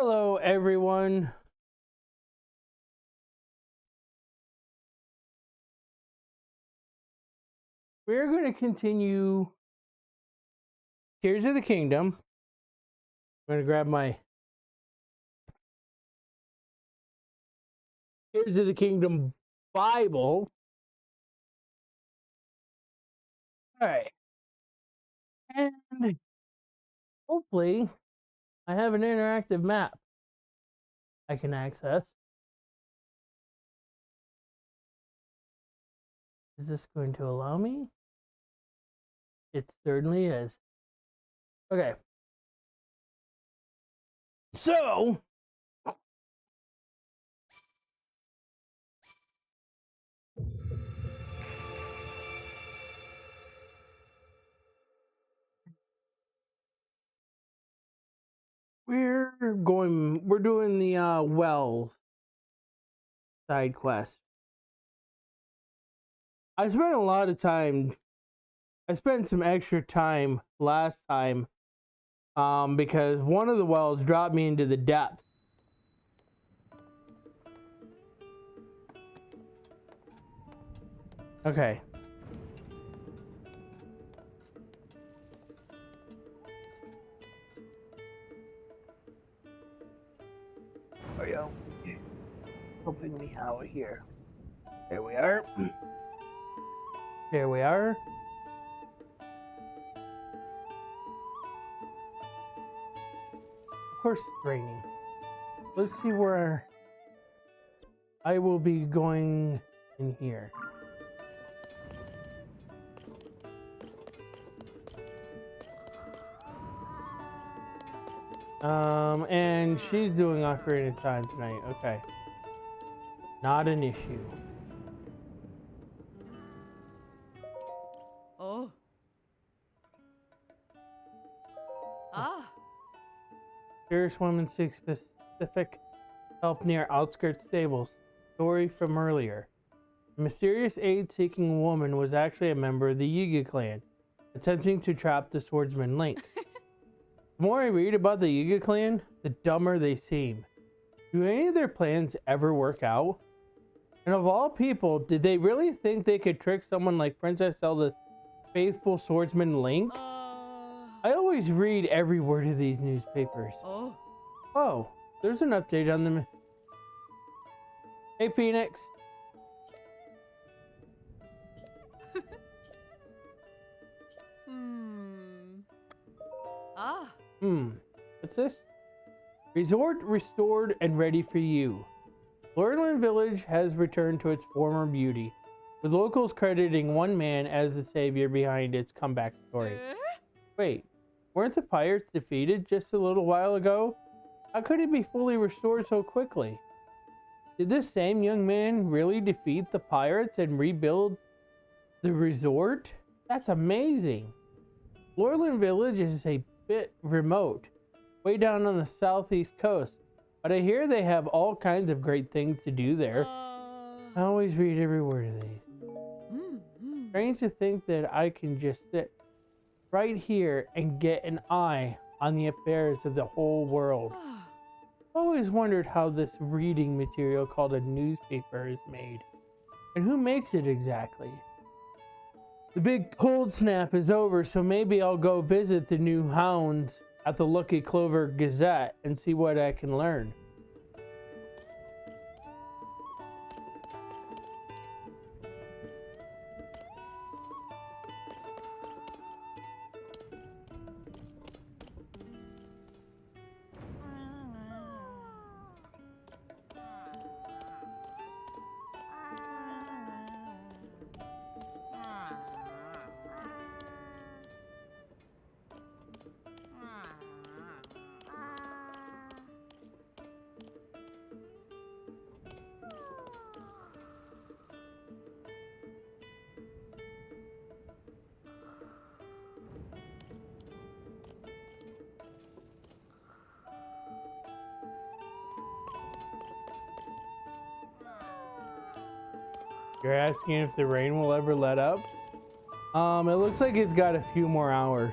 Hello, everyone. We're going to continue Tears of the Kingdom. I'm going to grab my Tears of the Kingdom Bible. All right. And hopefully, I have an interactive map I can access. Is this going to allow me? It certainly is. Okay. So, we're doing the Wells side quest. I spent some extra time last time because one of the wells dropped me into the depth. Okay. Oh yeah. Hoping we have it here. There we are. There we are. Of course it's raining. Let's see where I will be going in here. And she's doing Ocarina of Time tonight. Okay. Not an issue. Oh. Ah. Fierce woman seeks specific help near outskirts stables. Story from earlier. A mysterious aid-seeking woman was actually a member of the Yiga clan, attempting to trap the swordsman Link. The more I read about the Yiga clan, the dumber they seem. Do any of their plans ever work out? And of all people, did they really think they could trick someone like Princess Zelda's faithful swordsman Link? I always read every word of these newspapers. Oh, there's an update on them. Hey, Phoenix. What's this? Resort restored and ready for you. Lordland Village has returned to its former beauty, with locals crediting one man as the savior behind its comeback story. Wait, weren't the pirates defeated just a little while ago? How could it be fully restored so quickly? Did this same young man really defeat the pirates and rebuild the resort? That's amazing. Lordland Village is a bit remote, way down on the southeast coast, but I hear they have all kinds of great things to do there. I always read every word of these. Strange to think that I can just sit right here and get an eye on the affairs of the whole world. I've always wondered how this reading material called a newspaper is made, and who makes it exactly. The big cold snap is over, so maybe I'll go visit the new hounds at the Lucky Clover Gazette and see what I can learn. You're asking if the rain will ever let up? It looks like it's got a few more hours.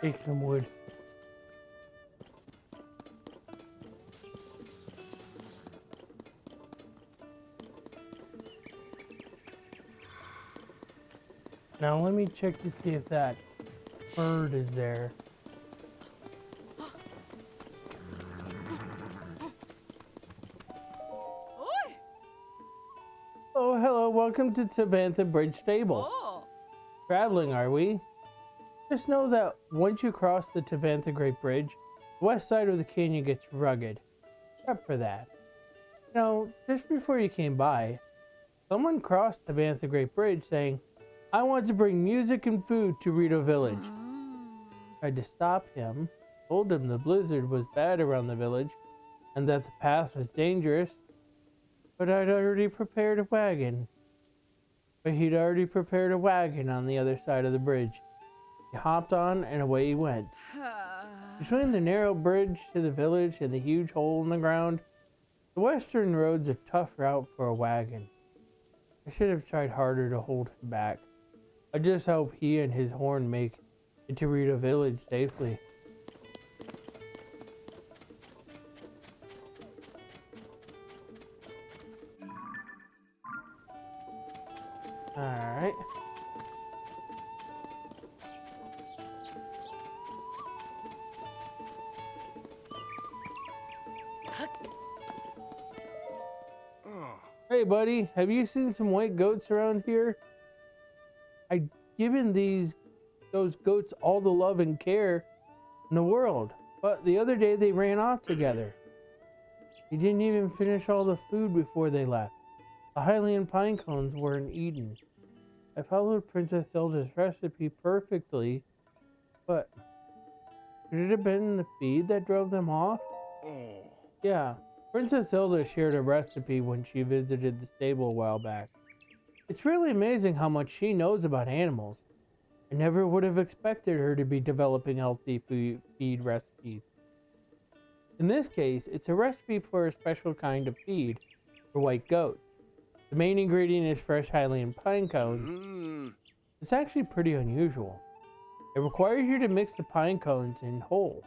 Take some wood. Now let me check to see if that bird is there. Oi! Oh, hello. Welcome to Tabantha Bridge Stable. Oh. Traveling, are we? Just know that once you cross the Tabantha Great Bridge, the west side of the canyon gets rugged. Prep for that. You know, just before you came by, someone crossed Tabantha Great Bridge saying, I want to bring music and food to Rito Village. Tried to stop him, told him the blizzard was bad around the village, and that the path was dangerous, but I'd already prepared a wagon. But he'd already prepared a wagon on the other side of the bridge. He hopped on and away he went. Between the narrow bridge to the village and the huge hole in the ground, the western road's a tough route for a wagon. I should have tried harder to hold him back. I just hope he and his horn make it to Rito Village safely. Alright. Hey buddy, have you seen some white goats around here? I've given those goats all the love and care in the world, but the other day they ran off together. They didn't even finish all the food before they left. The Hylian pine cones weren't eaten. I followed Princess Zelda's recipe perfectly, but could it have been the feed that drove them off? Yeah, Princess Zelda shared a recipe when she visited the stable a while back. It's really amazing how much she knows about animals. I never would have expected her to be developing healthy feed recipes. In this case, it's a recipe for a special kind of feed for white goats. The main ingredient is fresh Hylian pine cones. It's actually pretty unusual. It requires you to mix the pine cones in whole.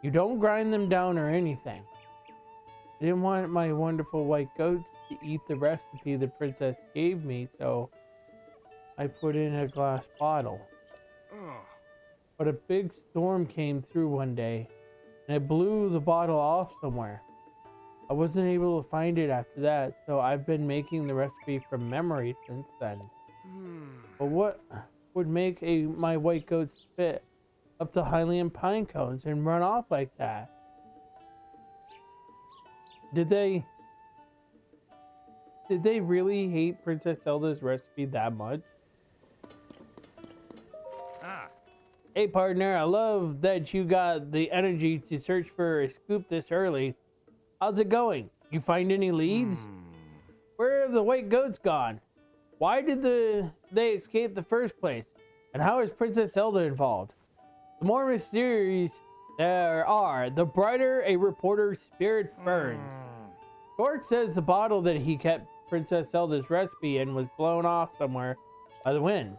You don't grind them down or anything. I didn't want my wonderful white goats to eat the recipe the princess gave me, so I put in a glass bottle. But a big storm came through one day, and it blew the bottle off somewhere. I wasn't able to find it after that, so I've been making the recipe from memory since then. But what would make my white goats fit up the Hylian pine cones and run off like that? Did they really hate Princess Zelda's recipe that much? Hey partner, I love that you got the energy to search for a scoop this early. How's it going? You find any leads? Where have the white goats gone? Why did they escape the first place? And how is Princess Zelda involved? The more mysteries there are, the brighter a reporter's spirit burns. George says the bottle that he kept Princess Zelda's recipe in was blown off somewhere by the wind.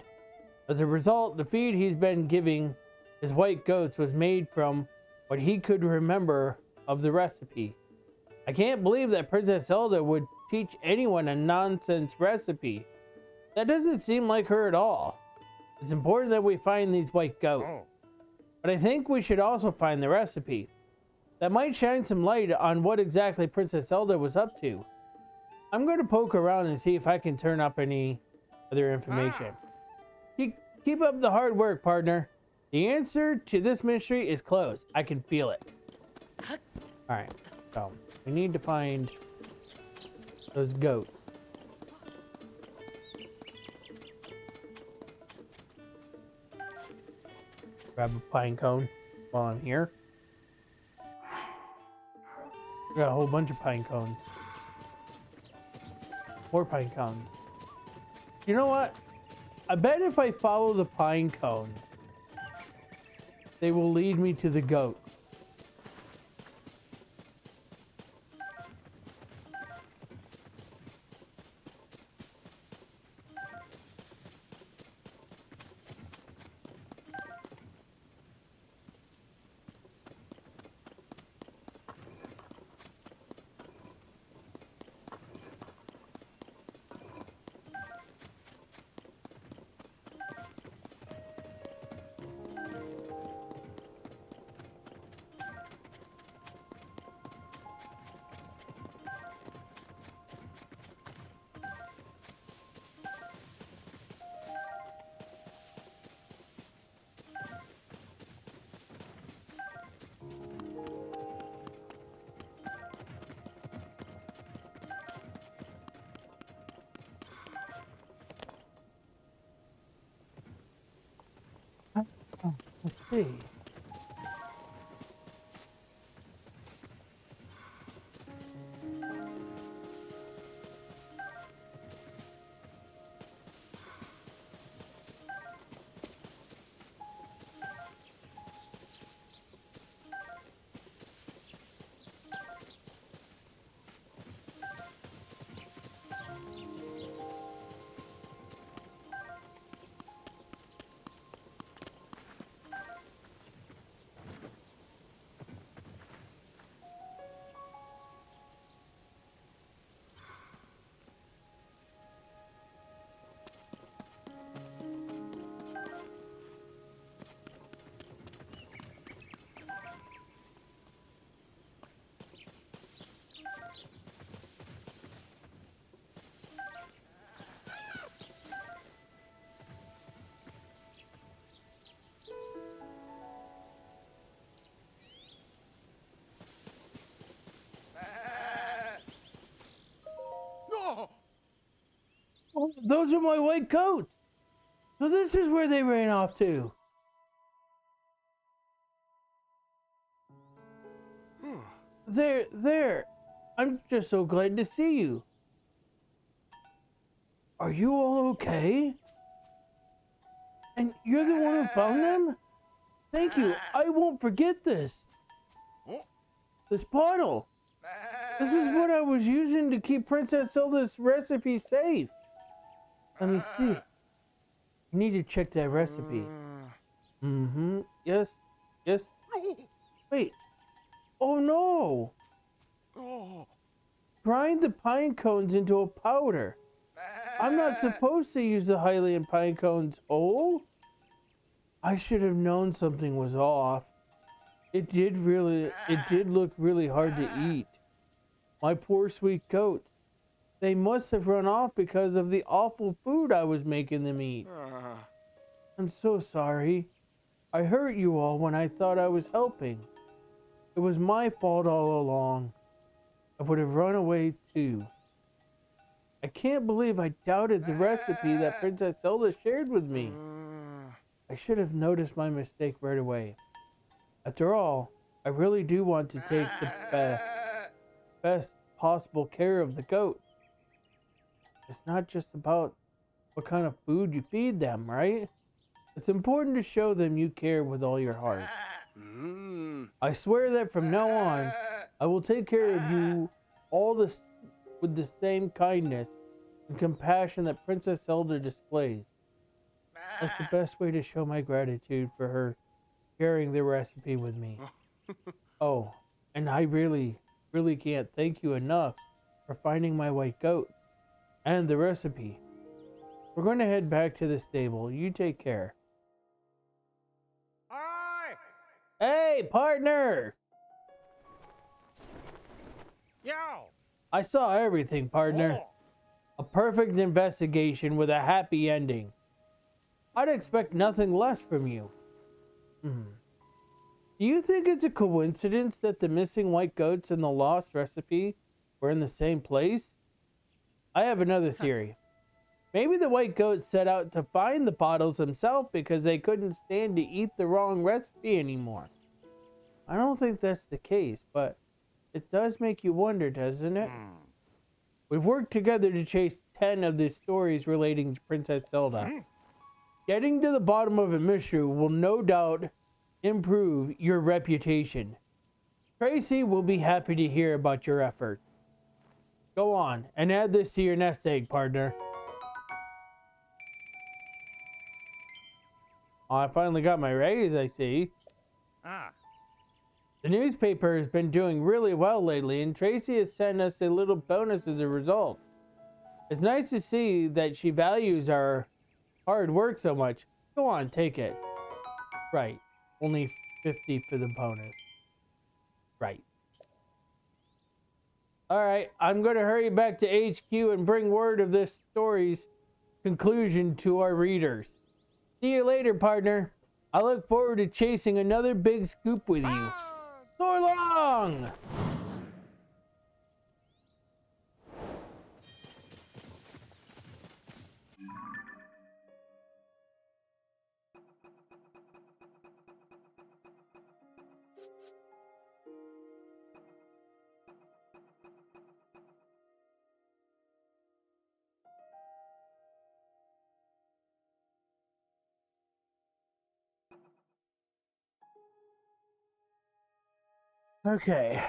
As a result, the feed he's been giving his white goats was made from what he could remember of the recipe. I can't believe that Princess Zelda would teach anyone a nonsense recipe. That doesn't seem like her at all. It's important that we find these white goats. But I think we should also find the recipe. That might shine some light on what exactly Princess Zelda was up to. I'm going to poke around and see if I can turn up any other information. Keep up the hard work, partner. The answer to this mystery is close. I can feel it. Alright, so we need to find those goats. Grab a pine cone while I'm here. Got a whole bunch of pine cones. More pine cones. You know what? I bet if I follow the pine cones, they will lead me to the goat. see. Oh, those are my white coats. So this is where they ran off to. There. I'm just so glad to see you. Are you all okay? And you're the one who found them? Thank you. I won't forget this. This bottle. This is what I was using to keep Princess Zelda's recipe safe. Let me see. You need to check that recipe. Mm-hmm. Yes. Wait. Oh no. Grind the pine cones into a powder. I'm not supposed to use the Hylian pine cones. Oh? I should have known something was off. It did look really hard to eat. My poor sweet goats. They must have run off because of the awful food I was making them eat. I'm so sorry. I hurt you all when I thought I was helping. It was my fault all along. I would have run away too. I can't believe I doubted the recipe that Princess Zelda shared with me. I should have noticed my mistake right away. After all, I really do want to take the best possible care of the goats. It's not just about what kind of food you feed them, right? It's important to show them you care with all your heart. I swear that from now on, I will take care of you all with the same kindness and compassion that Princess Zelda displays. That's the best way to show my gratitude for her sharing the recipe with me. Oh, and I really can't thank you enough for finding my white goat and the recipe. We're going to head back to the stable. You take care. Aye! Hey, partner! Yo! I saw everything, partner. Oh. A perfect investigation with a happy ending. I'd expect nothing less from you. Do you think it's a coincidence that the missing white goats and the lost recipe were in the same place? I have another theory. Maybe the white goats set out to find the bottles themselves because they couldn't stand to eat the wrong recipe anymore. I don't think that's the case, but it does make you wonder, doesn't it? We've worked together to chase 10 of the stories relating to Princess Zelda. Getting to the bottom of a mystery will no doubt improve your reputation. Tracy will be happy to hear about your efforts. Go on and add this to your nest egg, partner. Oh, I finally got my raise, I see. The newspaper has been doing really well lately, and Tracy has sent us a little bonus as a result. It's nice to see that she values our hard work so much. Go on, take it. Right. Only 50 for the bonus. Right. Alright, I'm going to hurry back to HQ and bring word of this story's conclusion to our readers. See you later, partner. I look forward to chasing another big scoop with you. So long! Okay.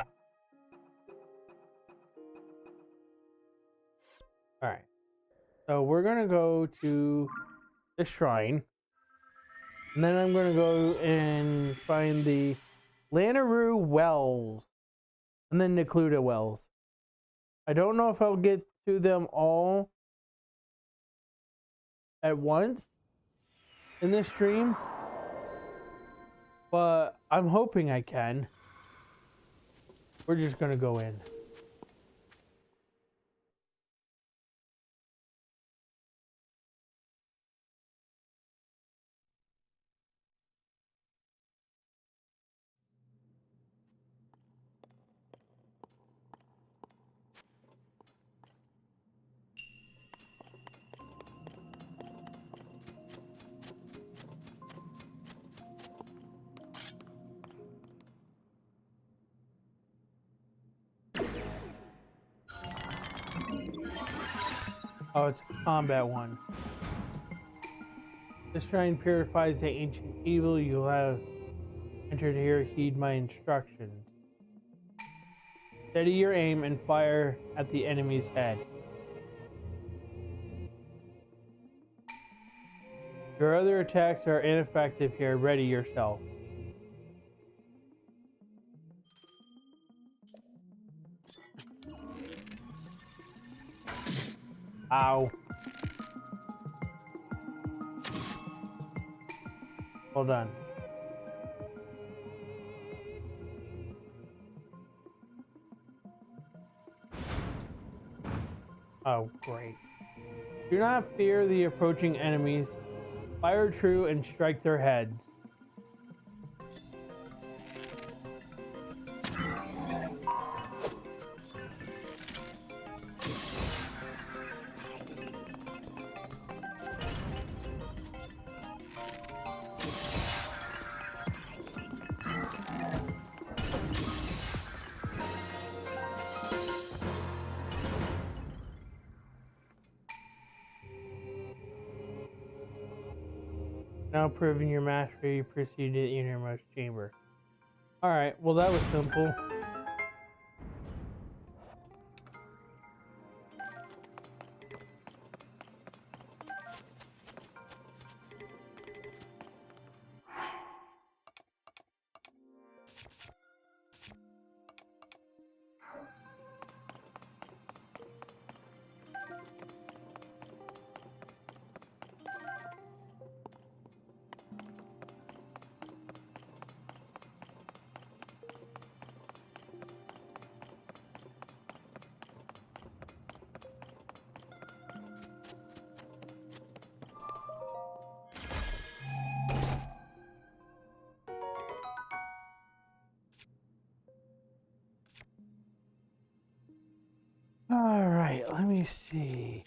Alright. So we're gonna go to the shrine. And then I'm gonna go and find the Lanaroo Wells. And then Necluda Wells. I don't know if I'll get to them all at once in this stream, but I'm hoping I can. We're just gonna go in. Oh, it's a combat one. This shrine purifies the ancient evil. You have entered here. Heed my instructions. Steady your aim and fire at the enemy's head. Your other attacks are ineffective here. Ready yourself. Ow. Hold on. Oh, great. Do not fear the approaching enemies. Fire true and strike their heads. Now proving your mastery, proceed to the innermost chamber. Alright, well that was simple. Alright, let me see.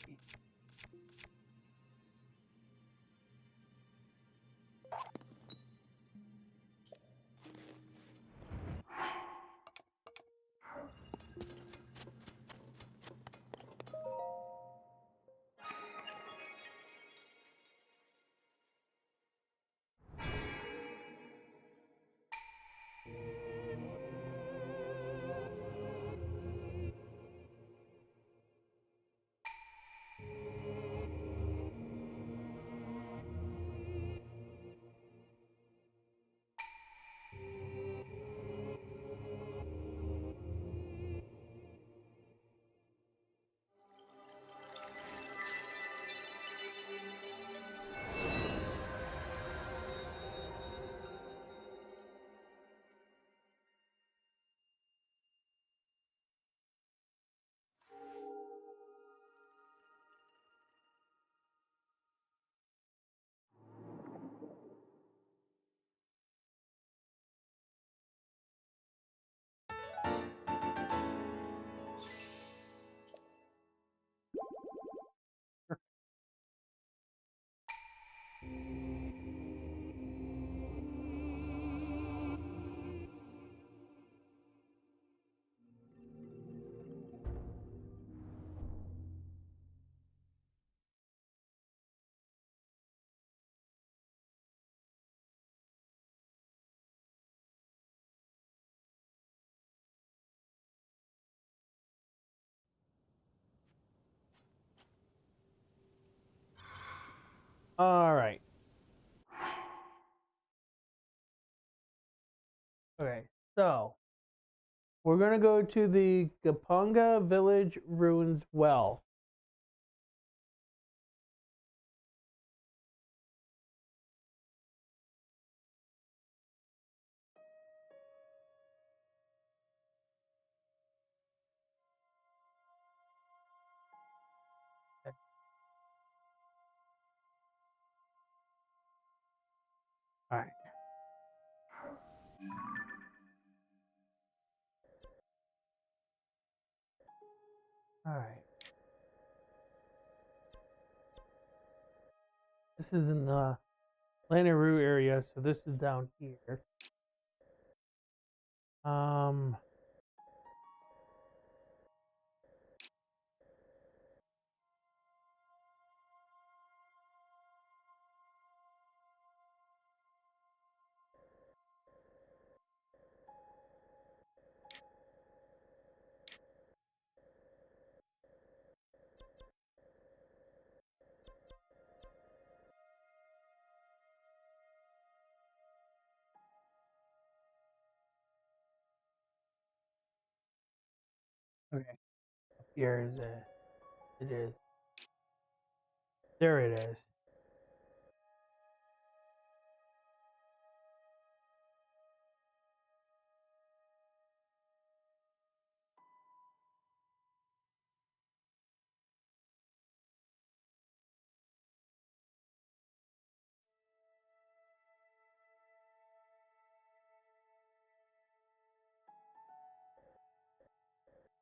All right. Okay, so we're gonna go to the Gapunga Village Ruins Well. All right. All right. This is in the Lanaroo area, so this is down here. Um. Okay. Up here is it. It is. There it is.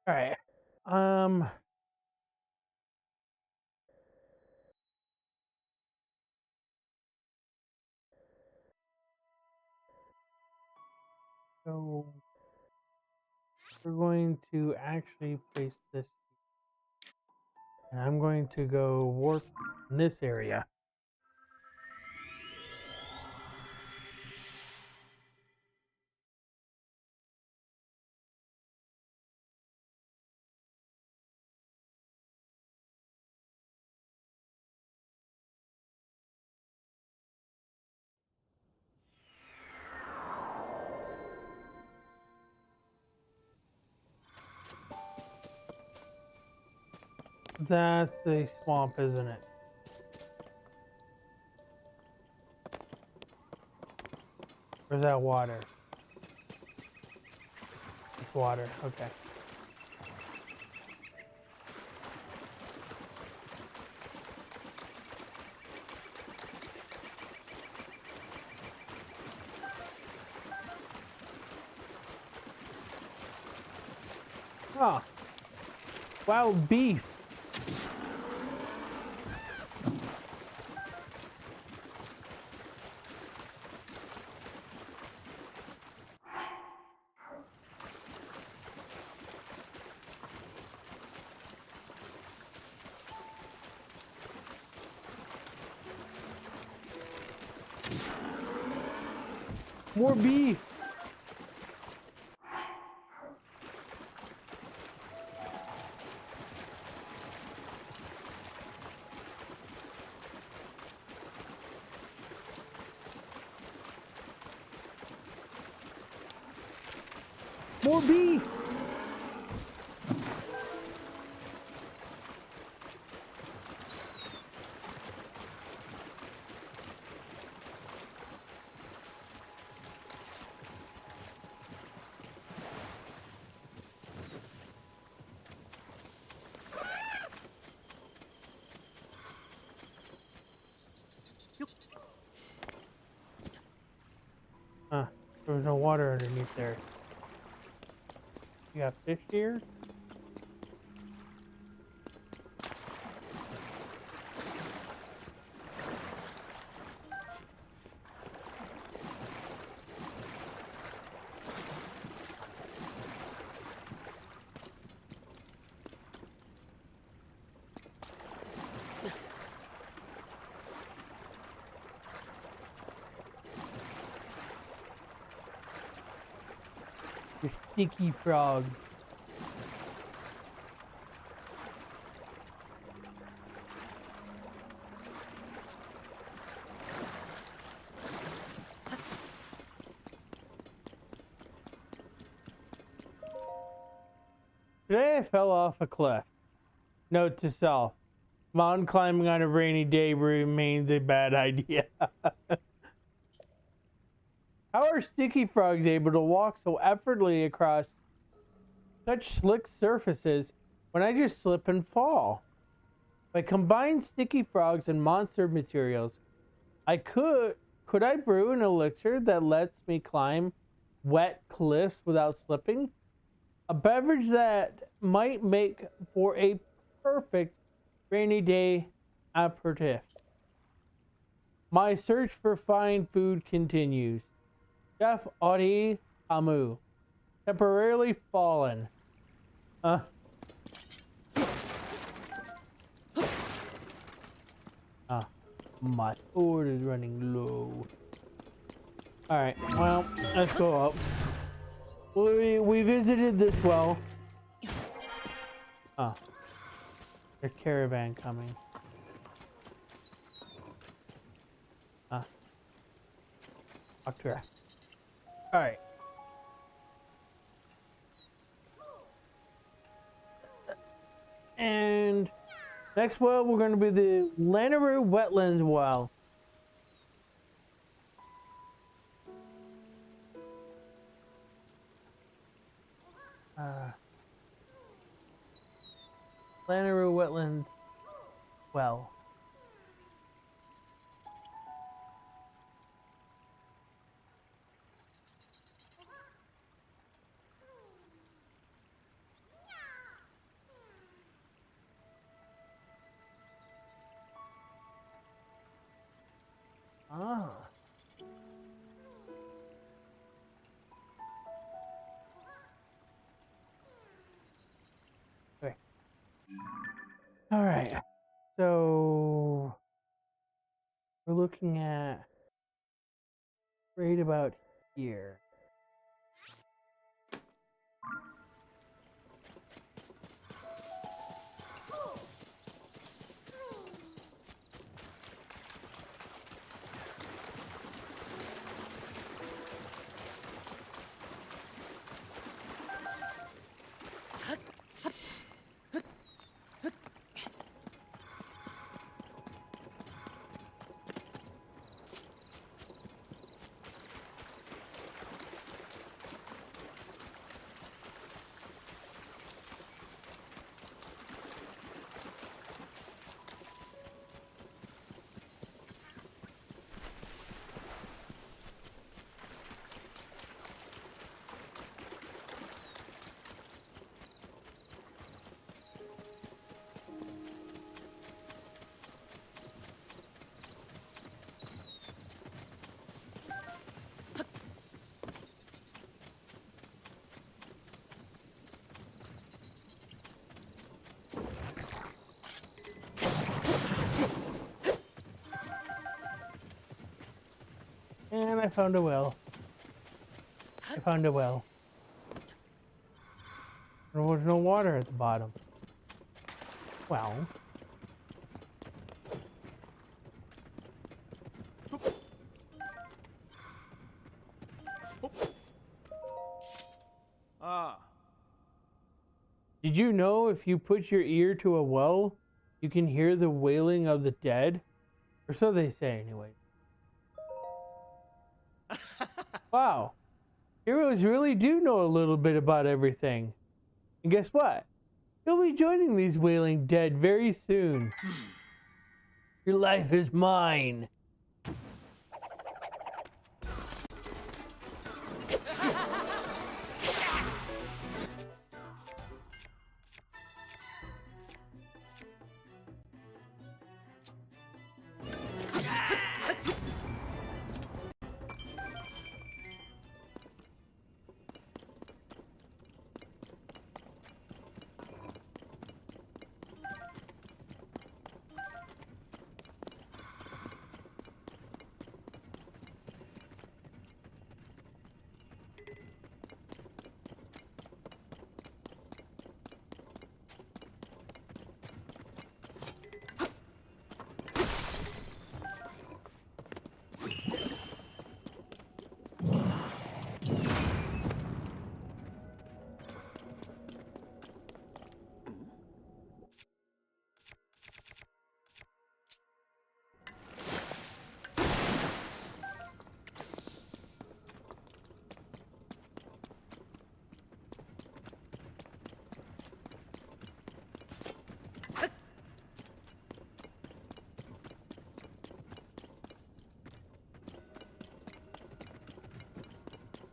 All right. Um. So we're going to actually place this, and I'm going to go warp in this area. That's a swamp, isn't it? Where's that water? It's water. Okay. Ah, wild beef. More beef. More beef. Huh. There was no water underneath there. You got fish here? You sticky frog. Today I fell off a cliff. Note to self. Mountain climbing on a rainy day remains a bad idea. How are sticky frogs able to walk so effortlessly across such slick surfaces when I just slip and fall? If I combine sticky frogs and monster materials, could I brew an elixir that lets me climb wet cliffs without slipping? A beverage that might make for a perfect rainy day aperitif. My search for fine food continues. Chef Audie Hamu, temporarily fallen. My food is running low. Alright, well, let's go up. We visited this well. Oh. There's a caravan coming. Talk to her. Alright. And next well, we're going to be the Lanaroo Wetlands well. Lanaroo Wetlands well. Okay. All right. So we're looking at right about here. And I found a well. I found a well. There was no water at the bottom. Well. Did you know if you put your ear to a well, you can hear the wailing of the dead? Or so they say, anyway. Wow. Heroes really do know a little bit about everything. And guess what? You'll be joining these wailing dead very soon. Your life is mine.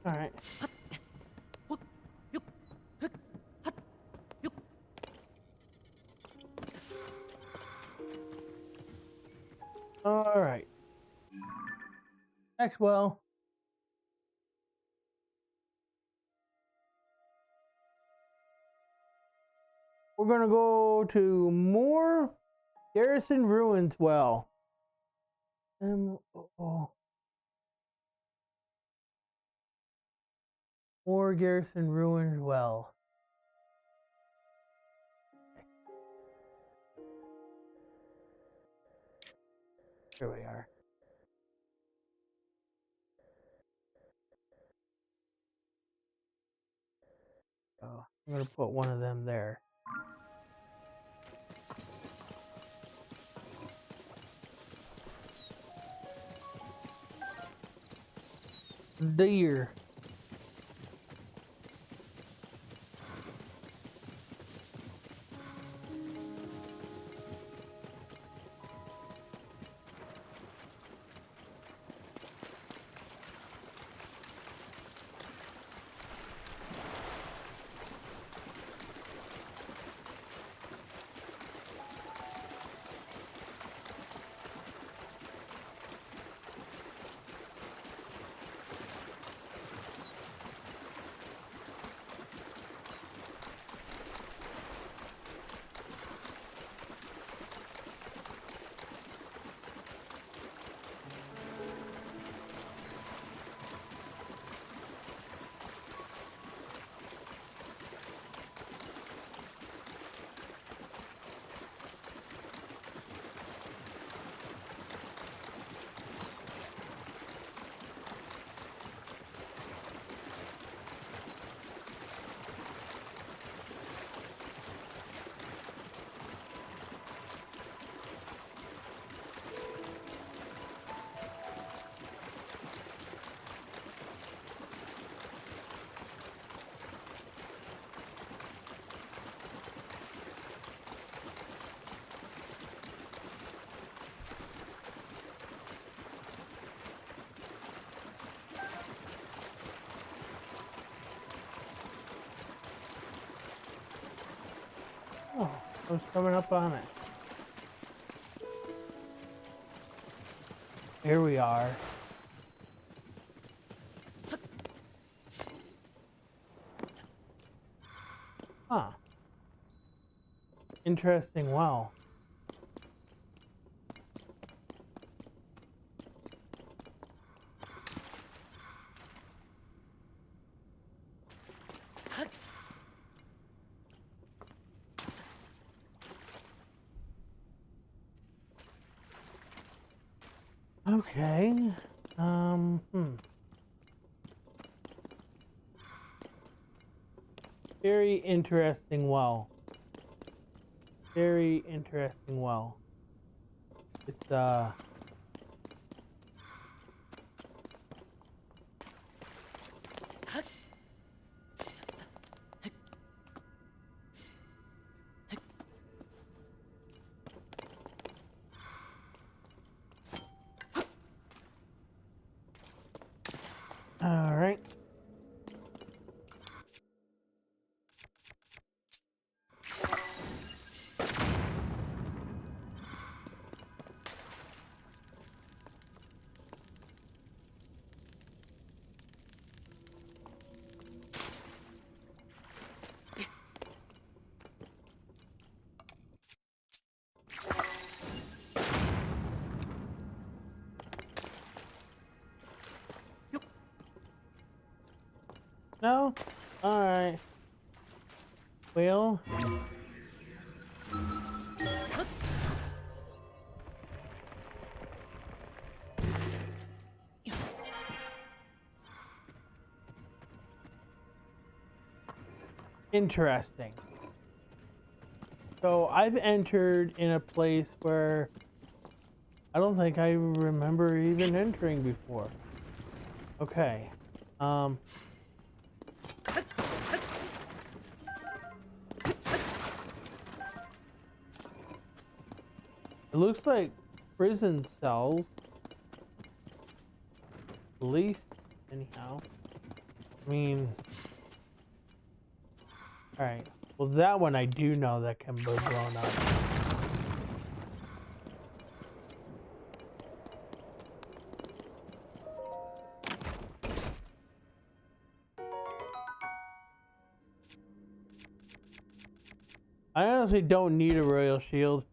All right. All right. Next well. We're gonna go to more Garrison Ruins well. More Garrison Ruins well. Here we are. Oh, I'm gonna put one of them there. Deer. Oh, I was coming up on it. Here we are. Huh. Interesting well. Okay. Very interesting well. Very interesting well. It's all right. No? Alright. Well. Interesting. So I've entered in a place where I don't think I remember even entering before. Okay. It looks like prison cells. At least, anyhow. I mean, alright. Well, that one I do know that can be blown up. I honestly don't need a royal shield.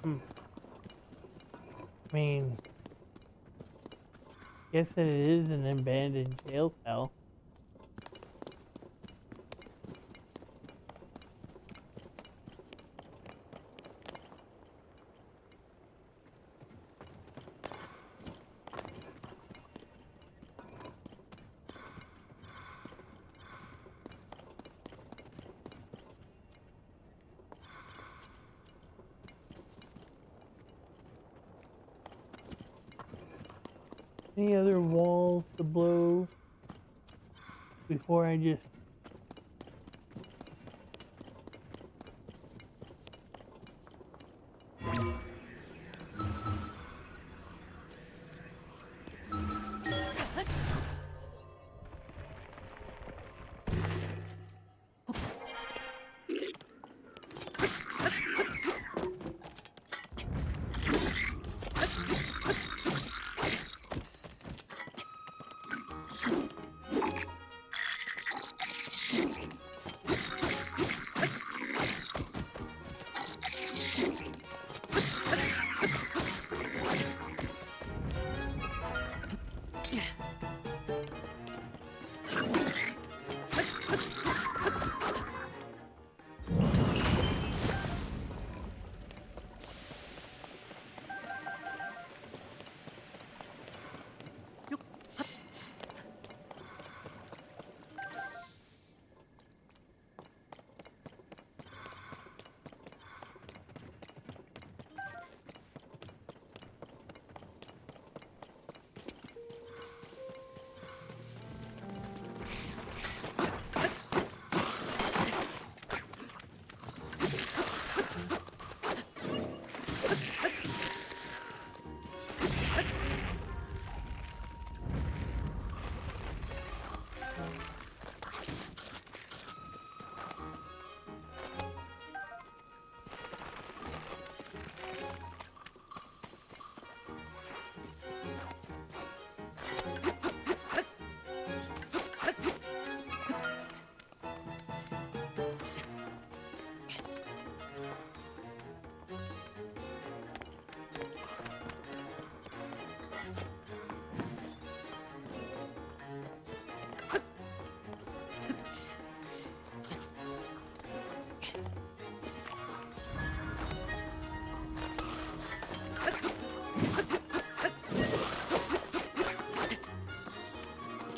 I mean, guess it is an abandoned jail cell. Any other walls to blow before I just...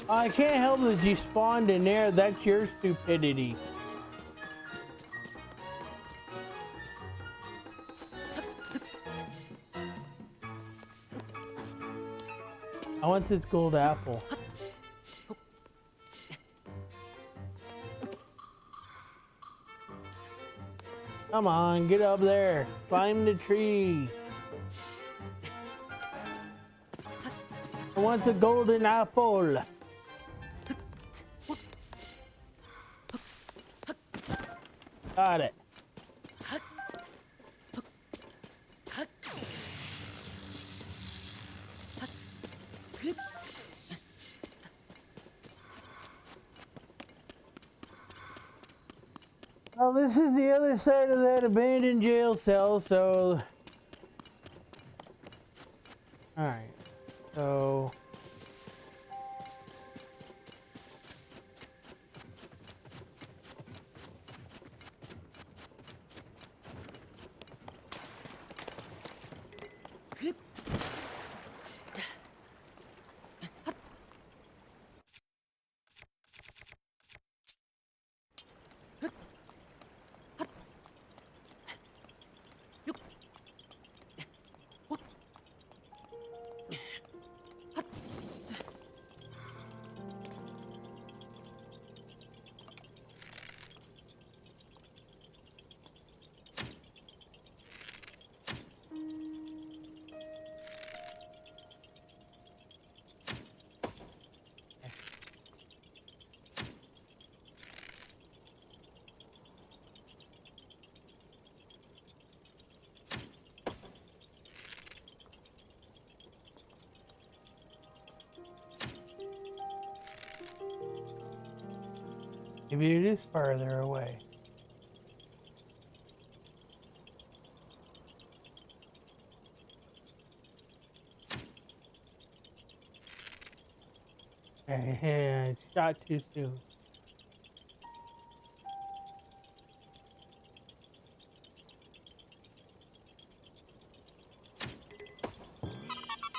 I can't help that you spawned in there. That's your stupidity. I want this gold apple. Come on, get up there. Climb the tree. I want the golden apple. Got it. Well, this is the other side of that abandoned jail cell, so Alright, so maybe it is farther away. And shot too soon.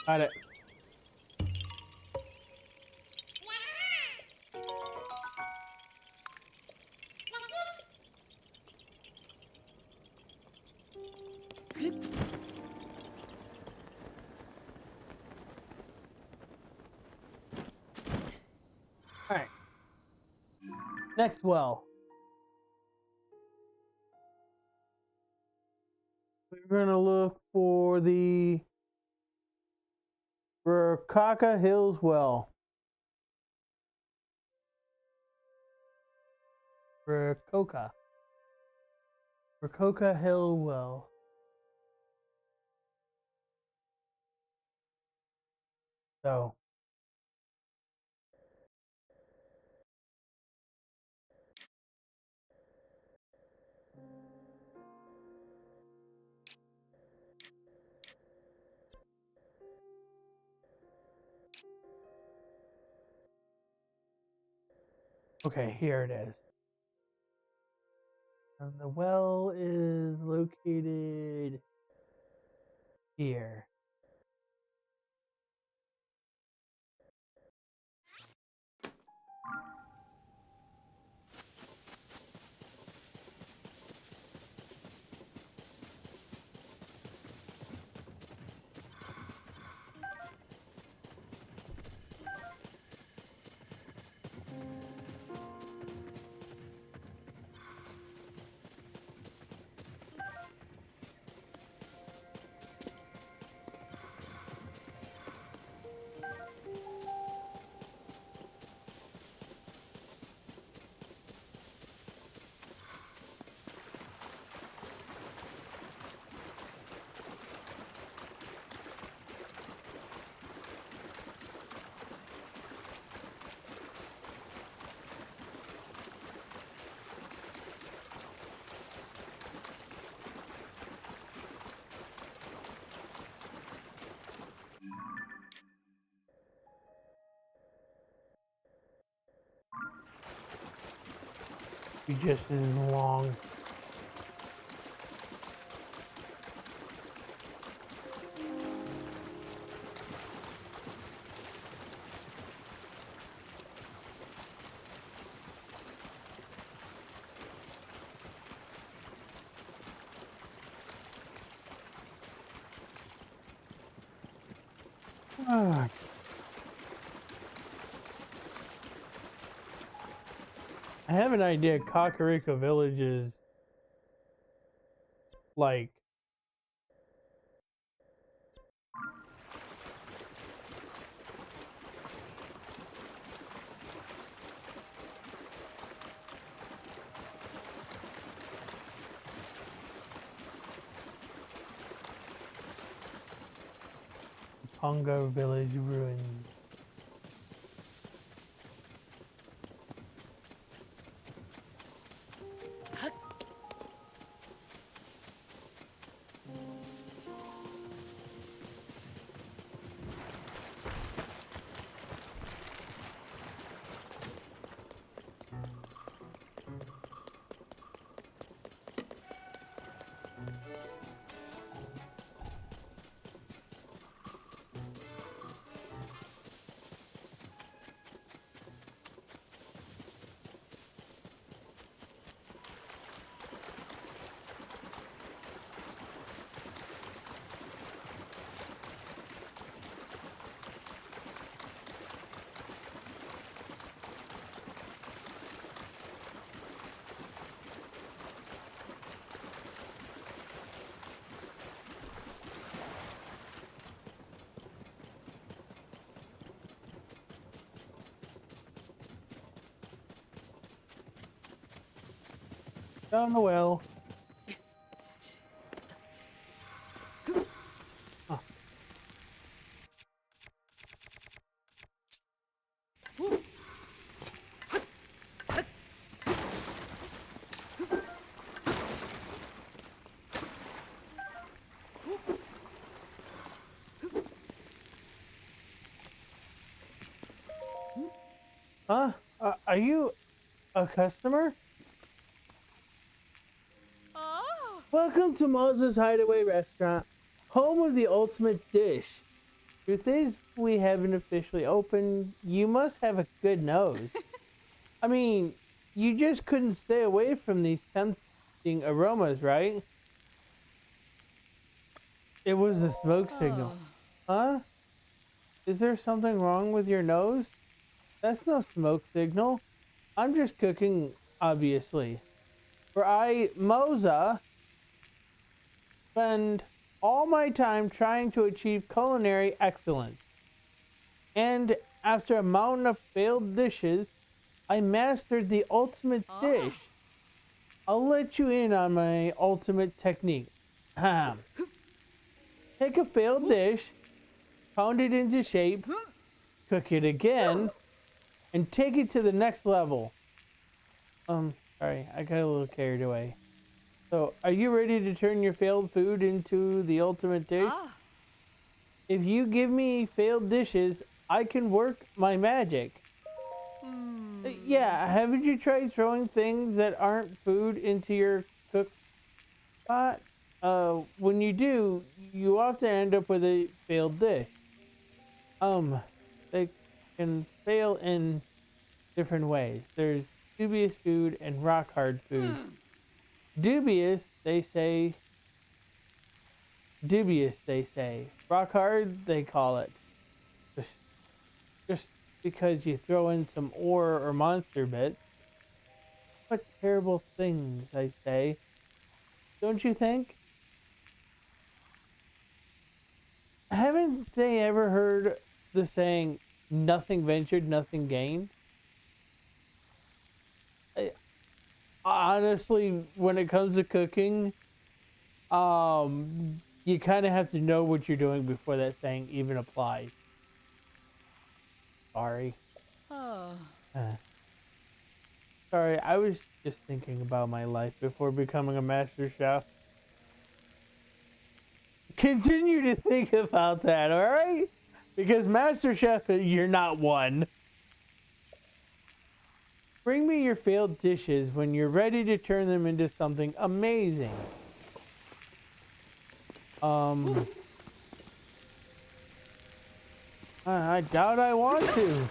Got it. Alright. Next well. We're gonna look for the Rakaka Hills well. Rakoka Hill well. So okay, here it is. And the well is located here. It just isn't long. Ah. I have an idea Kakariko Village is like Pongo Village ruins. Down the well. Huh. Huh? Are you a customer? Oh. Welcome to Moses Hideaway Restaurant, home of the ultimate dish. Truth is, we haven't officially opened. You must have a good nose. I mean, you just couldn't stay away from these tempting aromas, right? It was the smoke Oh. signal. Huh? Is there something wrong with your nose? That's no smoke signal. I'm just cooking, obviously. For I, Moza, spend all my time trying to achieve culinary excellence. And after a mountain of failed dishes, I mastered the ultimate Oh. dish. I'll let you in on my ultimate technique. Ahem. Take a failed dish, pound it into shape, cook it again, and take it to the next level. Sorry, I got a little carried away. So, are you ready to turn your failed food into the ultimate dish? Ah. If you give me failed dishes, I can work my magic. Yeah, haven't you tried throwing things that aren't food into your cook pot? When you do, you often end up with a failed dish. Um, they can fail in different ways. There's dubious food and rock hard food. Dubious, they say. Dubious, they say. Rock hard, they call it. Just just because you throw in some ore or monster bits. What terrible things, I say. Don't you think? Haven't they ever heard the saying, nothing ventured, nothing gained? I, honestly, when it comes to cooking, you kind of have to know what you're doing before that saying even applies. Sorry. Oh. Uh, sorry, I was just thinking about my life before becoming a master chef. Continue to think about that, alright? Because master chef, you're not one. Bring me your failed dishes when you're ready to turn them into something amazing. I doubt I want to.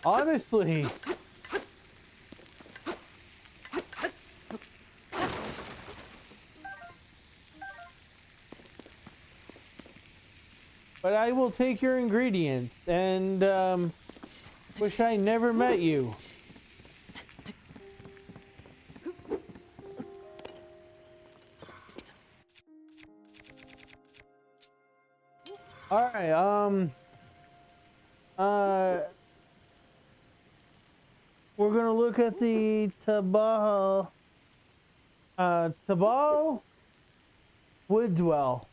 Honestly. But I will take your ingredients and, wish I never met you. Alright, uh, we're gonna look at the Tabal Woodswell.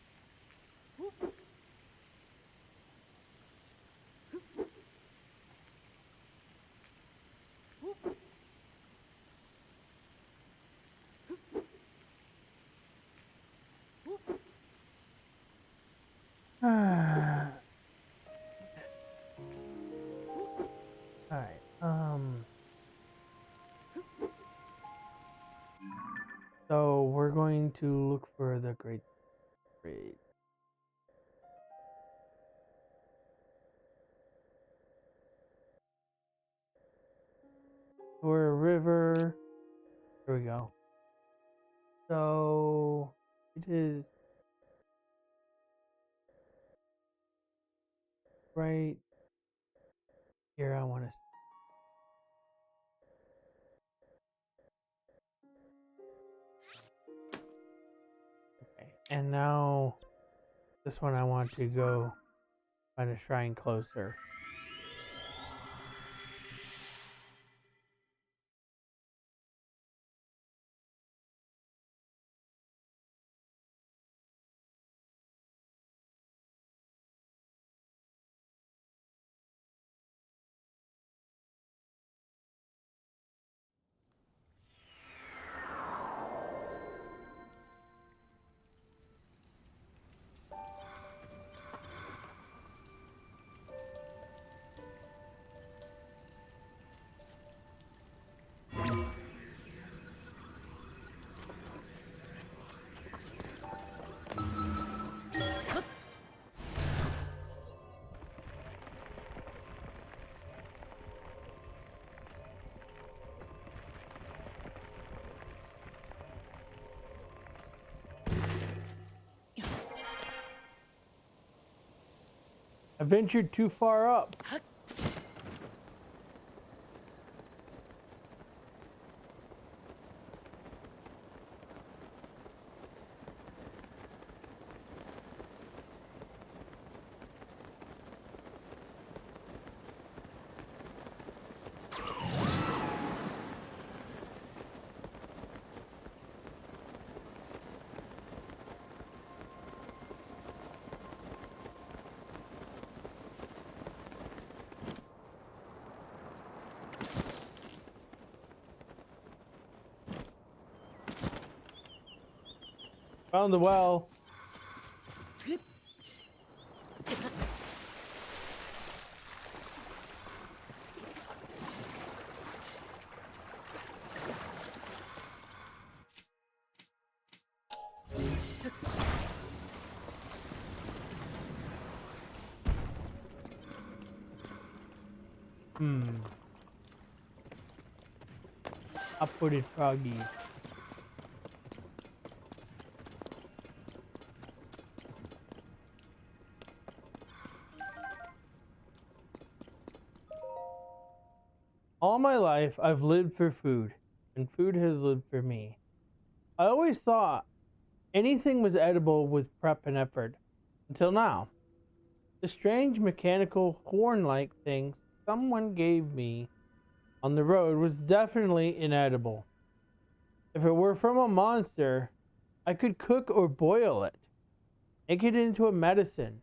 Alright, so we're going to look for the great trade. Or a river. Here we go. So it is right here. I want to. Okay, and now this one I want to go find a shrine closer. I ventured too far up. Found the well. Upwarded froggy. All my life, I've lived for food, and food has lived for me. I always thought anything was edible with prep and effort, until now. The strange mechanical horn-like thing someone gave me on the road was definitely inedible. If it were from a monster, I could cook or boil it, make it into a medicine,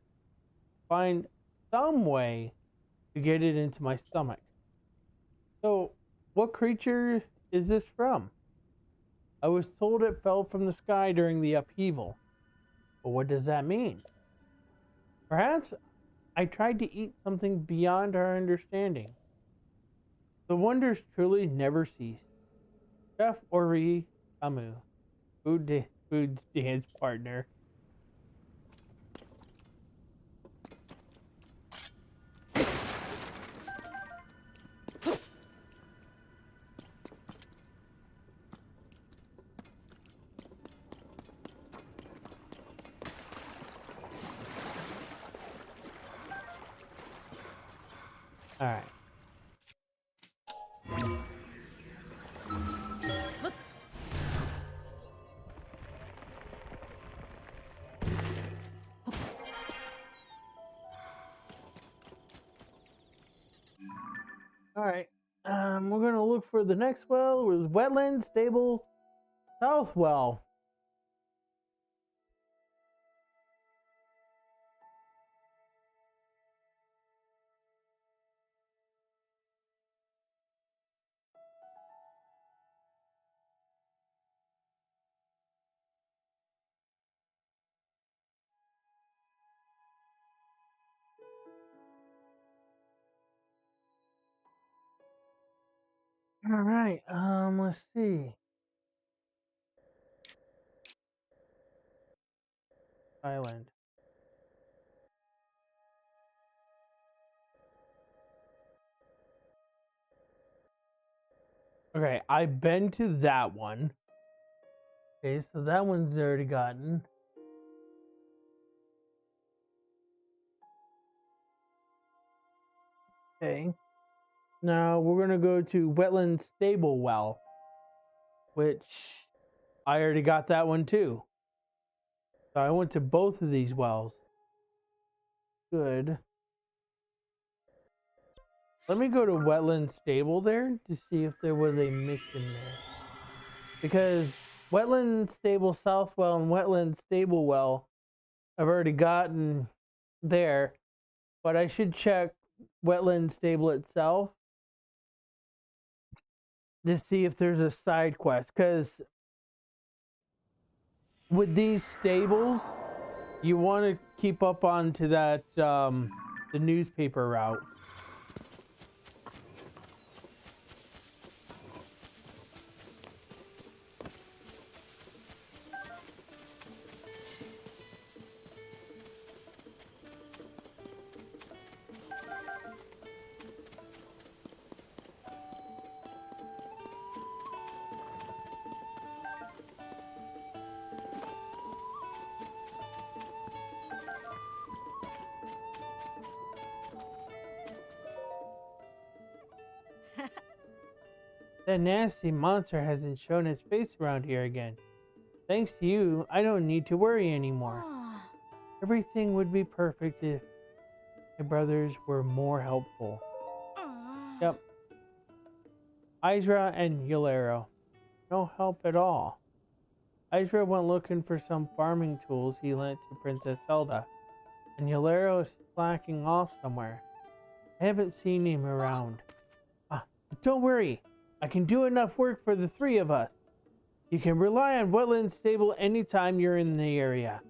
find some way to get it into my stomach. So, what creature is this from? I was told it fell from the sky during the upheaval. But what does that mean? Perhaps I tried to eat something beyond our understanding. The wonders truly never cease. Chef Ori Amu, food dance partner. All right. All right. We're gonna look for the next well. It was wetland stable south well. All right. Let's see. Island. Okay, I've been to that one. Okay, so that one's already gotten. Okay. Now we're gonna go to wetland stable well, which I already got that one too. So I went to both of these wells. Good. Let me go to wetland stable there to see if there was a mission there. Because wetland stable south well and wetland stable well I've already gotten there, but I should check wetland stable itself to see if there's a side quest. Because with these stables, you want to keep up onto that the newspaper route. That nasty monster hasn't shown its face around here again. Thanks to you, I don't need to worry anymore. Ah. Everything would be perfect if my brothers were more helpful. Yep. Izra and Yolero. No help at all. Izra went looking for some farming tools he lent to Princess Zelda, and Yolero is slacking off somewhere. I haven't seen him around. But don't worry, I can do enough work for the three of us. You can rely on Wetland Stable anytime you're in the area.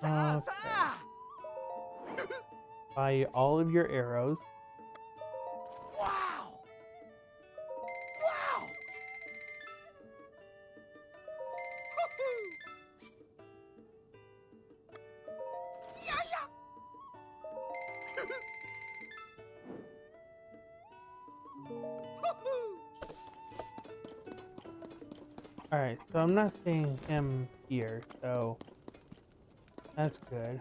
Okay. Buy all of your arrows. Wow! Wow! Alright, so I'm not seeing him here, so that's good.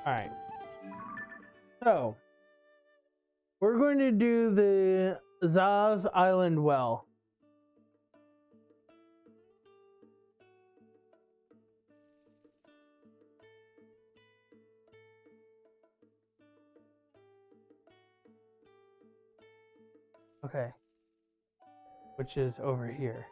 Alright. So we're going to do the Zaz Island well. Okay. Which is over here.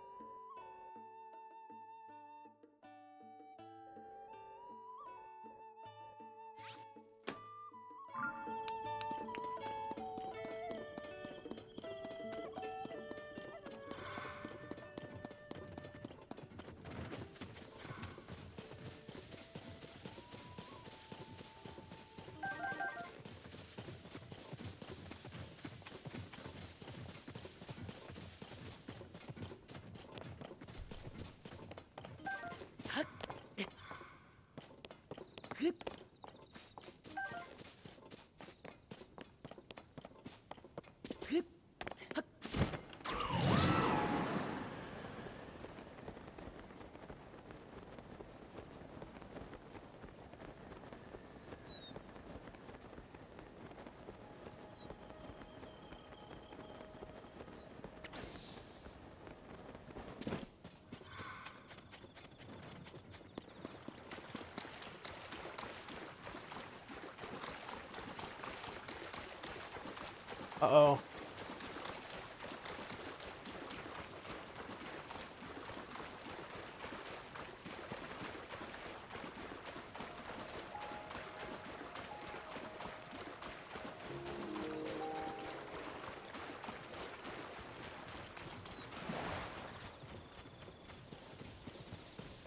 Uh-oh.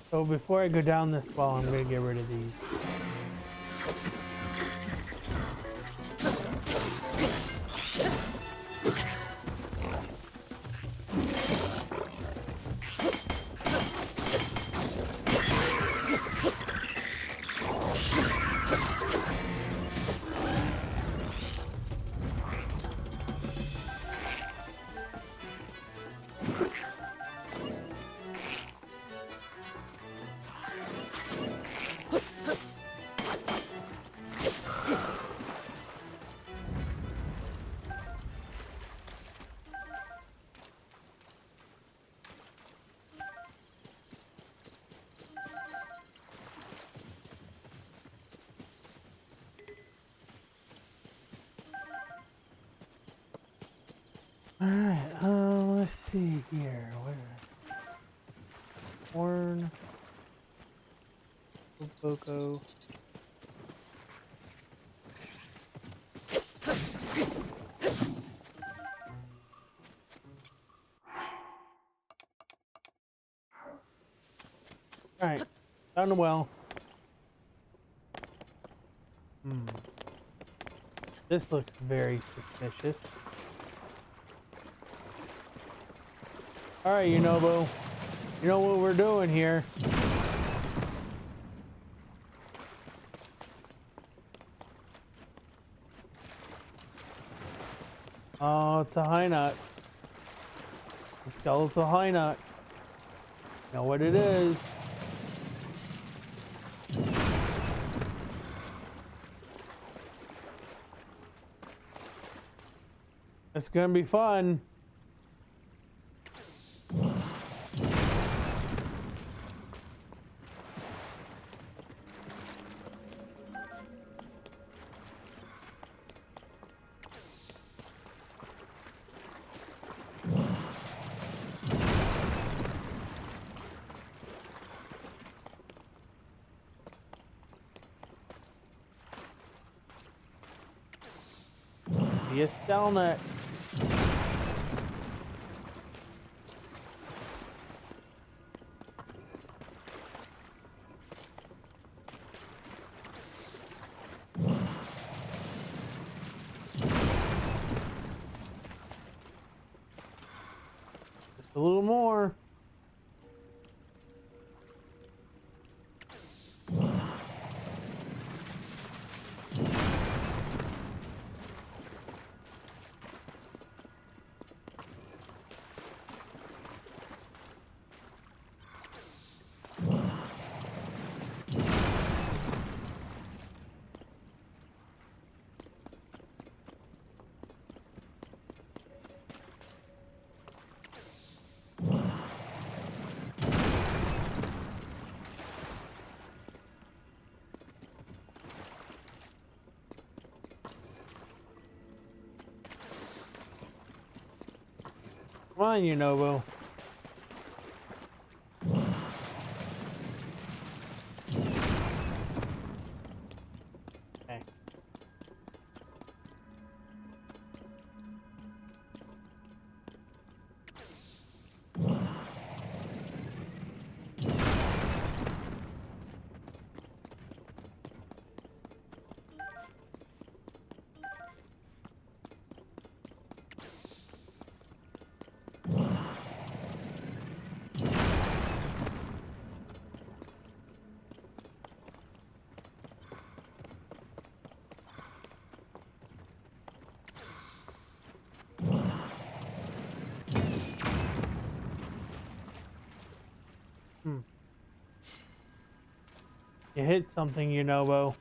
So before I go down this well, I'm gonna get rid of these. Alright, let's see here. Where? Corn. Cocoa. Alright, down the well. This looks very suspicious. Alright, Yunobo. You know what we're doing here. Oh, it's a high nut. The skeletal high nut. Know what it is. It's gonna be fun. Be a stelnet. Just a little more. Come on, you Novo. Okay. You hit something, you Novo.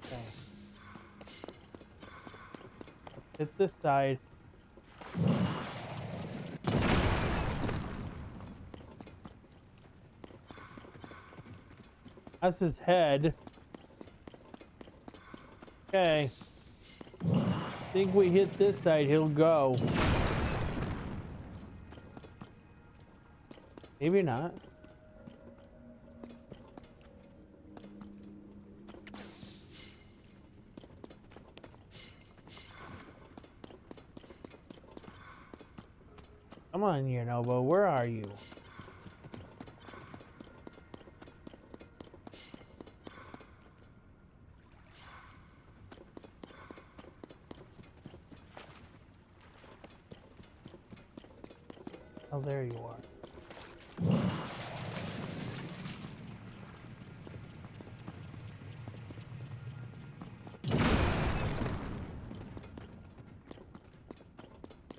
Okay. Hit this side. That's his head. Okay. Think we hit this side, he'll go. Maybe not. Come on, Yernobo, where are you? Oh, there you are.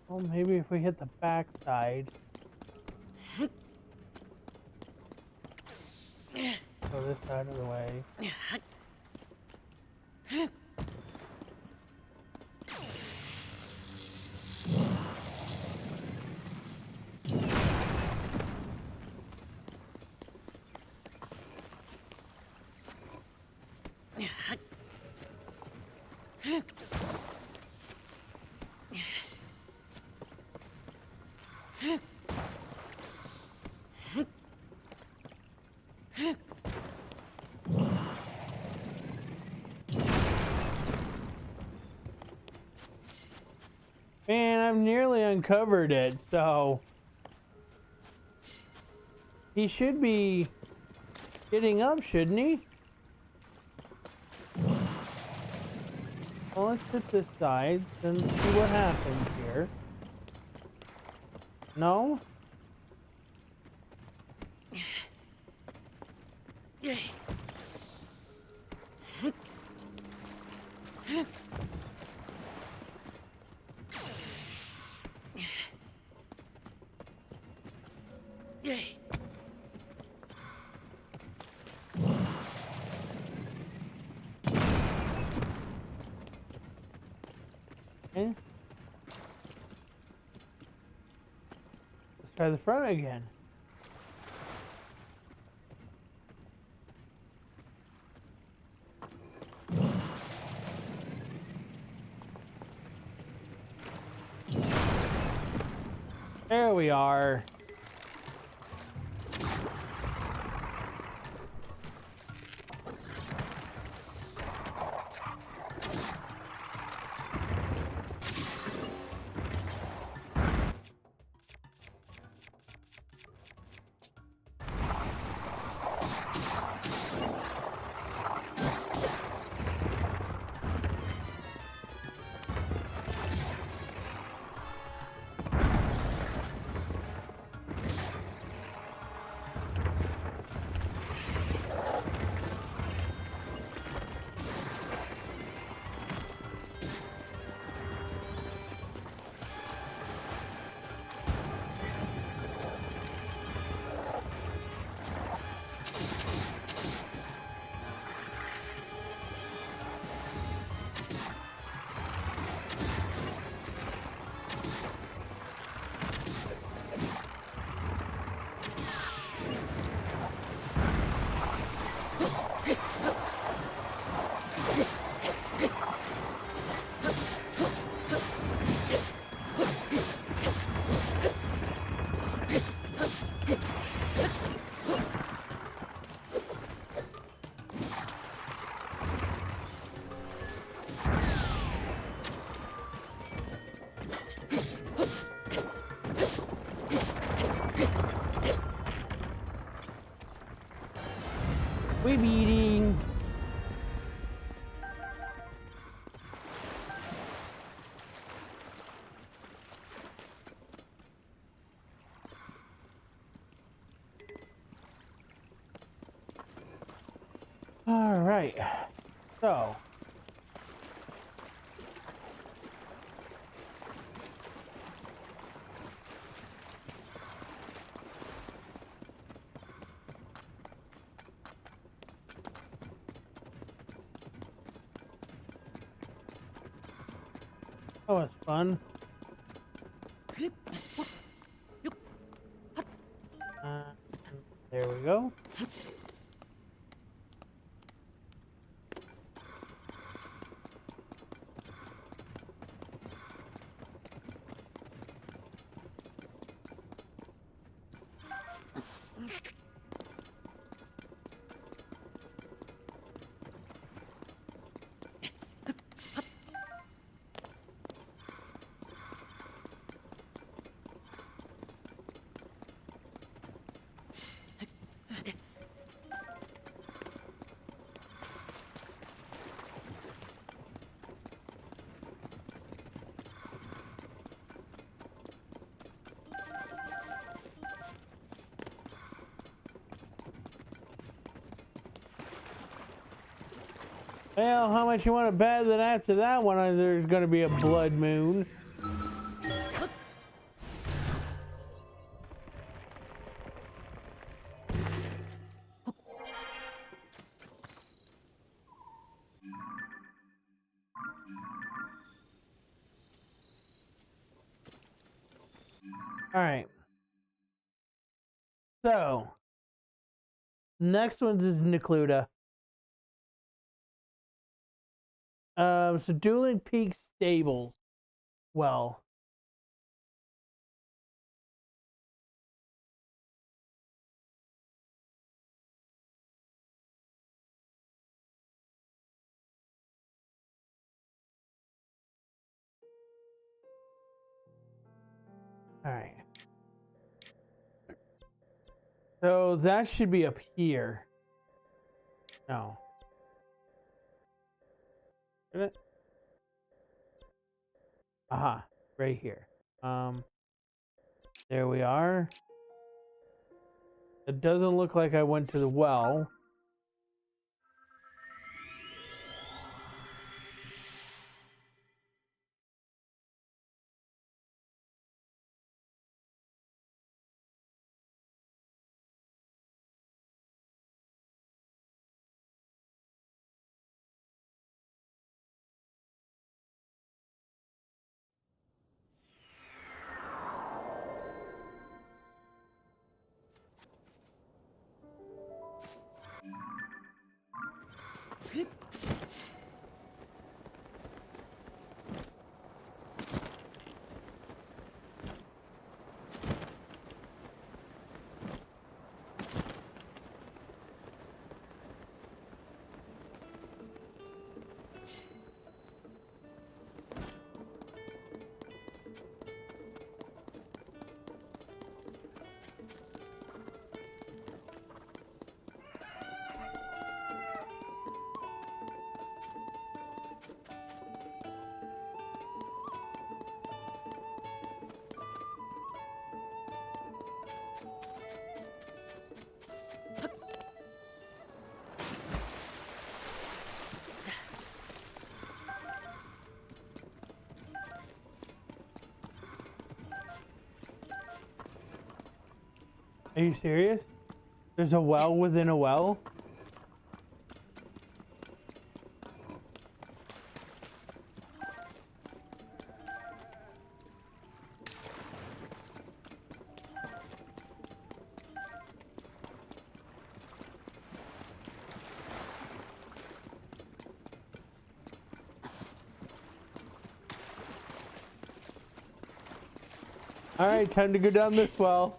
Well, maybe if we hit the back side. Go this side of the way. Man, I've nearly uncovered it, so he should be getting up, shouldn't he? Well, let's hit this side and see what happens here. No? Okay. Let's try the front again. There we are. We're eating. All right. So. That was fun. Uh, there we go. Well, how much you want to bet that after that one there's going to be a blood moon? All right. So, next one's is Necluda. So Dueling Peak Stables. Well. All right. So that should be up here. No. Is it? Aha, right here. There we are. It doesn't look like I went to the well. Are you serious? There's a well within a well? All right, time to go down this well.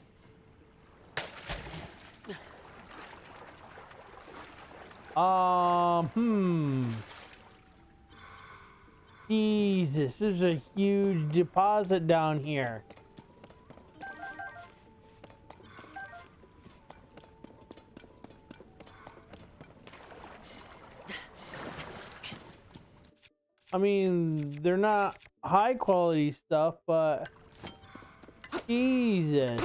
Jesus, there's a huge deposit down here. I mean, they're not high quality stuff, but Jesus.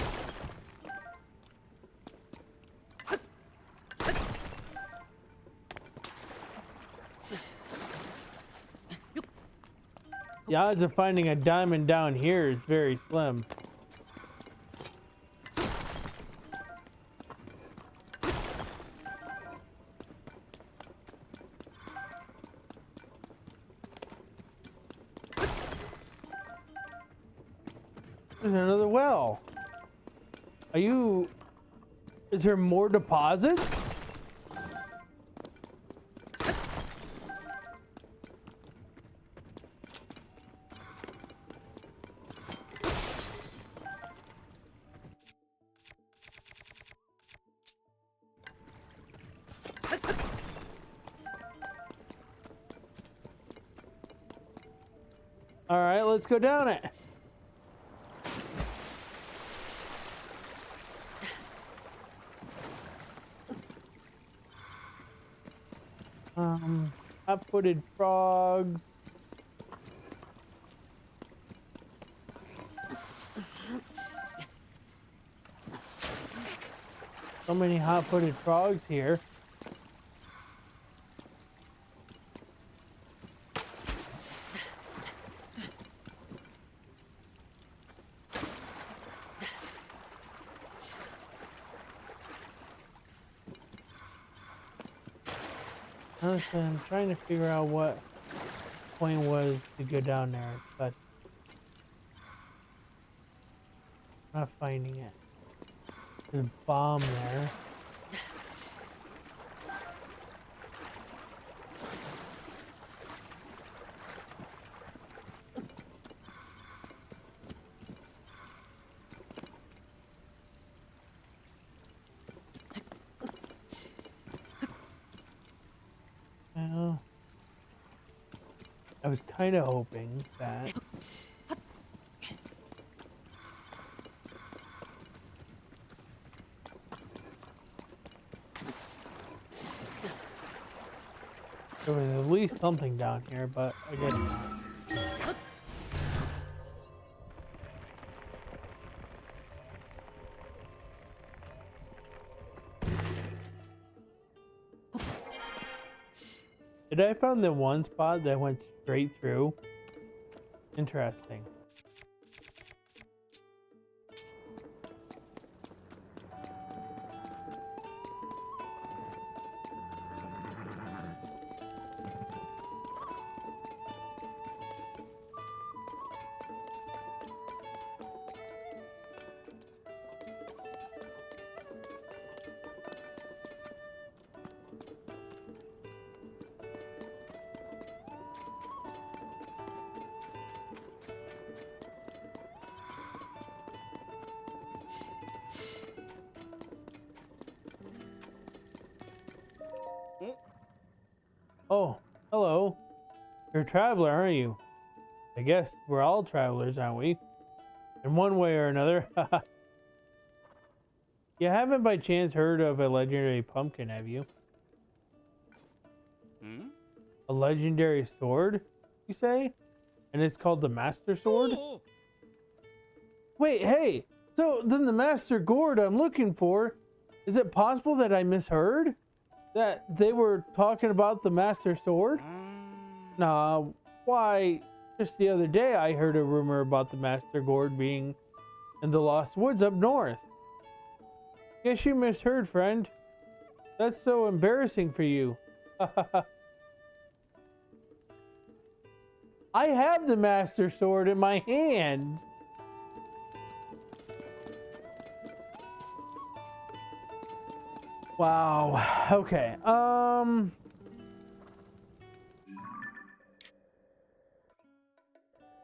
The odds of finding a diamond down here is very slim. There's another well. Is there more deposits? All right, let's go down it. Hot-footed frogs. So many hot-footed frogs here. I'm trying to figure out what the point was to go down there, but I'm not finding it. There's a bomb there. Well, I was kind of hoping that there was at least something down here, but I guess not. Did I find the one spot that went straight through? Interesting. Oh, hello. You're a traveler, aren't you? I guess we're all travelers, aren't we? In one way or another. You haven't by chance heard of a legendary pumpkin, have you? Hmm? A legendary sword, you say? And it's called the Master Sword? Oh. Wait, hey! So then the Master Gourd I'm looking for, is it possible that I misheard? That they were talking about the Master Sword? Nah, why, just the other day I heard a rumor about the Master Gourd being in the Lost Woods up north. Guess you misheard, friend. That's so embarrassing for you. I have the Master Sword in my hand. Wow. Okay.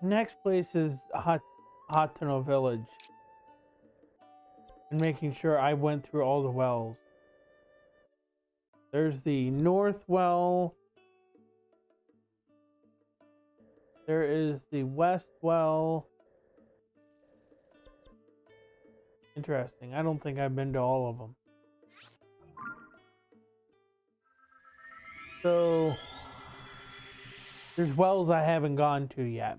Next place is Hatano Village. And making sure I went through all the wells. There's the North Well. There is the West Well. Interesting. I don't think I've been to all of them. So, there's wells I haven't gone to yet.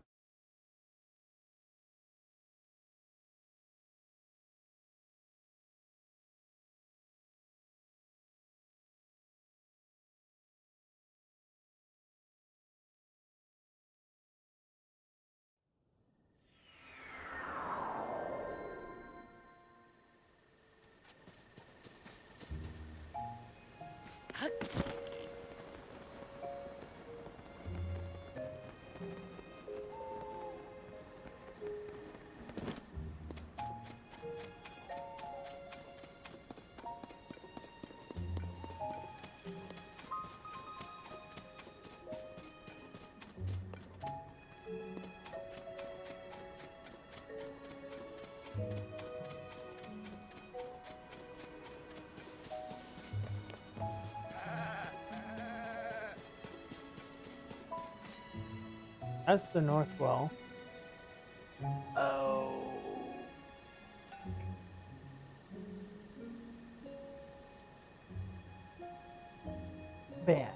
That's the North Well. Oh. Man.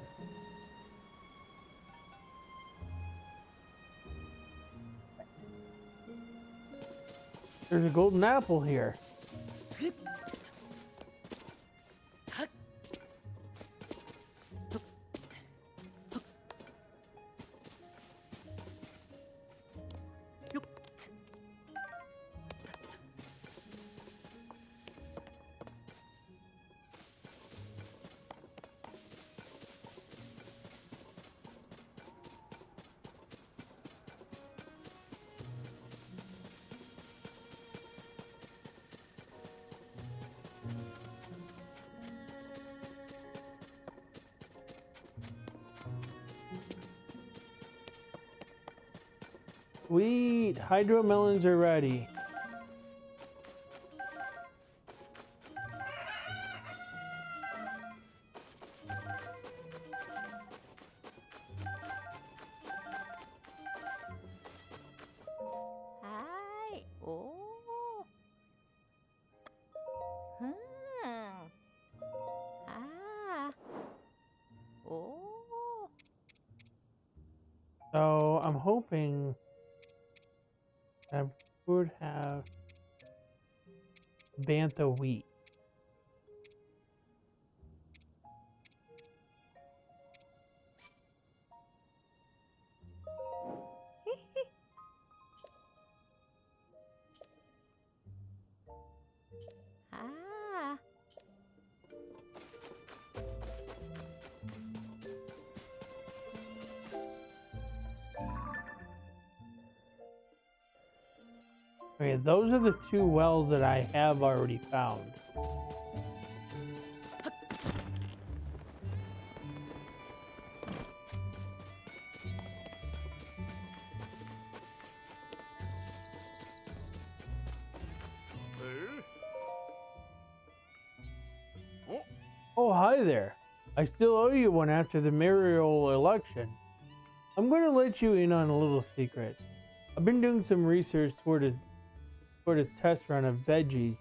There's a golden apple here. Sweet, hydro melons are ready. Hi. Oh. Hmm. Ah. Oh. So I'm hoping I would have bantha wheat. Okay, those are the two wells that I have already found. Oh, hi there. I still owe you one after the mayoral election. I'm going to let you in on a little secret. I've been doing some research toward a test run of veggies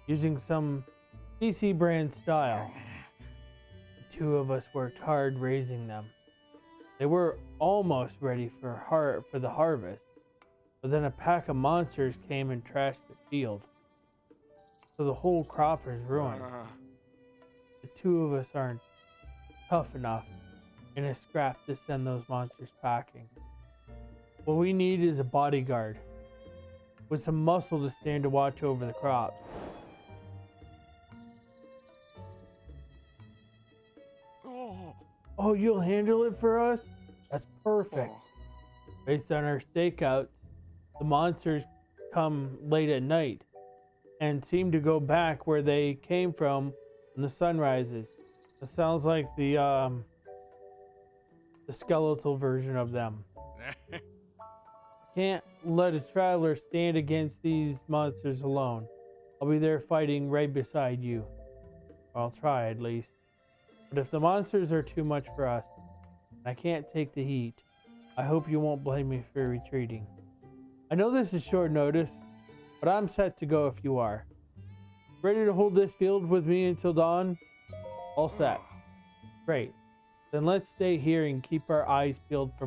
using some CC brand style. The two of us worked hard raising them. They were almost ready for the harvest, but then a pack of monsters came and trashed the field. So the whole crop is ruined. The two of us aren't tough enough in a scrap to send those monsters packing. What we need is a bodyguard with some muscle to stand to watch over the crops. Oh, you'll handle it for us? That's perfect. Based on our stakeouts, the monsters come late at night and seem to go back where they came from when the sun rises. It sounds like the skeletal version of them. Can't let a traveler stand against these monsters alone. I'll be there fighting right beside you. Or I'll try at least. But if the monsters are too much for us, and I can't take the heat, I hope you won't blame me for retreating. I know this is short notice, but I'm set to go if you are. Ready to hold this field with me until dawn? All set. Great. Then let's stay here and keep our eyes peeled for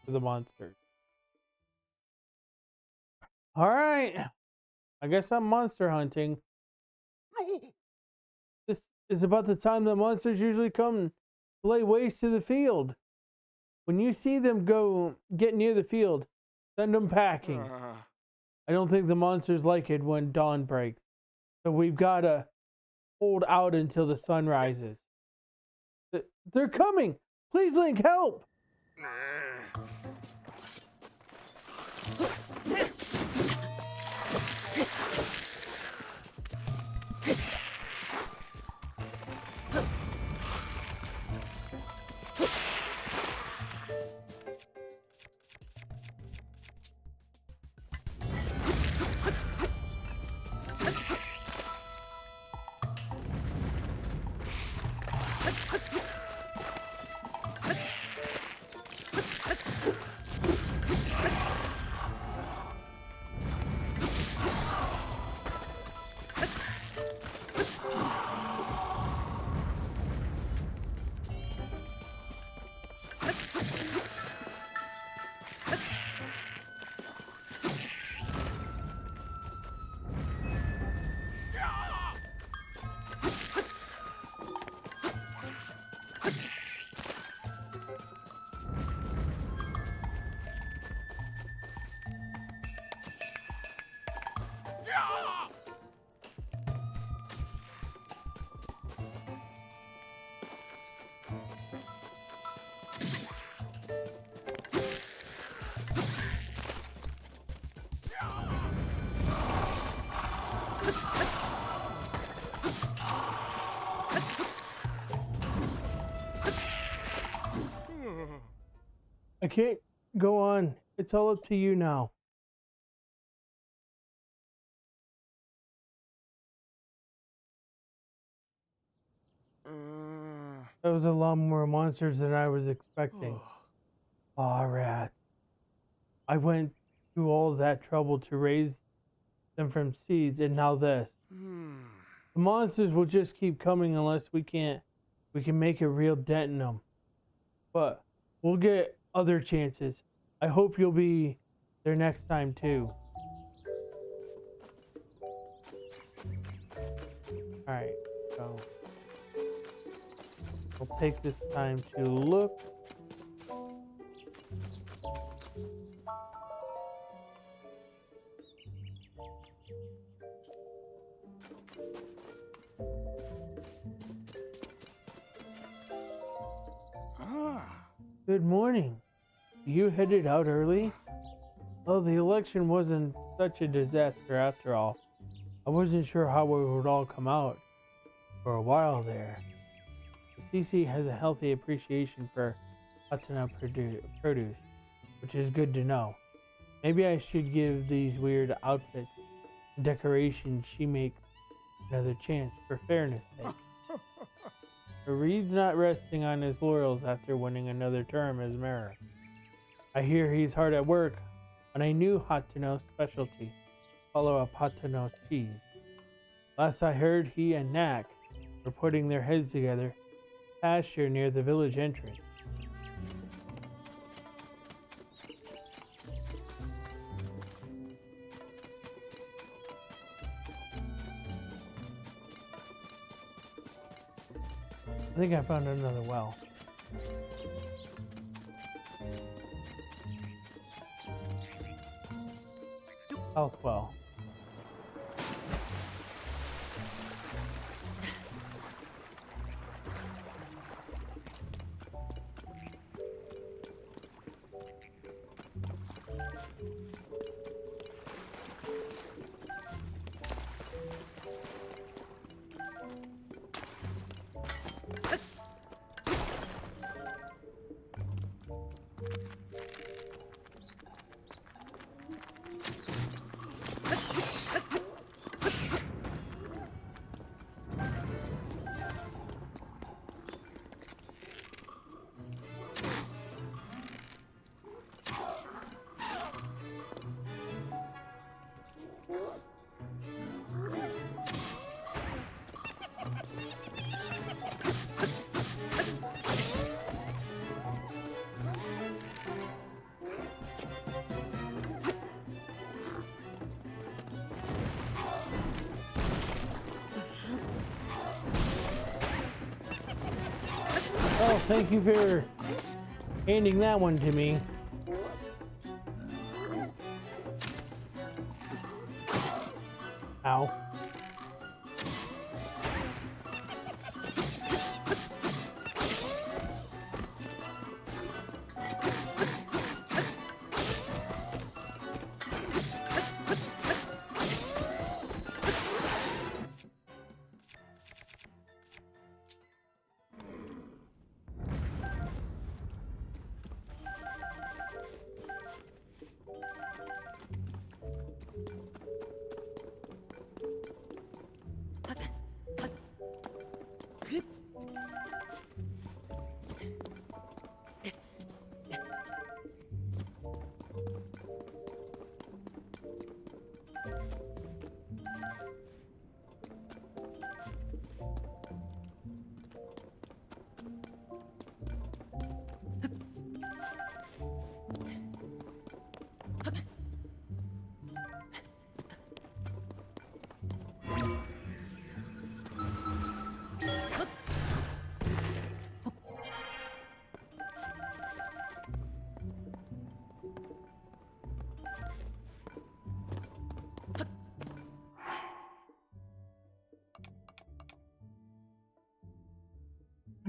the monsters. Alright. I guess I'm monster hunting. This is about the time that monsters usually come to lay waste to the field. When you see them get near the field, send them packing. I don't think the monsters like it when dawn breaks. So we've got to hold out until the sun rises. They're coming! Please, Link, help! I can't go on. It's all up to you now. That was a lot more monsters than I was expecting. Aw, rats. I went through all that trouble to raise them from seeds, and now this. The monsters will just keep coming unless we can make a real dent in them. But we'll get other chances. I hope you'll be there next time too. Alright, so I'll take this time to look. Good morning. You headed out early? Oh, the election wasn't such a disaster after all. I wasn't sure how it would all come out for a while there. CC has a healthy appreciation for Hatana produce, which is good to know. Maybe I should give these weird outfits and decorations she makes another chance for fairness' sake. But Reed's not resting on his laurels after winning another term as mayor. I hear he's hard at work on a new Hatano specialty, follow up Hatano cheese. Last I heard, he and Knack were putting their heads together pasture near the village entrance. I think I found another well. Health well. Oh, thank you for handing that one to me. Ow.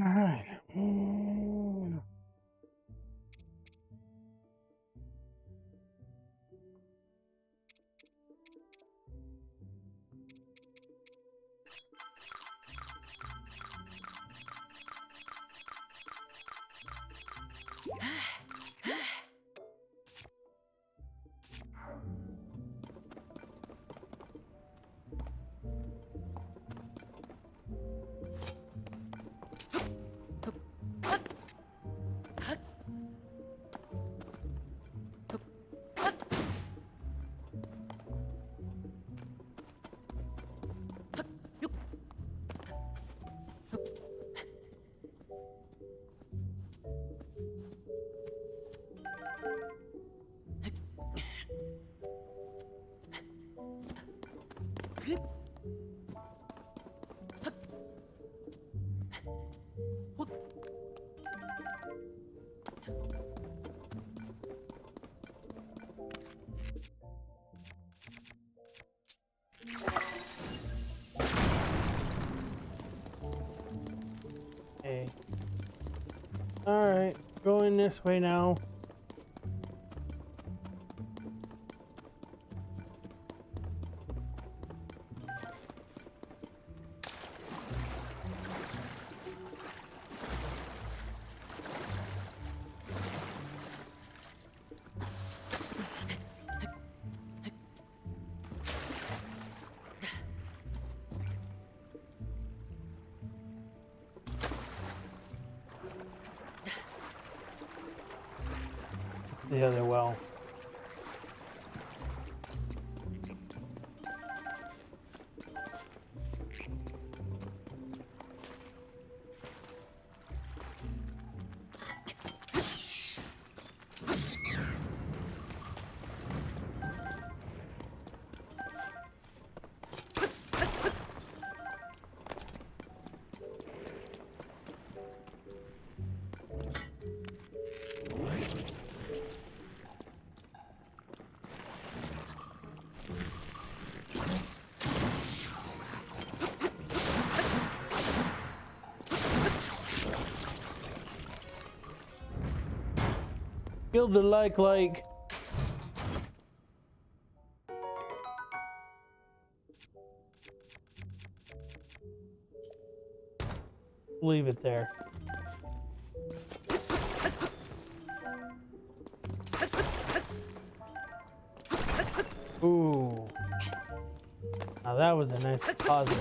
All right. Okay. Alright, going this way now. the other well. Feel the like. Leave it there. Ooh. Now that was a nice deposit.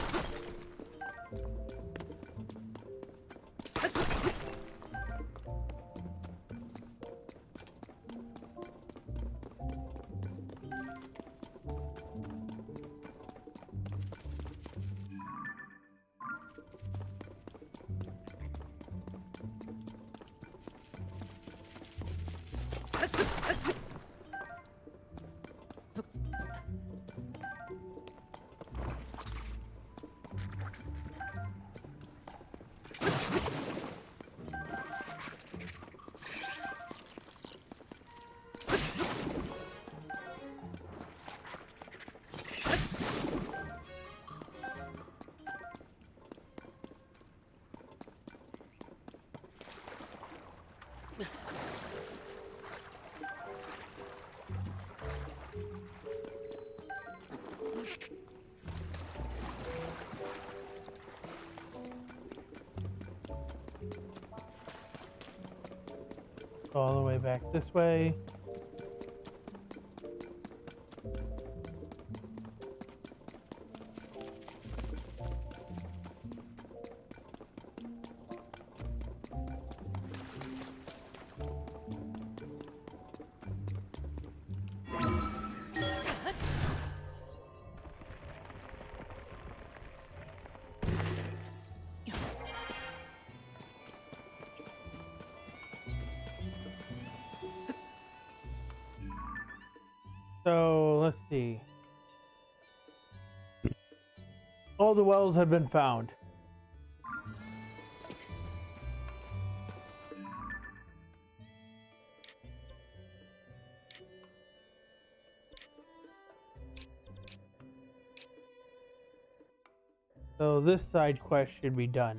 Go all the way back this way. So let's see. All the wells have been found. So this side quest should be done.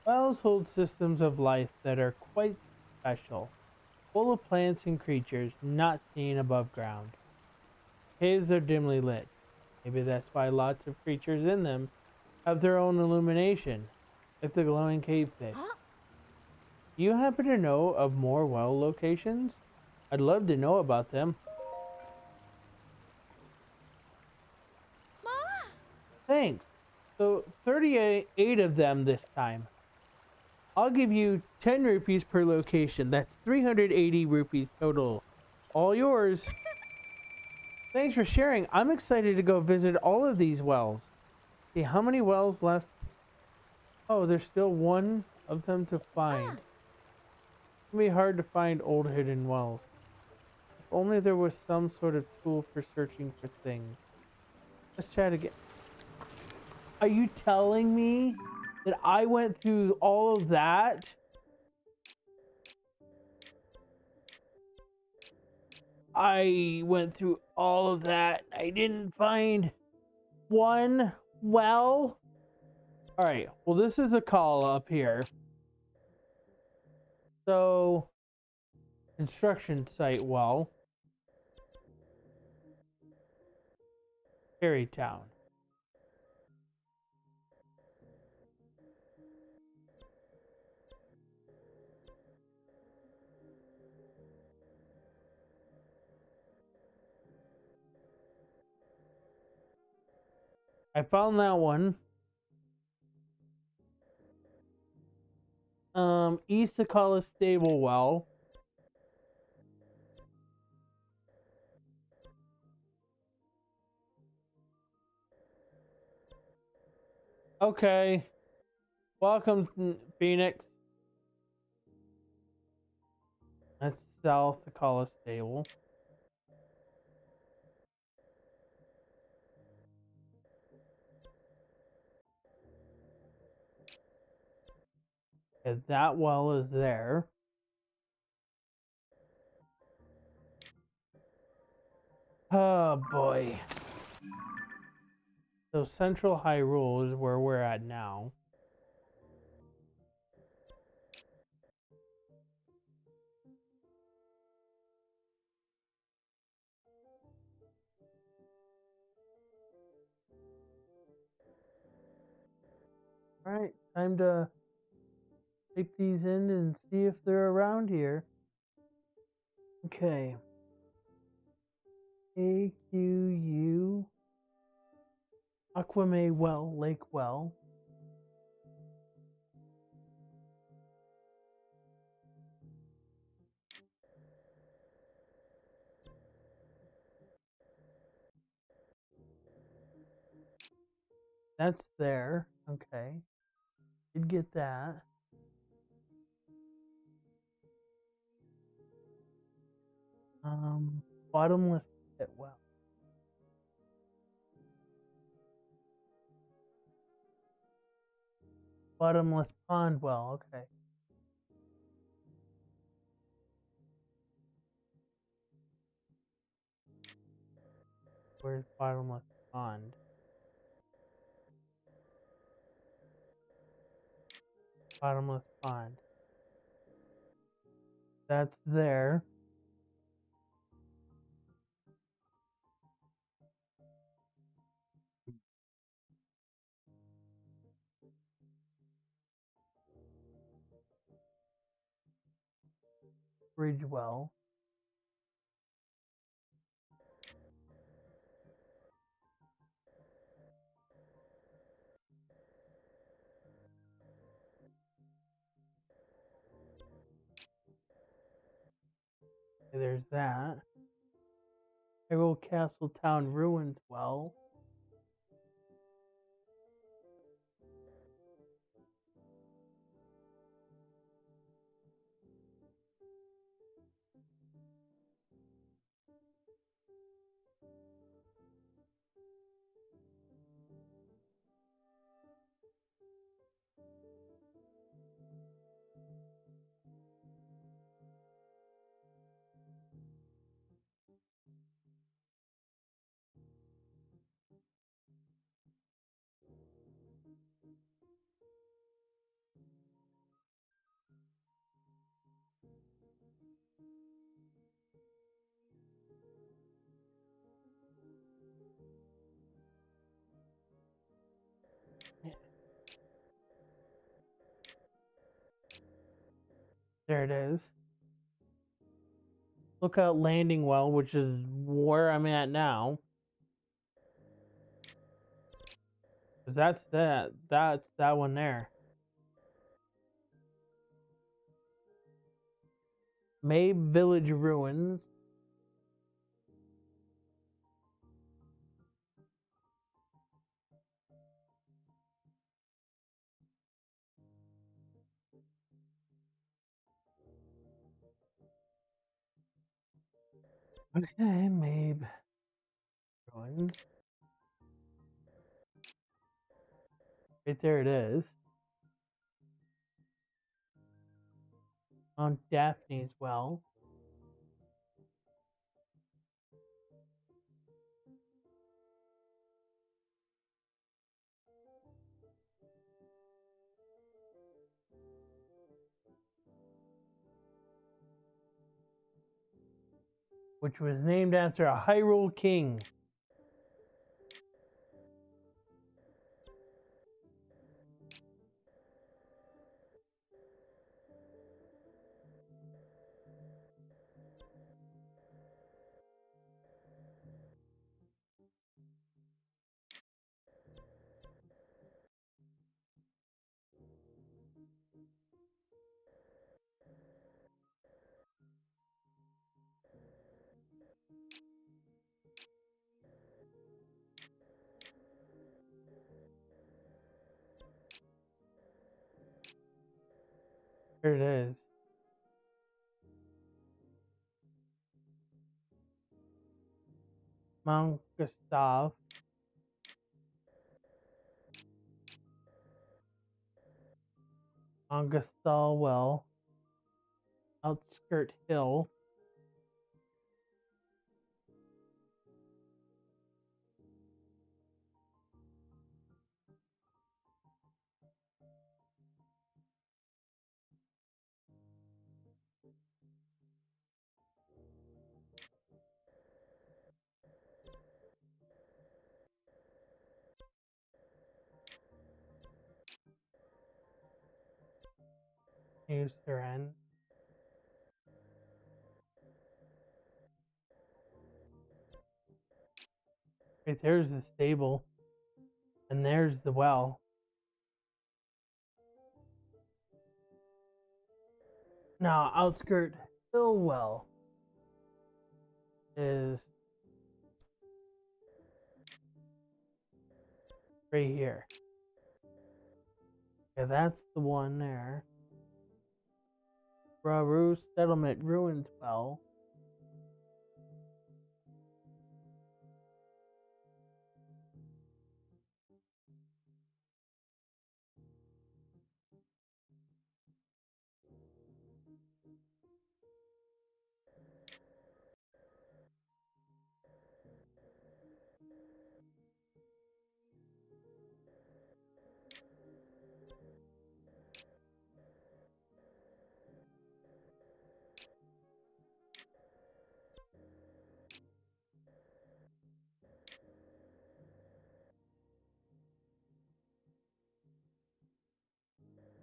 Wells hold systems of life that are quite special, full of plants and creatures not seen above ground. Caves are dimly lit. Maybe that's why lots of creatures in them have their own illumination, like the glowing cave pit. Do you happen to know of more well locations? I'd love to know about them. Ma! Thanks. So 38 of them this time. I'll give you 10 rupees per location. That's 380 rupees total. All yours. Thanks for sharing. I'm excited to go visit all of these wells. See how many wells left Oh, there's still one of them to find. Ah. It's gonna be hard to find old hidden wells. If only there was some sort of tool for searching for things. Let's chat again. Are you telling me that I went through all of that? I went through all of that. I didn't find one well. All right. Well, this is a call up here. So, construction site well. Terrytown. I found that one. East Sakala Stable well. Okay. Welcome, Phoenix. That's South Sakala Stable. Okay, that well is there. Oh boy. So Central Hyrule is where we're at now. Alright, time to take these in and see if they're around here. Okay. AQU Aquame Well, Lake Well. That's there. Okay. Did get that. Bottomless pit well. Bottomless pond well, okay. Where's bottomless pond? Bottomless pond. That's there. Bridge well. Okay, there's that. Hyrule Castle Town Ruins well. There it is. Lookout Landing well, which is where I'm at now. 'Cause that's that. That's that one there. May Village Ruins. Okay, maybe. Right there it is. On Daphne's well. Which was named after a Hyrule king. Here it is. Mount Gustav. On Gustav well. Outskirt hill. Eastern. Right there's the stable. And there's the well. Now, outskirt hill well is right here. Yeah, that's the one there. Raru Settlement Ruins well.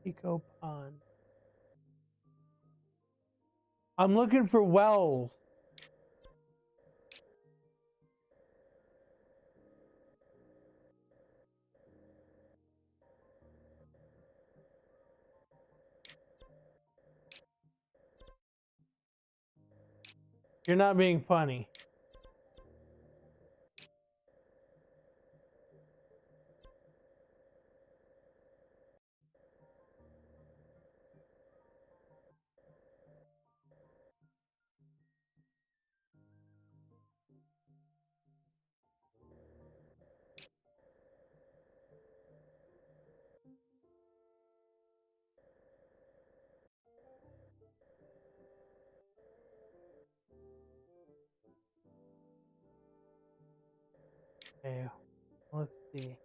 Eco Pond. I'm looking for wells. You're not being funny. Okay, let's see.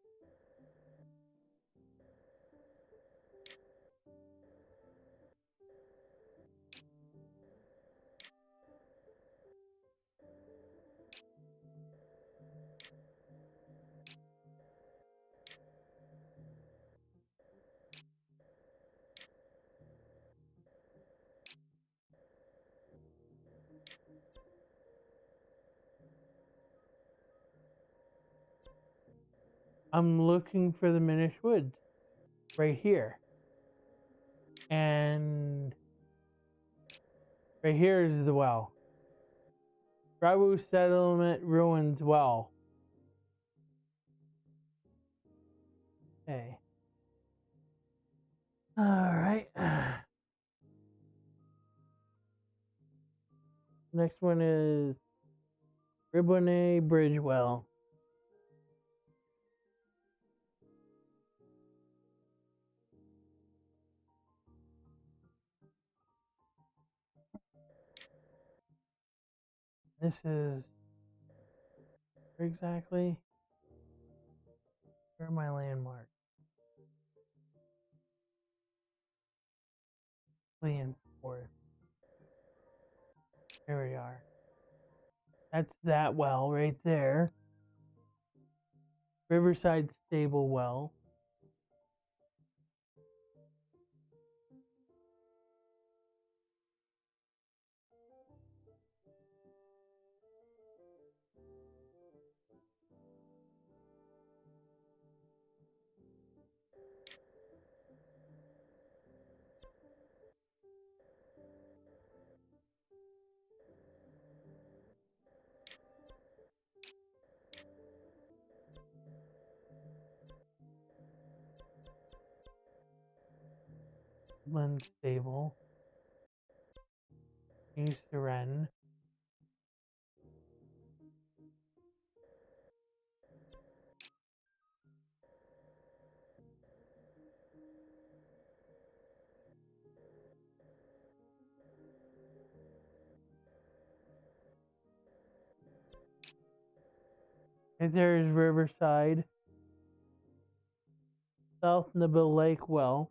I'm looking for the Minish Woods right here. And right here is the well. Rabu Settlement Ruins well. Okay. Alright. Next one is Ribbonet Bridge well. This is where exactly? Where are my landmarks? Land Forest. There we are. That's that well right there. Riverside Stable well. Woodland Stable. New Seren. And there is Riverside. South Nibble Lake well.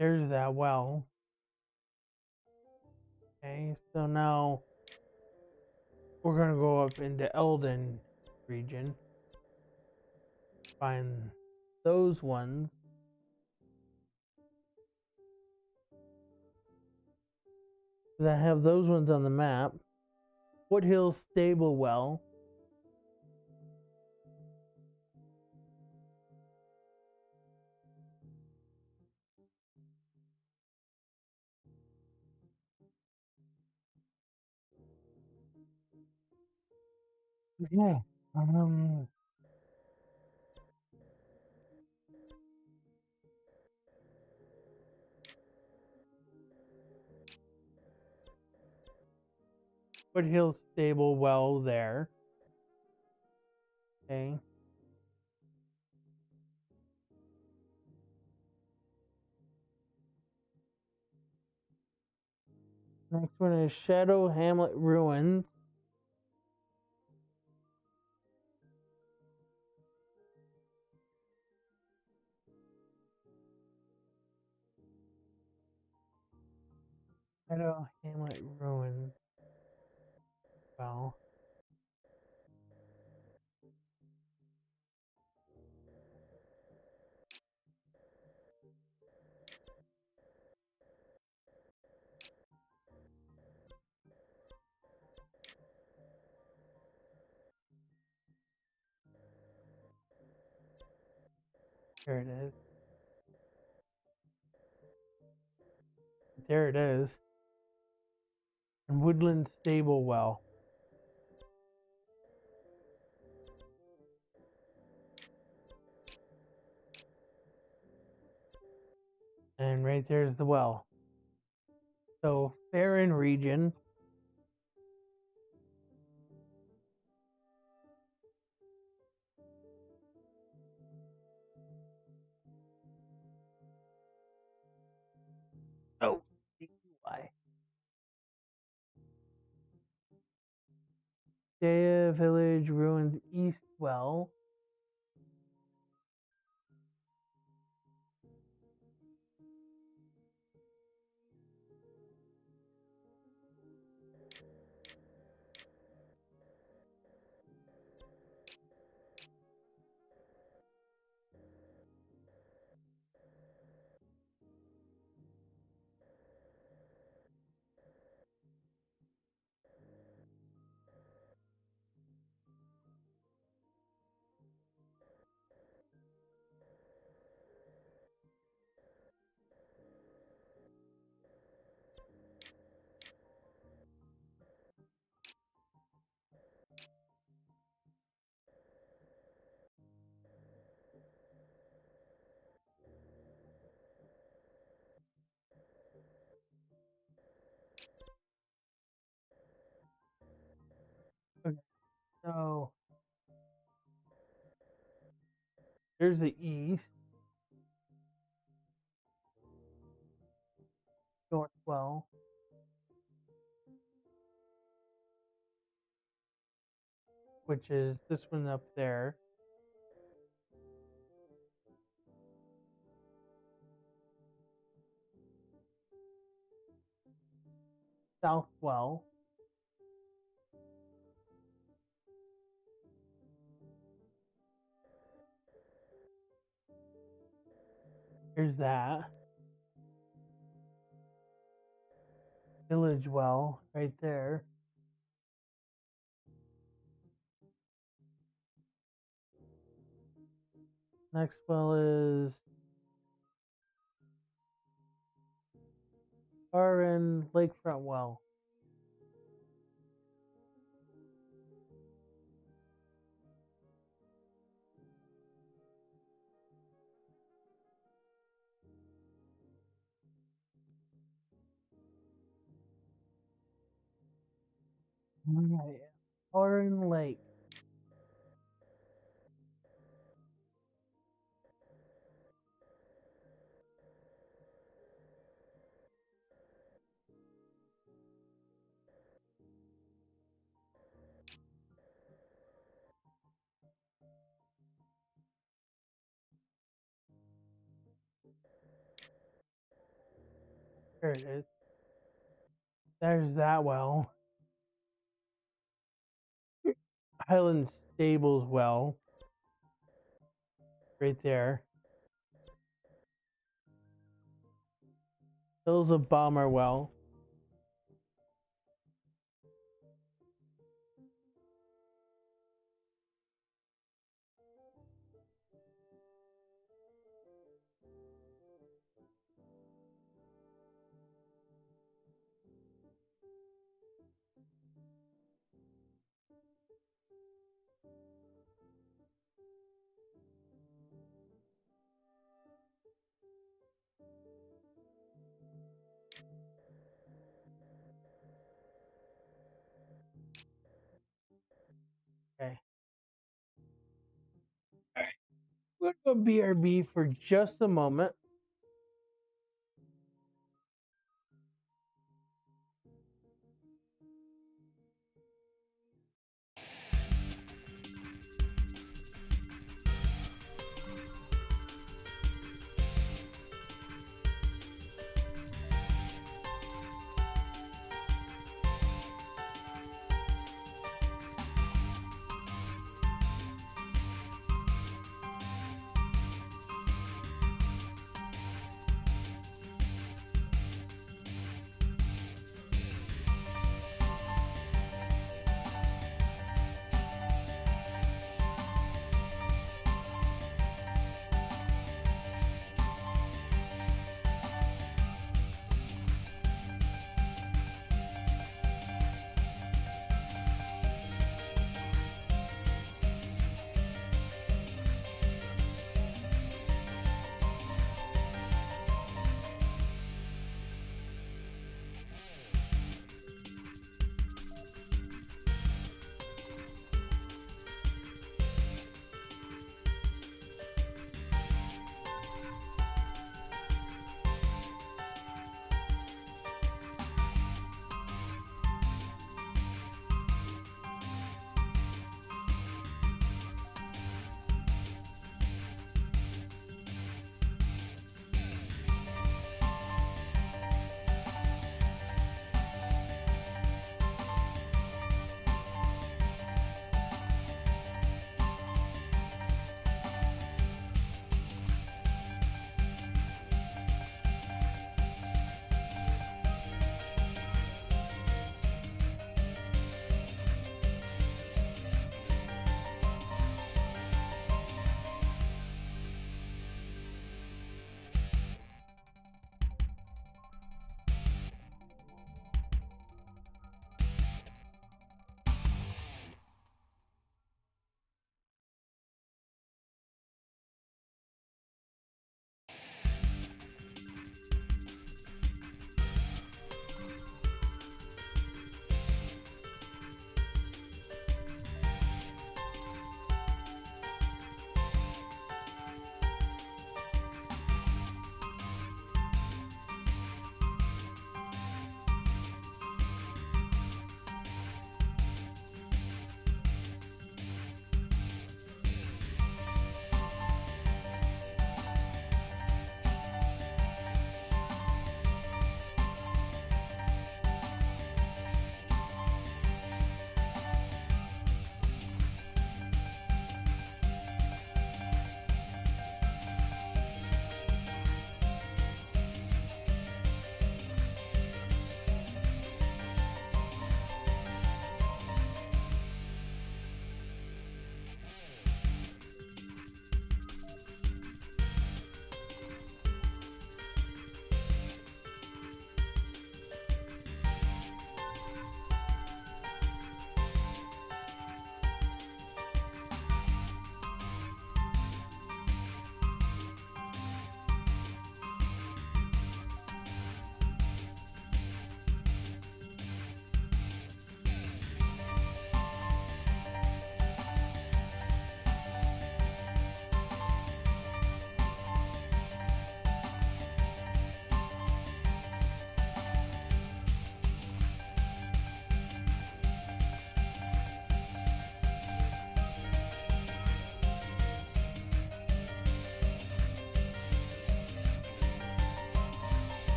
There's that well. Okay, so now we're gonna go up into Eldon region. Find those ones. I have those ones on the map. Foothill Stable well. Yeah. Foothill Stable well there. Okay. Next one is Shadow Hamlet Ruins. Shadow Hamlet Ruins. Well. Here it is. There it is. And Woodland Stable well. And right there's the well. So Farron region. Oh, why? Daya Village Ruins East well. So there's the east, Northwell, which is this one up there. Southwell. There's that. Village well right there. Next well is RN Lakefront well. Right. RN Lake. There it is. There's that well. Highland Stables well. Right there. Hills of Bomber well. Okay. We're going to BRB for just a moment.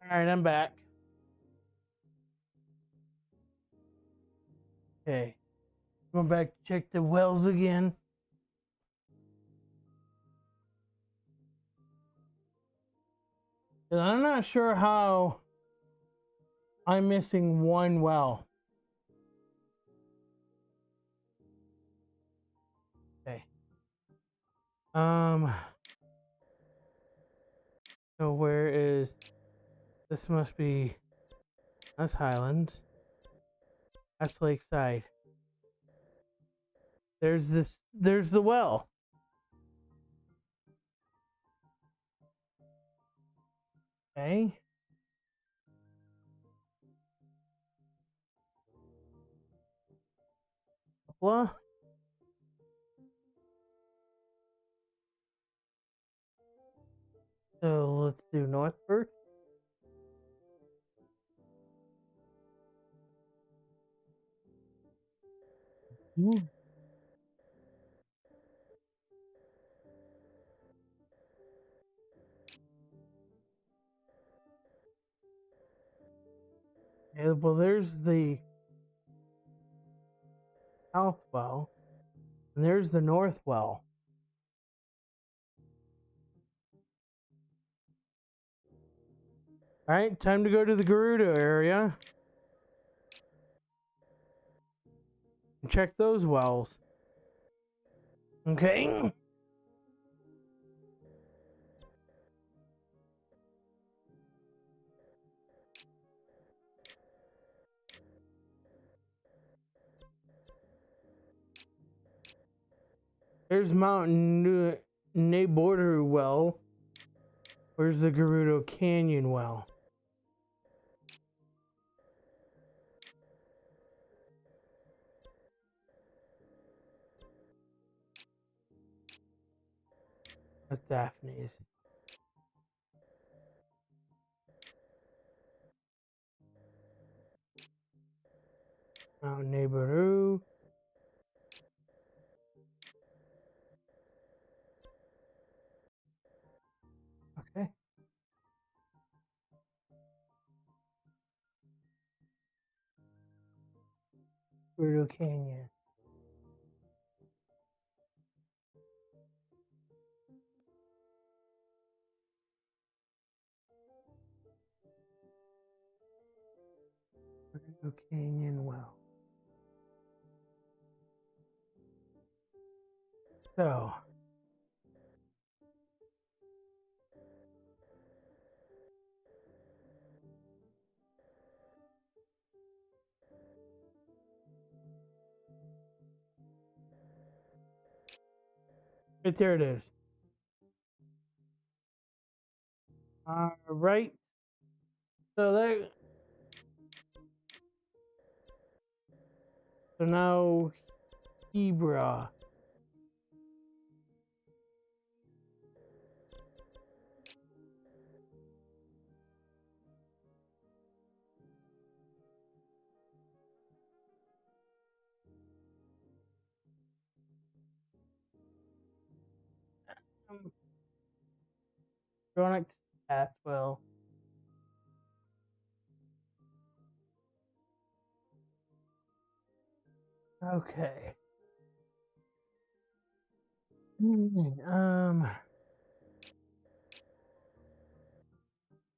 Alright, I'm back. Okay. Going back to check the wells again. And I'm not sure how I'm missing one well. Okay. So where is this? Must be that's Highlands. That's Lakeside. There's the well. Okay. Well, so let's do north first. Yeah, well, there's the south well, and there's the north well. All right, time to go to the Gerudo area and check those wells. Okay. There's Mountain Neighbor well. Where's the Gerudo Canyon well? That's Daphne's. Mountain Neighbor. Okay. Gerudo Canyon. Gerudo Canyon well. So. Right there it is. Right. So there. So now Hebra. Chronic Pathwell. Okay.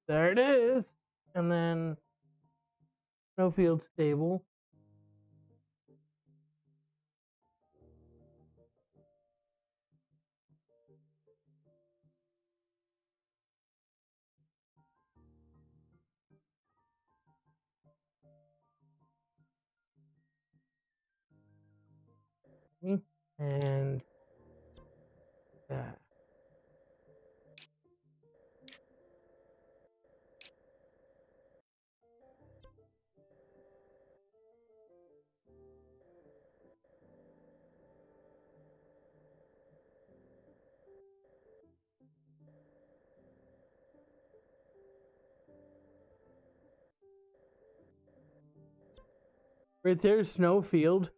There it is. And then Snowfield Stable. And that. Right there's Snowfield.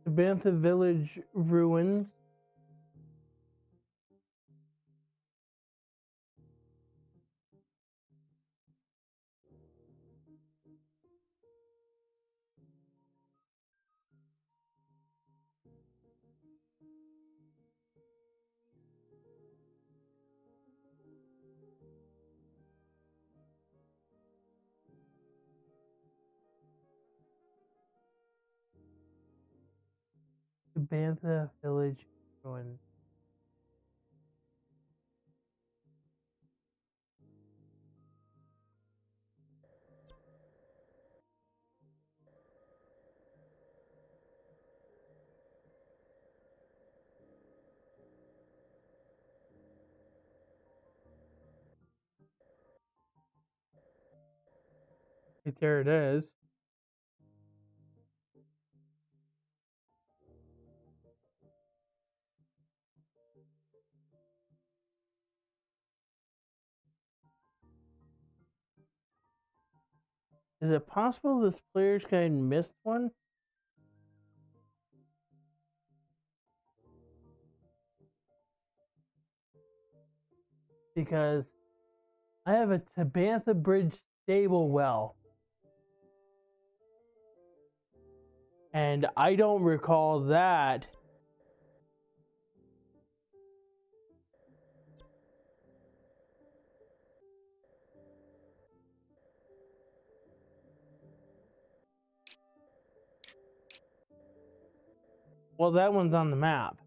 The Bantha Village ruins. Tabantha Village ruins. Right there it is. Is it possible this player's guide missed one? Because I have a Tabantha Bridge stable well. And I don't recall that. Well, that one's on the map.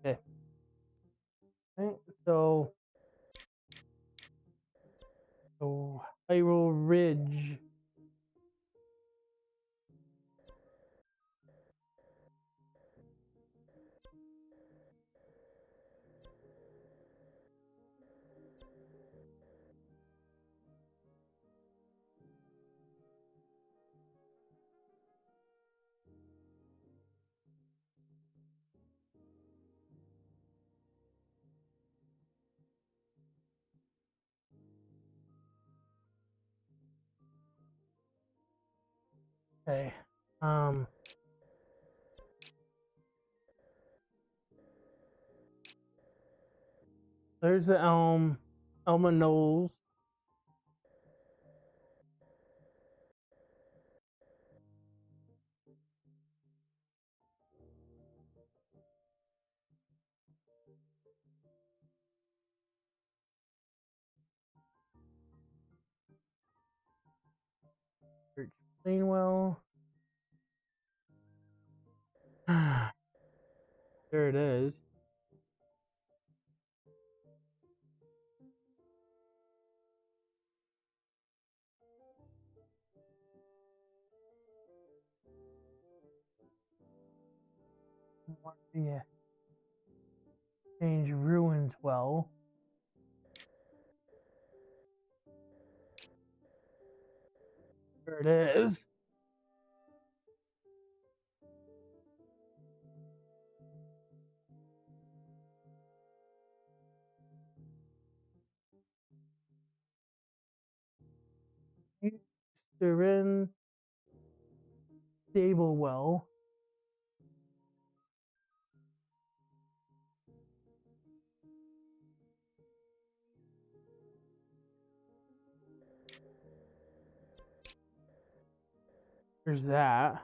Okay. Right, so Hyrule Ridge. Okay. There's the Elma Knolls. Church Plainwell. There it is. Yeah. Change Ruins well. There it is. Eastern Stable well. There's that.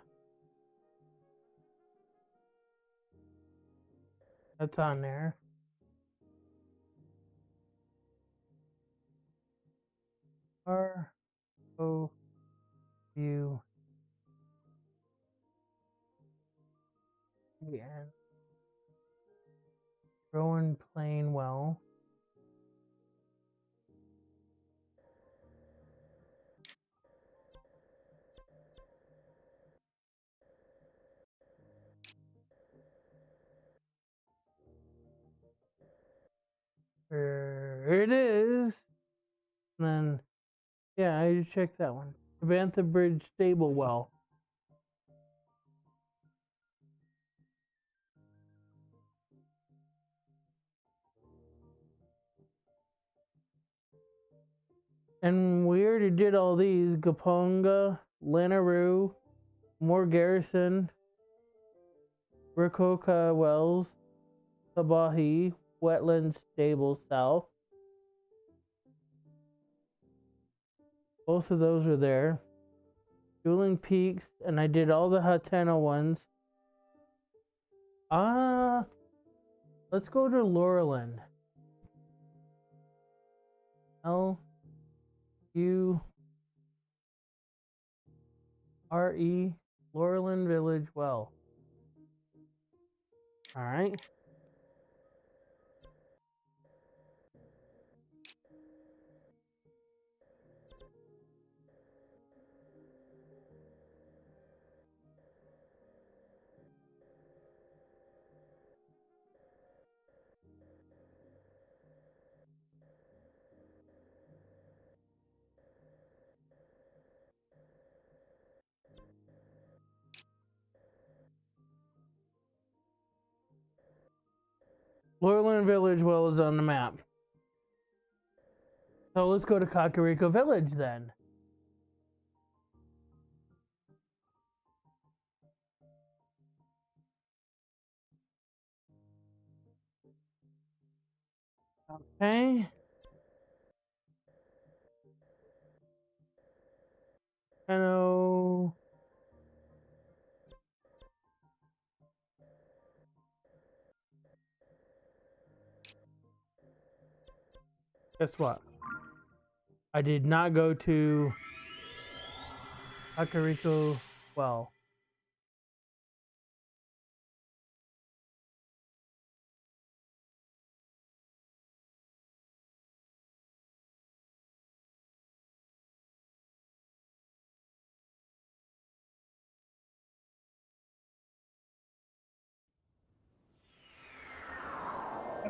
That's on there. ROU and Rowan Plainwell. There it is. And then, yeah, I just checked that one. Tabantha Bridge Stable well. And we already did all these. Gaponga, Lanaroo, Moore Garrison, Rakoka Wells, Tabahi, Wetlands Stable South. Both of those are there. Dueling Peaks, and I did all the Hatena ones. Let's go to Laurelin. LURE Laurelin Village well. Alright. Laurelin Village well is on the map. So let's go to Kakariko Village then. Okay. Hello. Guess what? I did not go to Kakariko well.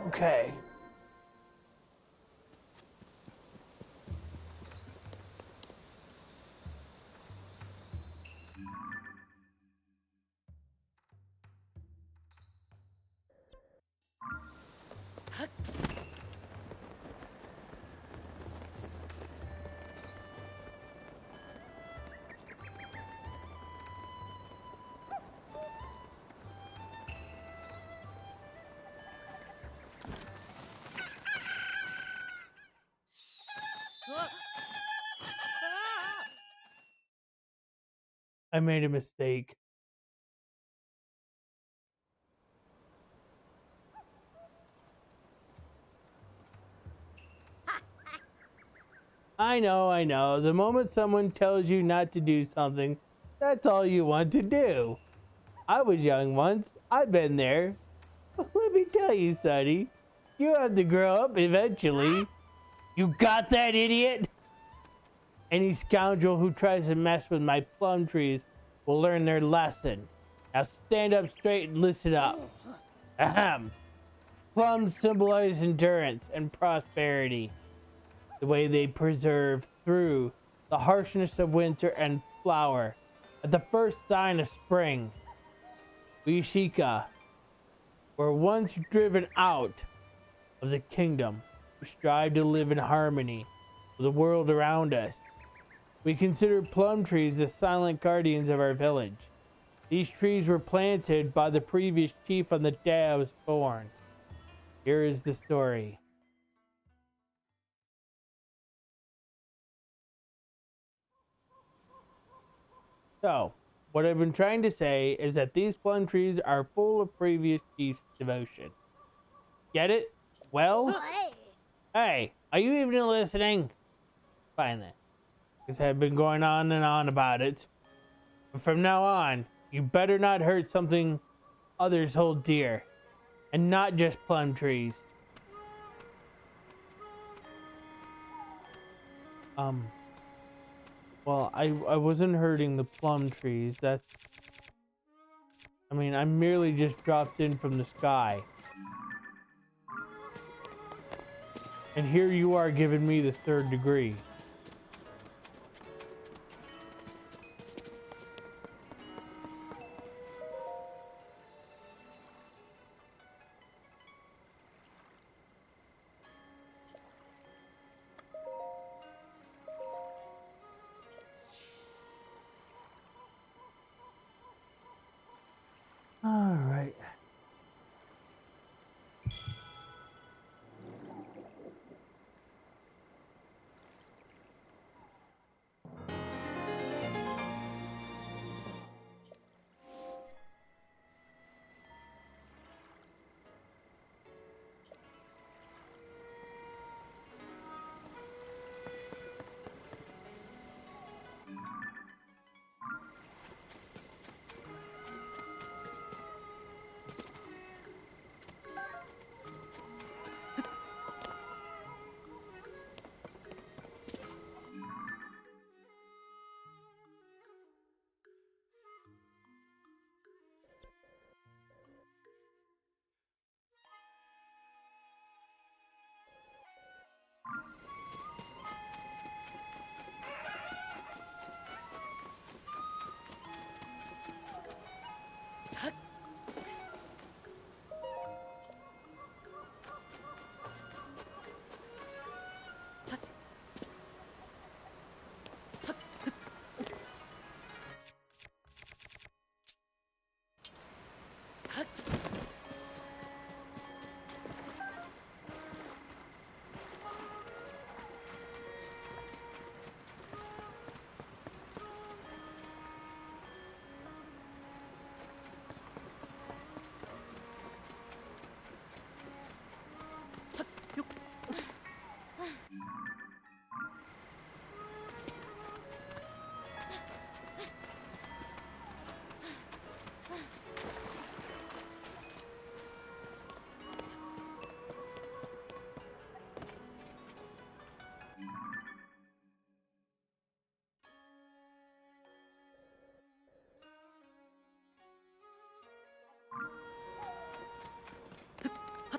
Okay. I made a mistake. I know. The moment someone tells you not to do something, that's all you want to do. I was young once. I've been there. Let me tell you, Sonny, you have to grow up eventually. You got that, idiot? Any scoundrel who tries to mess with my plum trees will learn their lesson. Now stand up straight and listen up. Ahem. Plums symbolize endurance and prosperity. The way they preserve through the harshness of winter and flower at the first sign of spring. We Shika were once driven out of the kingdom. We strive to live in harmony with the world around us. We consider plum trees the silent guardians of our village. These trees were planted by the previous chief on the day I was born. Here is the story. So, what I've been trying to say is that these plum trees are full of previous chief's devotion. Get it? Well? Hey, are you even listening? Fine then. Because I've been going on and on about it. But from now on, you better not hurt something others hold dear. And not just plum trees. Well, I wasn't hurting the plum trees. That's... I mean, I merely just dropped in from the sky. And here you are giving me the third degree. All right.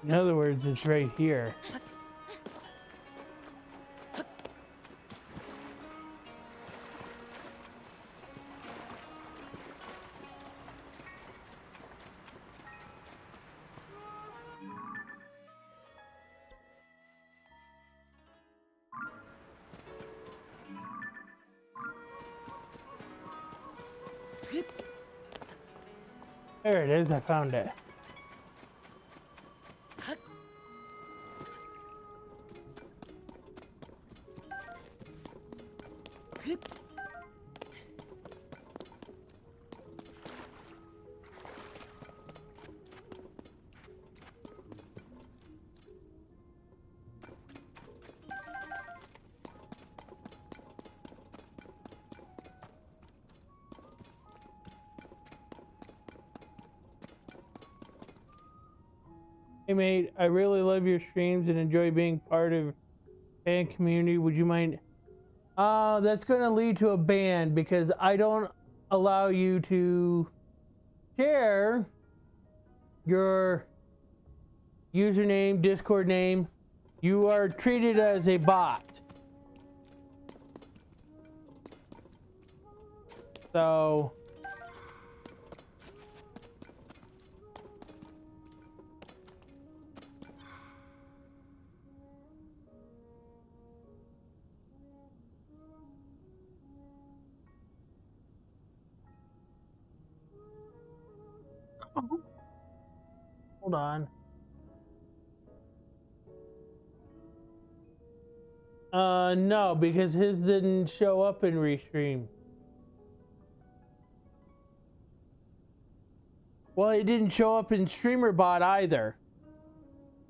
In other words, it's right here. There it is, I found it. Hey mate, I really love your streams and enjoy being part of fan community. Would you mind? That's gonna lead to a ban because I don't allow you to share your username, Discord name. You are treated as a bot. So hold on. No, because his didn't show up in Restream. Well, it didn't show up in StreamerBot either.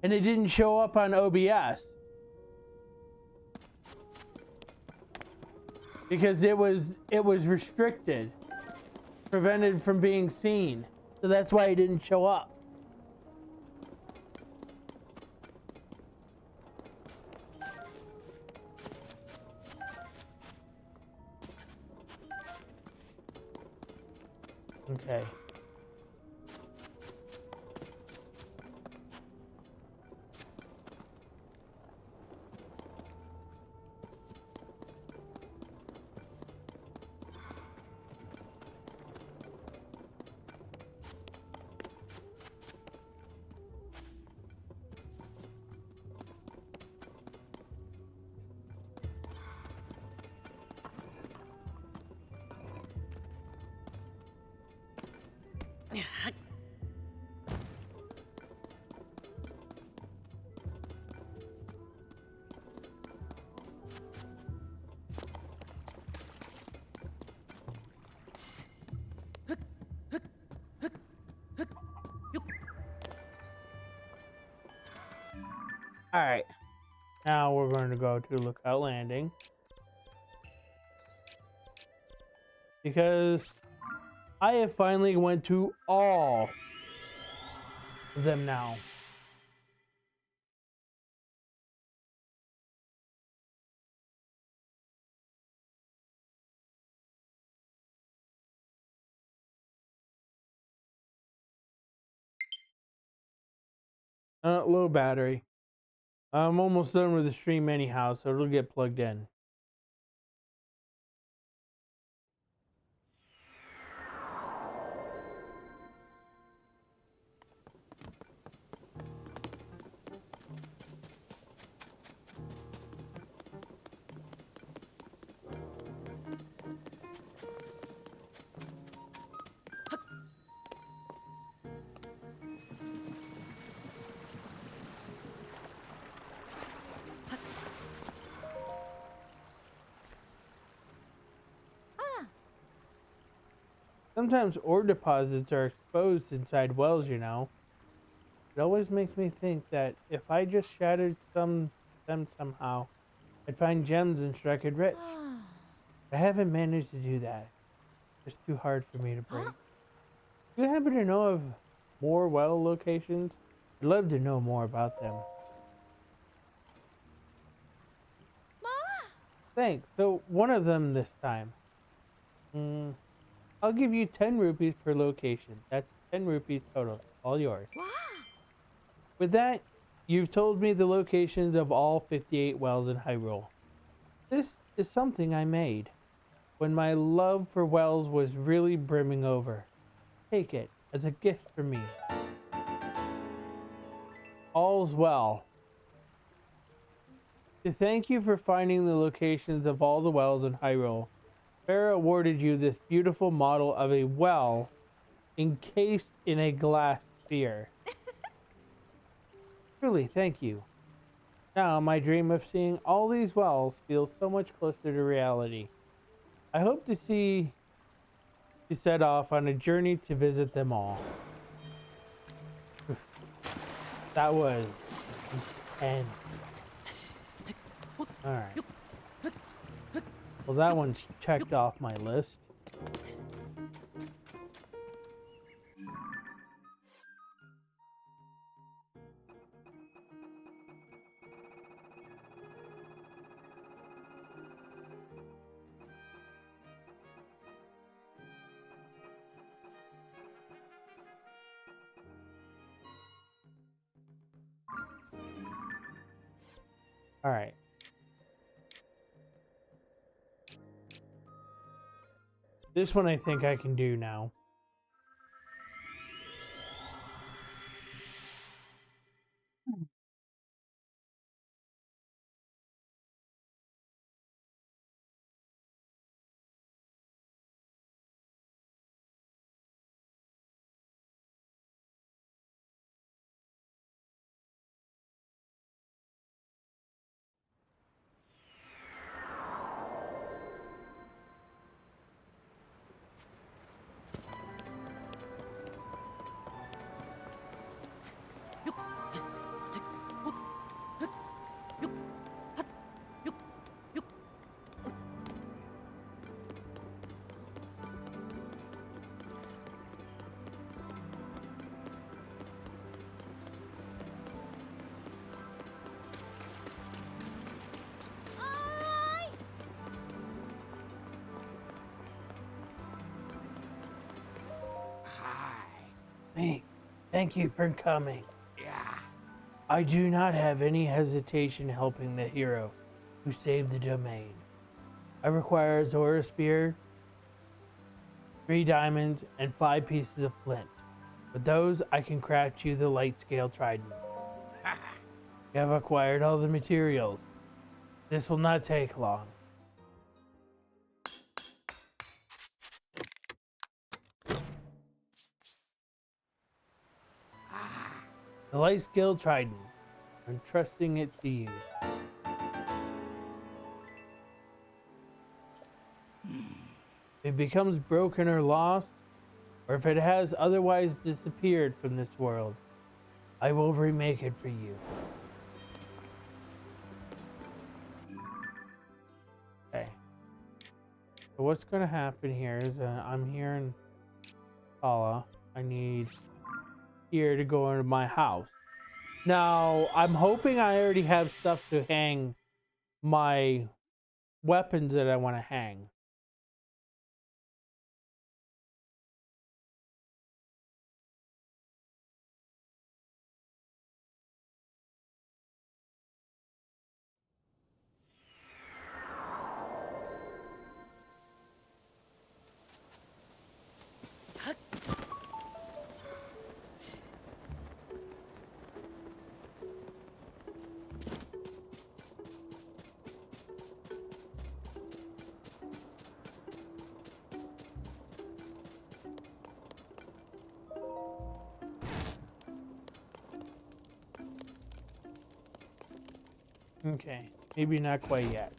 And it didn't show up on OBS. Because it was restricted. Prevented from being seen. So that's why it didn't show up. Okay. Alright, now we're going to go to Lookout Landing. Because I have finally went to all of them now. Low battery. I'm almost done with the stream anyhow, so it'll get plugged in. Sometimes ore deposits are exposed inside wells, you know. It always makes me think that if I just shattered them somehow, I'd find gems and strike it rich. I haven't managed to do that. It's too hard for me to break. Huh? Do you happen to know of more well locations? I'd love to know more about them. Ma! Thanks. So one of them this time. I'll give you 10 rupees per location. That's 10 rupees total. All yours. Wow! With that, you've told me the locations of all 58 wells in Hyrule. This is something I made when my love for wells was really brimming over. Take it as a gift from me. All's well. To thank you for finding the locations of all the wells in Hyrule, Farah awarded you this beautiful model of a well encased in a glass sphere. Truly, thank you. Now, my dream of seeing all these wells feels so much closer to reality. I hope to see you set off on a journey to visit them all. That was intense. Alright. Well, that one's checked off my list. Alright. This one I think I can do now. Hey, thank you for coming. Yeah. I do not have any hesitation helping the hero who saved the domain. I require a Zora spear, 3 diamonds, and 5 pieces of flint. With those, I can craft you the light scale trident. You have acquired all the materials. This will not take long. The light scale trident. I'm trusting it to you. If it becomes broken or lost, or if it has otherwise disappeared from this world, I will remake it for you. Okay. So what's going to happen here is I'm here in Kala. I need here to go into my house. Now, I'm hoping I already have stuff to hang my weapons that I want to hang. Okay, maybe not quite yet.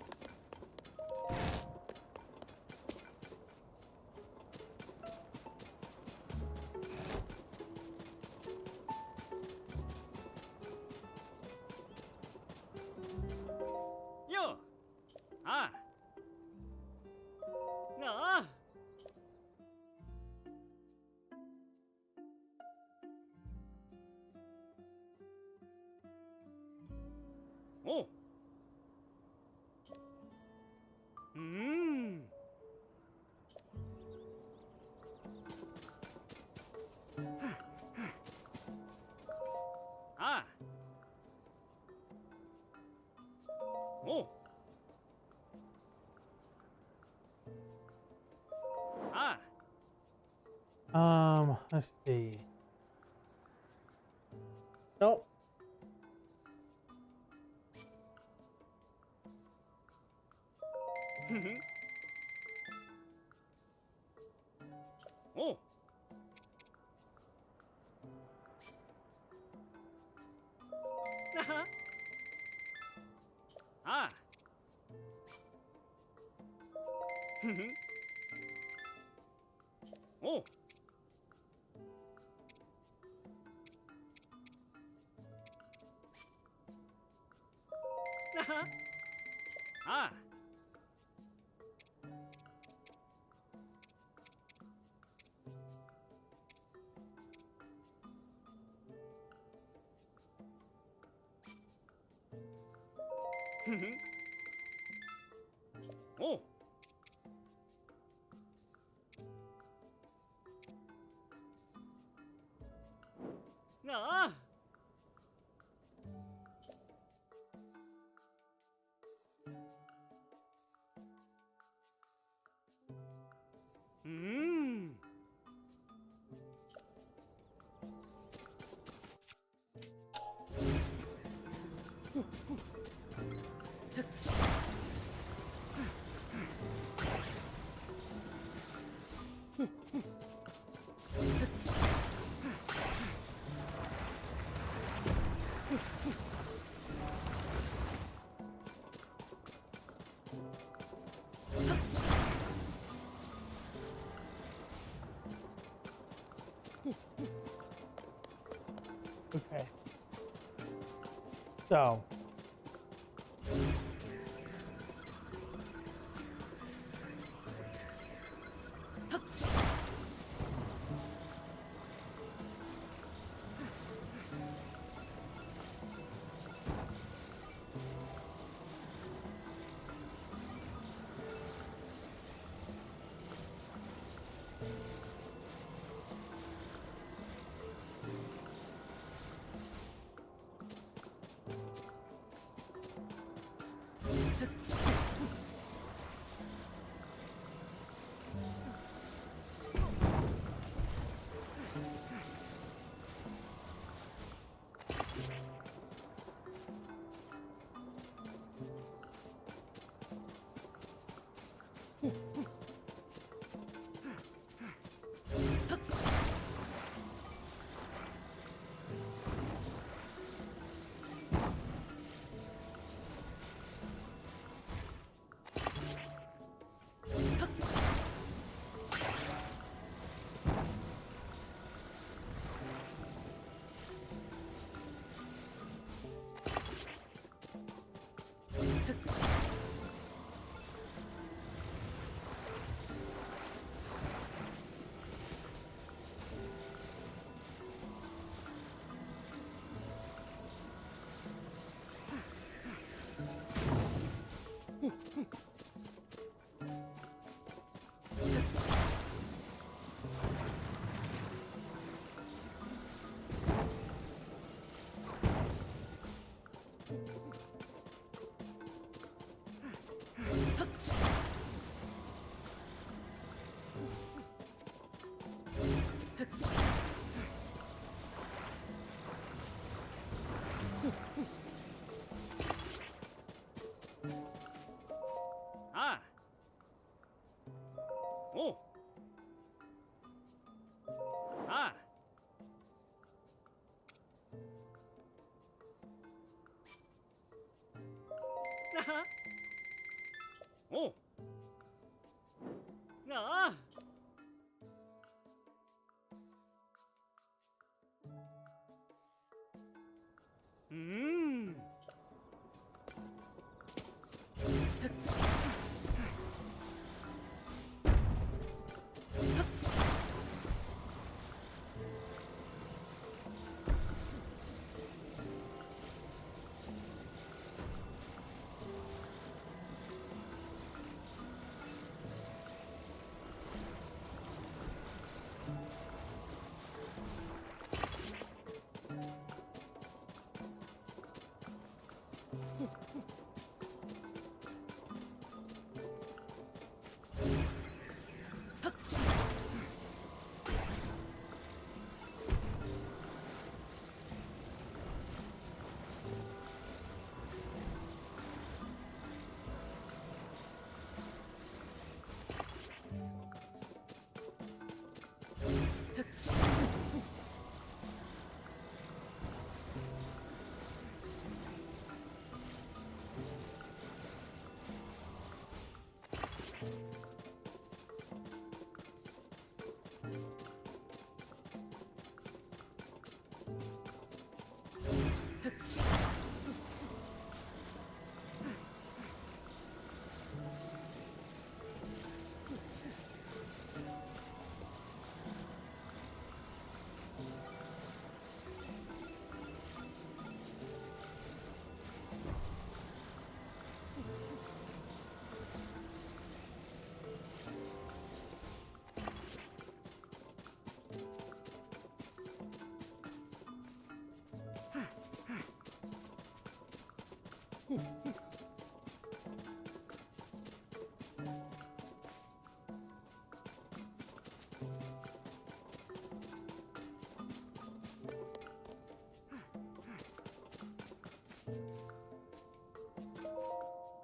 Let's see. Nope. Oh. Ah. Oh. Ah. Oh. Ah. Hmm. Okay. So.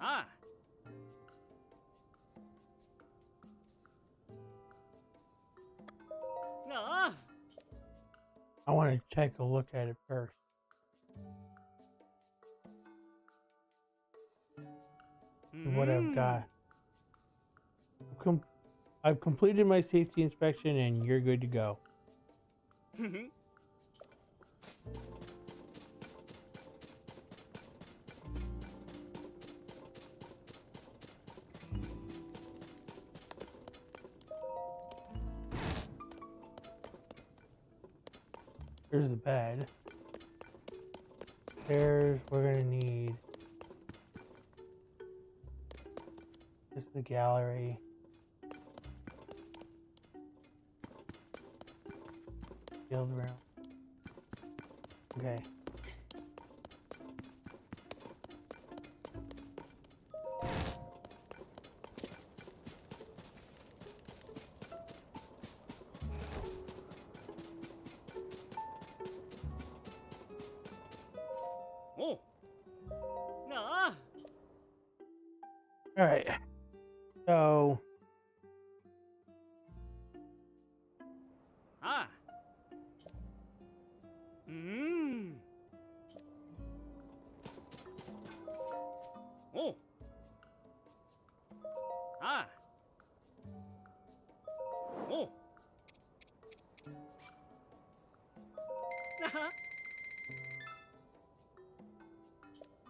Ah. No. I want to take a look at it first. See what I've got. I've completed my safety inspection and you're good to go. Here's the bed. Stairs, we're gonna need just the gallery. Field room. Okay. Oh. No. All right. So Ah. Oh. Ah. Oh.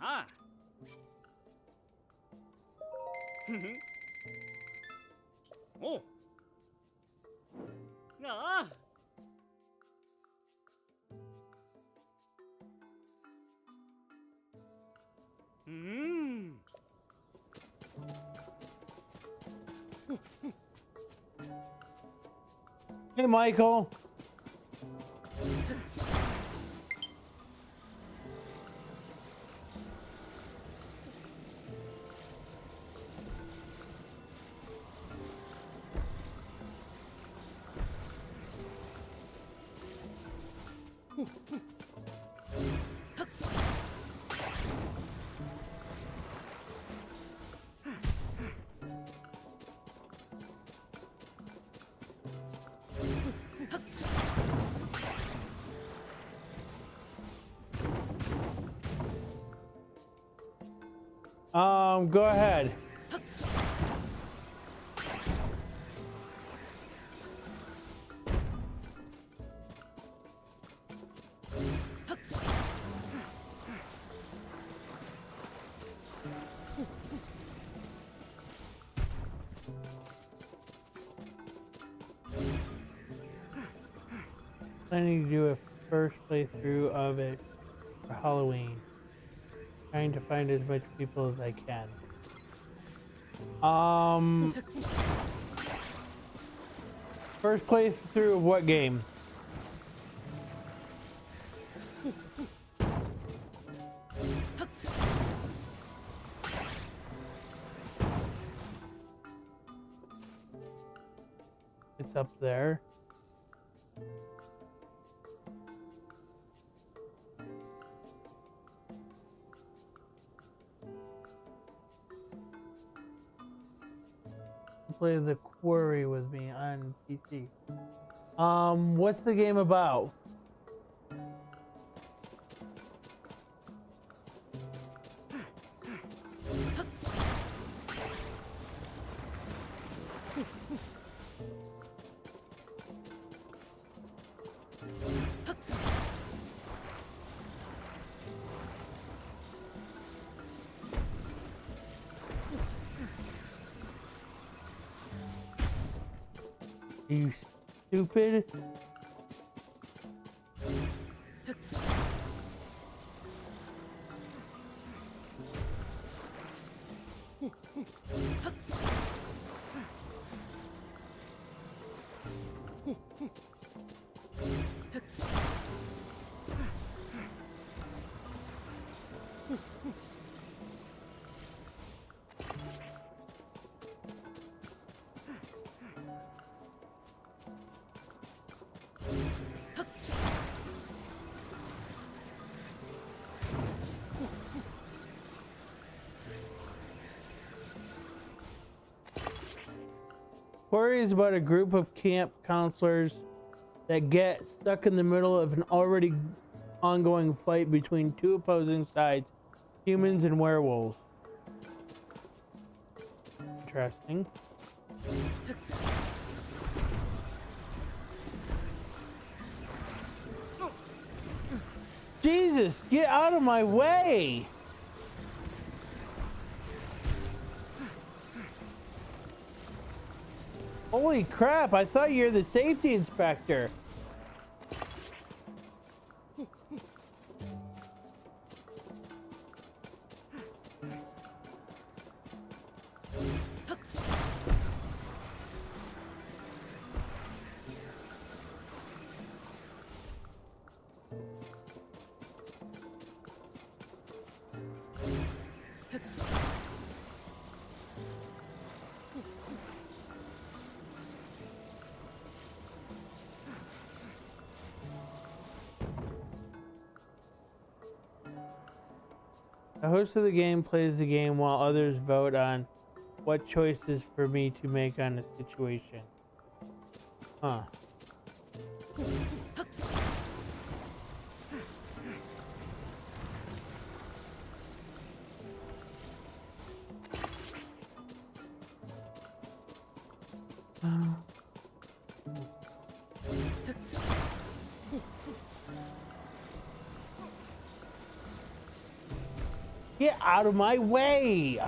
Ah. Oh. No. hey, Michael. Go ahead. Planning to do a first playthrough of it for Halloween. Trying to find as much people as I can. First playthrough of what game? It's up there. Play the Quarry with me on PC. What's the game about? Are you stupid? Story is about a group of camp counselors that get stuck in the middle of an already ongoing fight between two opposing sides, humans and werewolves. Interesting. Jesus, get out of my way! Holy crap, I thought you were the safety inspector. The host of the game plays the game while others vote on what choices for me to make on a situation. Huh. Get out of my way!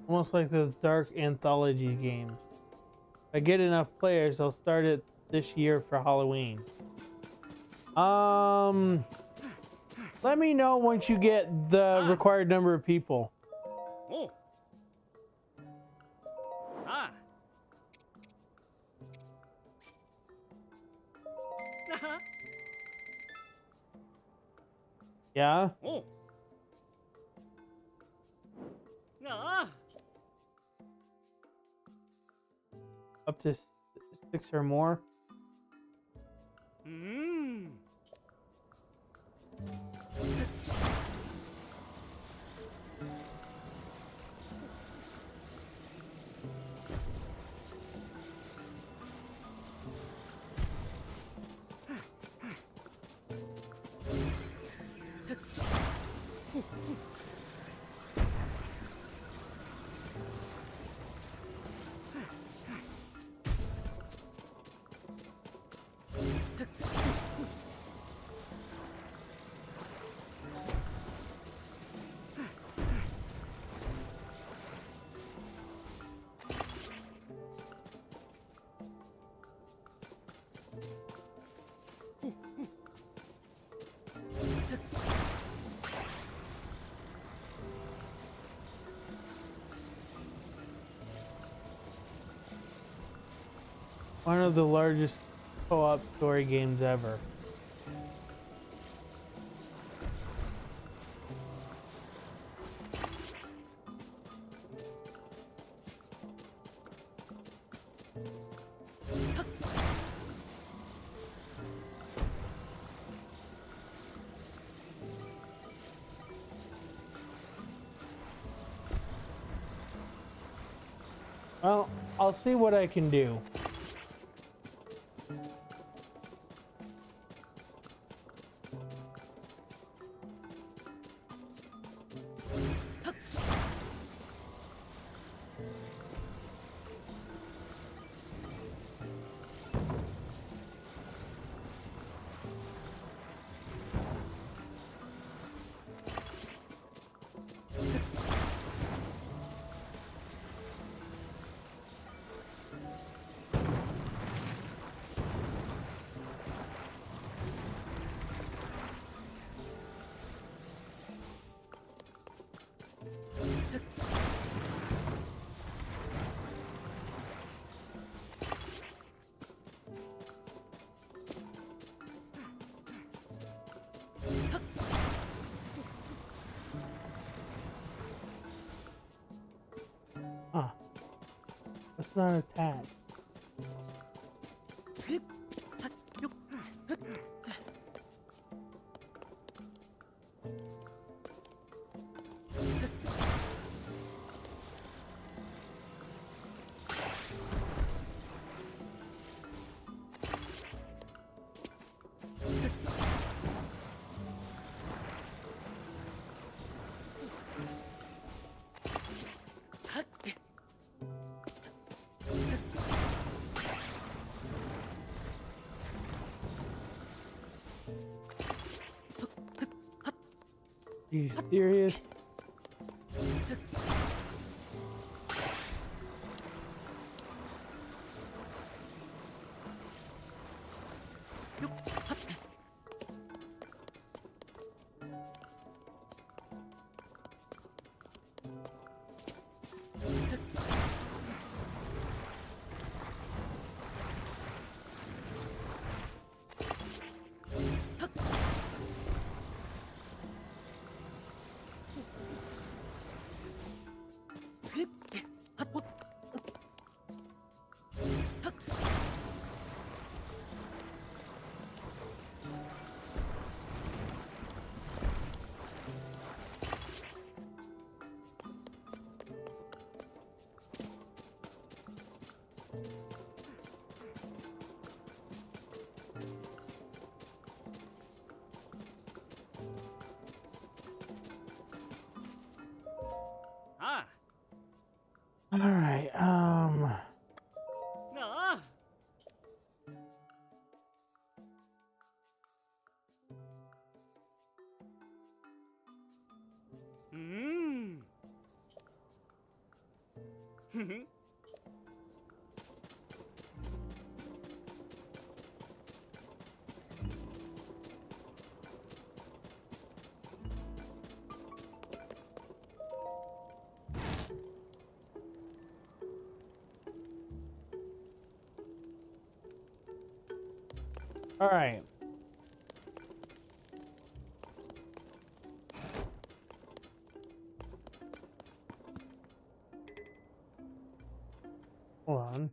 Almost like those dark anthology games. If I get enough players, I'll start it this year for Halloween. Let me know once you get the required number of people. Oh. Ah. Yeah? Oh. Ah. Up to 6 or more? Hmm. One of the largest co-op story games ever. Well, I'll see what I can do. not attached. Are you serious? Ah. All right. Ah. Hmm. All right. Hold on.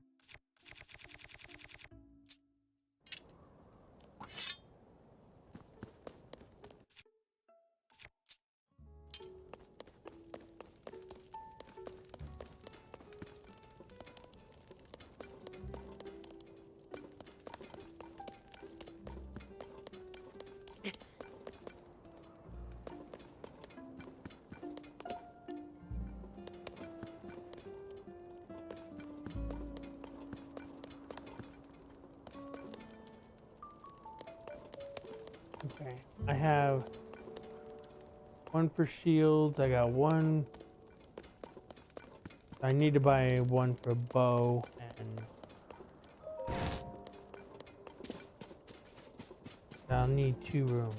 Okay. I have one for shields. I got one. I need to buy one for bow and I'll need 2 rooms.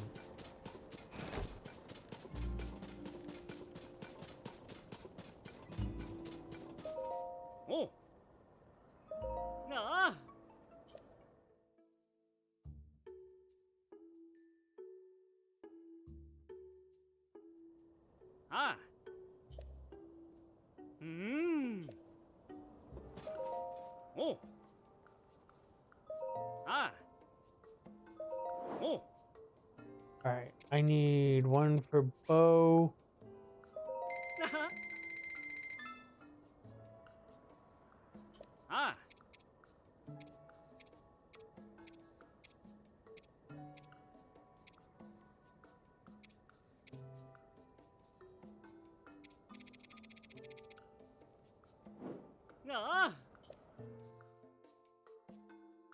Oh. Ah. Ah. Hmm. Oh. Ah. Oh. Alright, I need one for bow. Ah. Ah.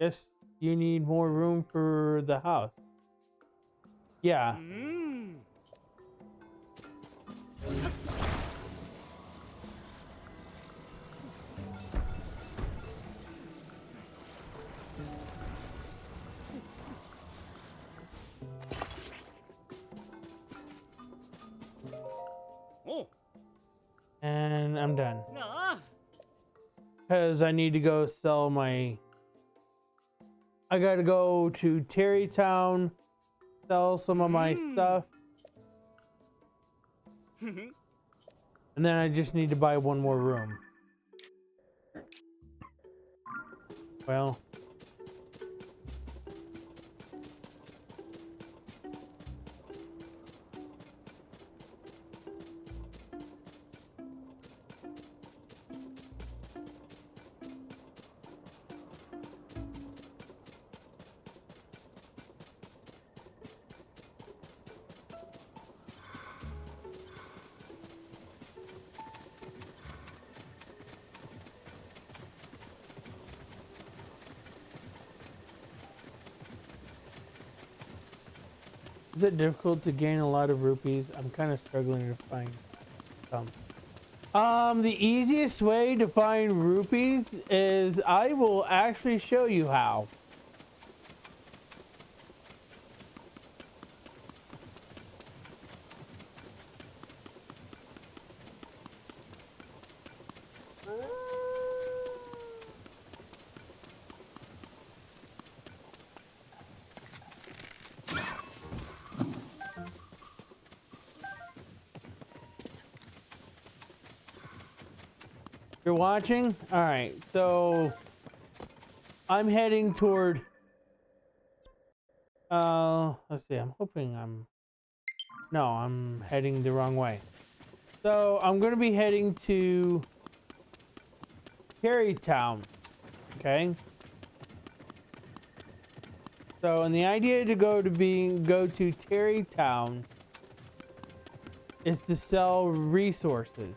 Yes, you need more room for the house. Yeah. Hmm. Oh. And I'm done. Ah. Because I need to go sell my... I gotta go to Terrytown, sell some of my stuff. And then I just need to buy one more room. Well. Is it difficult to gain a lot of rupees? I'm kind of struggling to find some. The easiest way to find rupees is I will actually show you how. You're watching? All right, so I'm heading toward let's see, I'm heading the wrong way. So I'm gonna be heading to Terrytown. Okay. So, and the idea to go to Terrytown is to sell resources.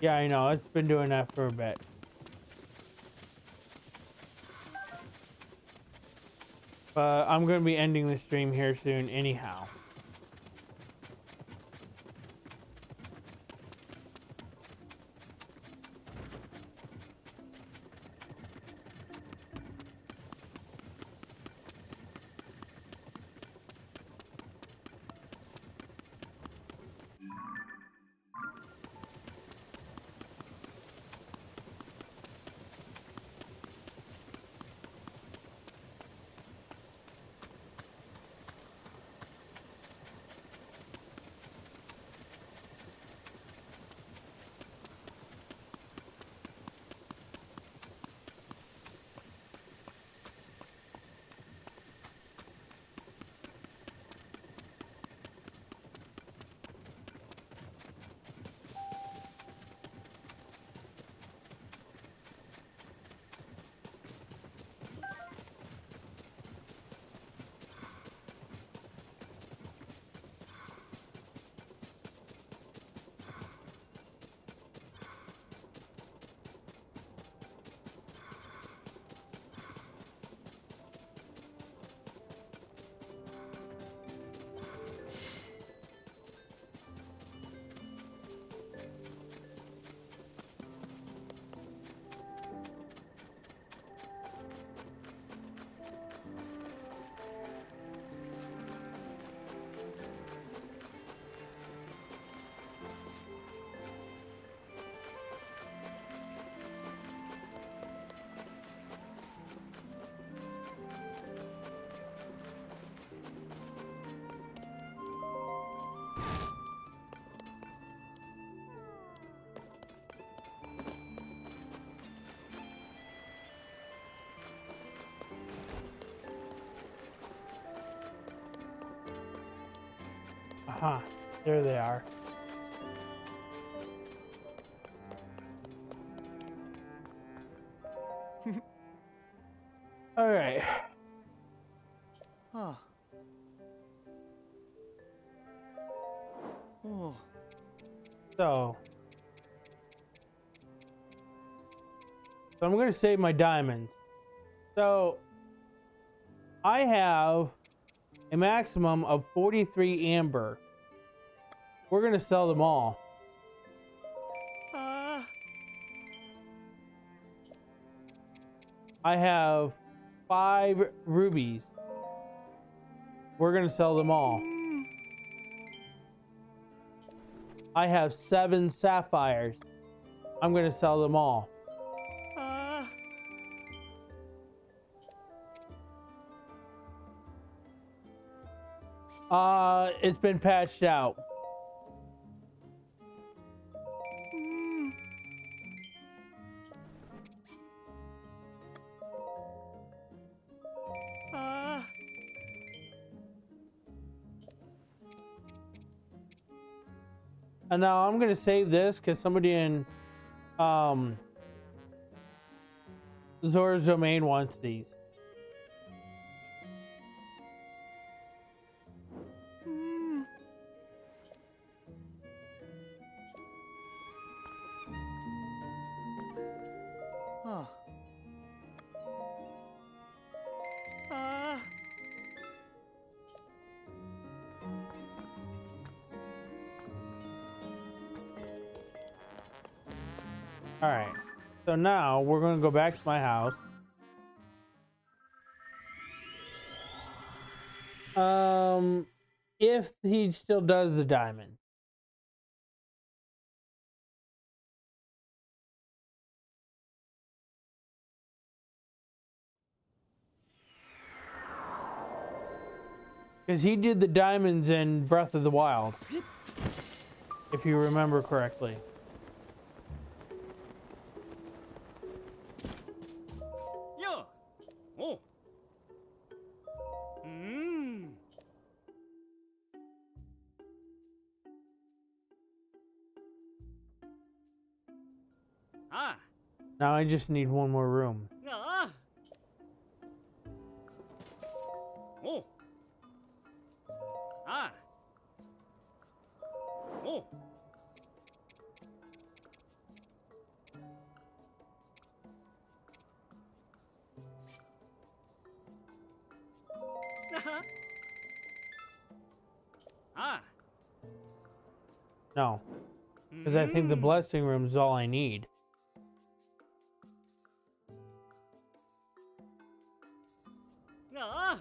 Yeah, I know. It's been doing that for a bit. But I'm going to be ending the stream here soon anyhow. Aha, there they are. All right. Ah. Oh. So I'm going to save my diamonds. So I have a maximum of 43 amber. We're going to sell them all. Ah. I have 5 rubies. We're going to sell them all. I have 7 sapphires. I'm going to sell them all. It's been patched out. And now I'm gonna save this because somebody in Zora's domain wants these. Oh. Ah. All right. So now we're gonna go back to my house. If he still does the diamond. Because he did the diamonds in Breath of the Wild. If you remember correctly. Yeah. Oh. Hmm. Ah. Now I just need one more room. Ah. Oh. Ah. Oh. Ah. No. Because I think the blessing room is all I need. Ah.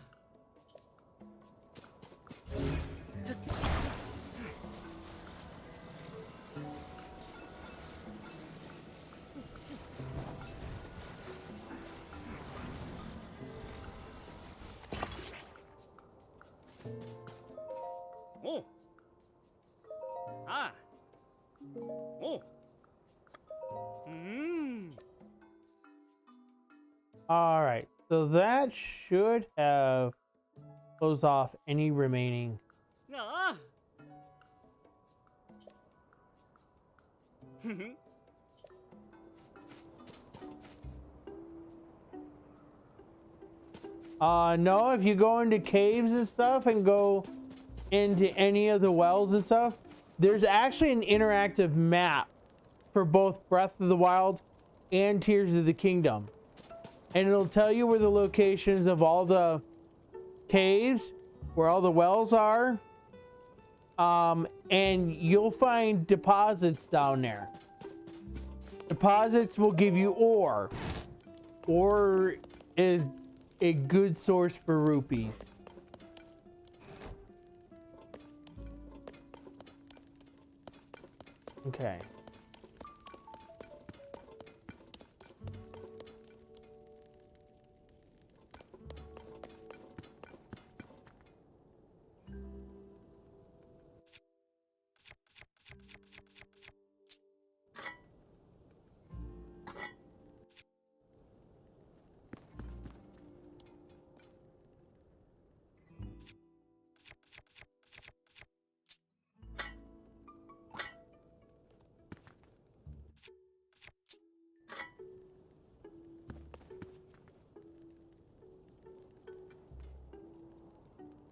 Oh. Ah. Oh. Hmm. All right. So that should have closed off any remaining. Ah. No, if you go into caves and stuff and go into any of the wells and stuff, there's actually an interactive map for both Breath of the Wild and Tears of the Kingdom. And it'll tell you where the locations of all the caves, where all the wells are. And you'll find deposits down there. Deposits will give you ore. Ore is a good source for rupees. Okay.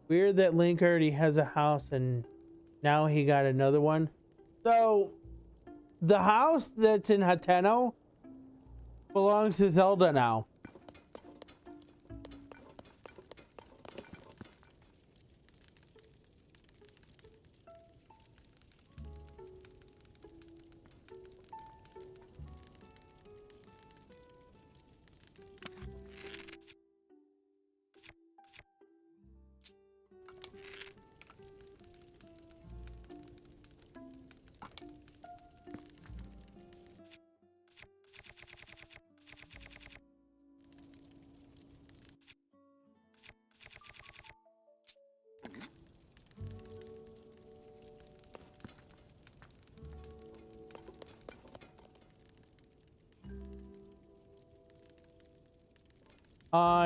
Weird that Link already has a house and now he got another one. So, the house that's in Hateno belongs to Zelda now.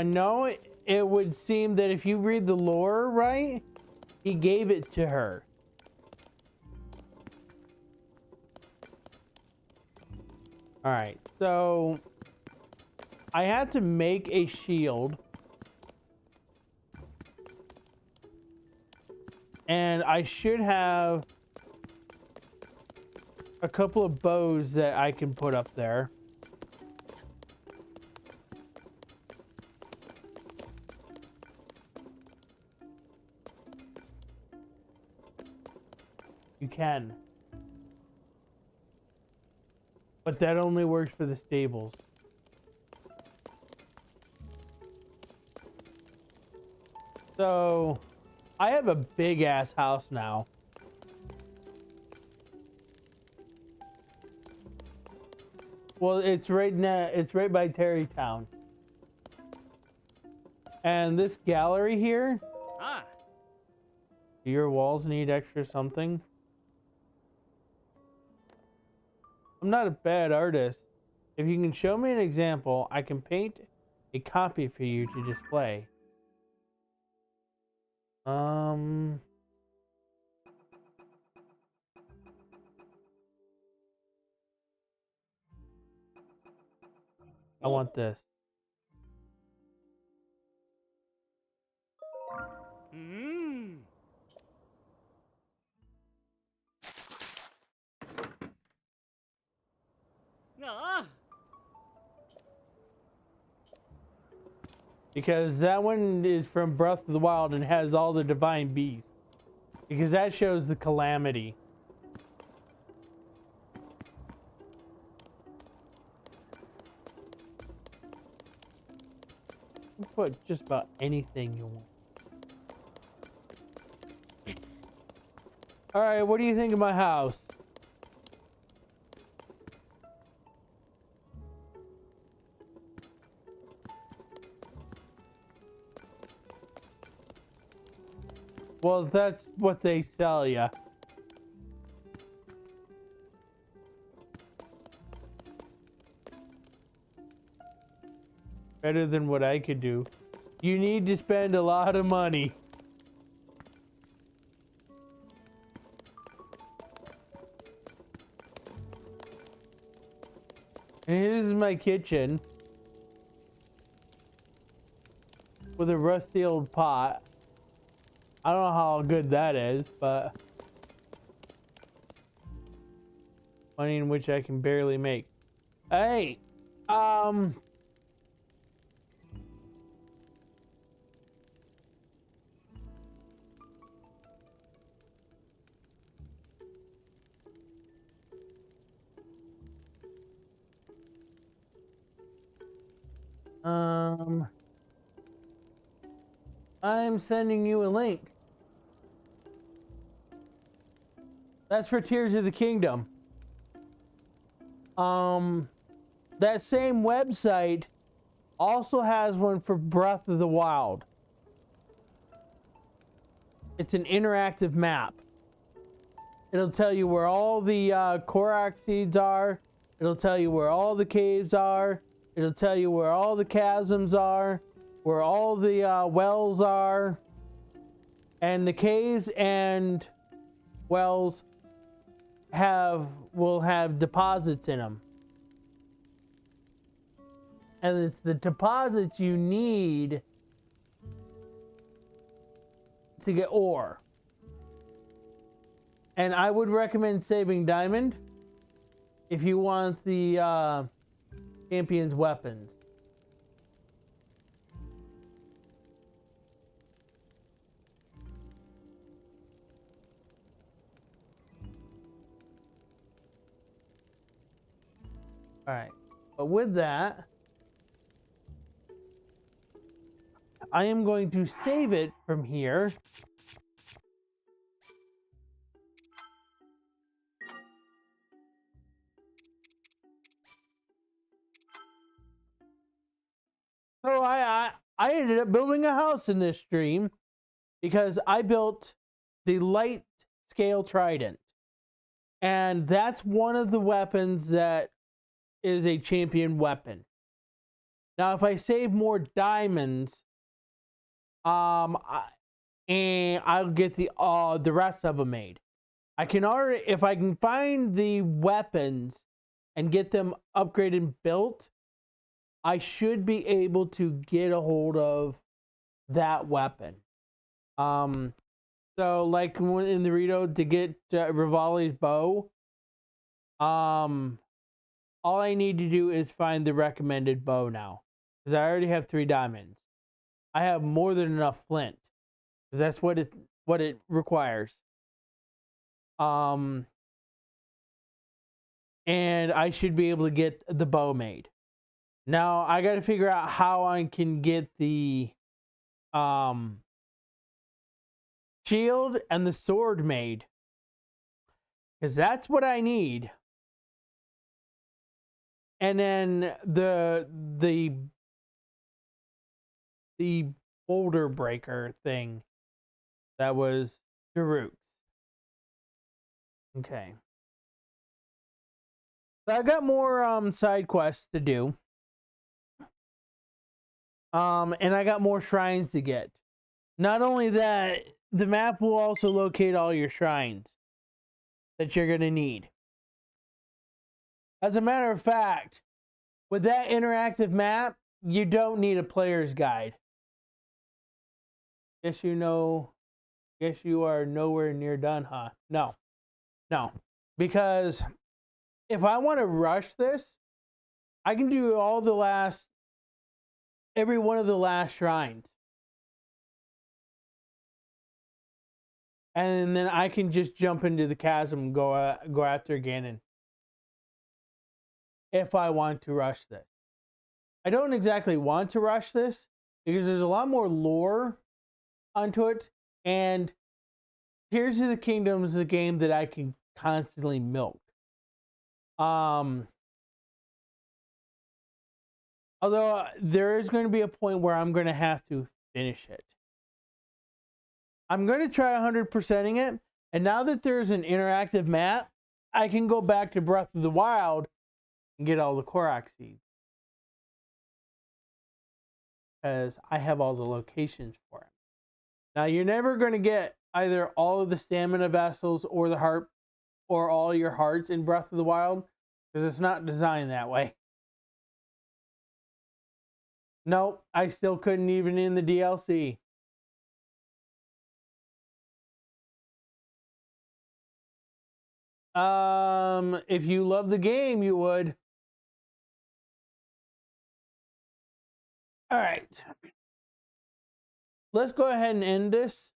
No, it would seem that if you read the lore right, he gave it to her. All right, so I had to make a shield. And I should have a couple of bows that I can put up there. You can. But that only works for the stables. So, I have a big ass house now. Well, it's right by Terrytown. And this gallery here, Ah. do your walls need extra something? I'm not a bad artist. If you can show me an example, I can paint a copy for you to display. I want this. Hmm. Ah. Because that one is from Breath of the Wild and has all the divine beasts. Because that shows the calamity. You can put just about anything you want. Alright, what do you think of my house? Well, that's what they sell ya. Better than what I could do. You need to spend a lot of money. And here's my kitchen. With a rusty old pot. I don't know how good that is, but money in which I can barely make. Hey, I'm sending you a link. That's for Tears of the Kingdom. That same website also has one for Breath of the Wild. It's an interactive map. It'll tell you where all the Korok seeds are. It'll tell you where all the caves are. It'll tell you where all the chasms are, where all the wells are. And the caves and wells will have deposits in them. And it's the deposits you need to get ore. And I would recommend saving diamond if you want the champion's weapons. Alright, but with that, I am going to save it from here. So I ended up building a house in this stream because I built the light scale trident. And that's one of the weapons that is a champion weapon. Now, if I save more diamonds, and I'll get the rest of them made. I can already, if I can find the weapons and get them upgraded and built, I should be able to get a hold of that weapon. So like in the Rito to get Rivali's bow, all I need to do is find the recommended bow now, because I already have 3 diamonds. I have more than enough flint, because that's what it requires. And I should be able to get the bow made. Now I got to figure out how I can get the shield and the sword made, because that's what I need. And then the boulder breaker thing that was Daruk's. Okay. So I got more side quests to do. And I got more shrines to get. Not only that, the map will also locate all your shrines that you're gonna need. As a matter of fact, with that interactive map, you don't need a player's guide. Guess you are nowhere near done, huh? No. Because if I want to rush this, I can do every one of the last shrines. And then I can just jump into the chasm and go after Ganon. If I want to rush this. I don't exactly want to rush this, because there's a lot more lore onto it, and Tears of the Kingdom is a game that I can constantly milk. Although there is going to be a point where I'm going to have to finish it. I'm going to try 100%ing it, and now that there's an interactive map, I can go back to Breath of the Wild and get all the Korok seeds, because I have all the locations for it. Now you're never going to get either all of the stamina vessels or the heart or all your hearts in Breath of the Wild, because it's not designed that way. Nope, I still couldn't even in the DLC. If you love the game, you would. All right. Let's go ahead and end this.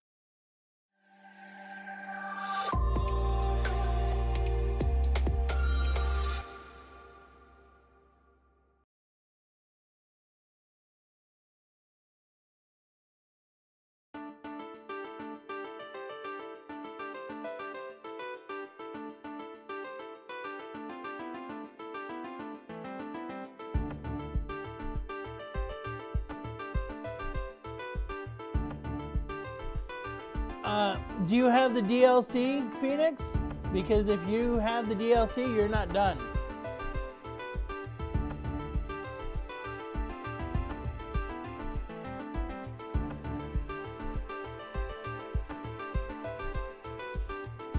Do you have the DLC, Phoenix? Because if you have the DLC, you're not done.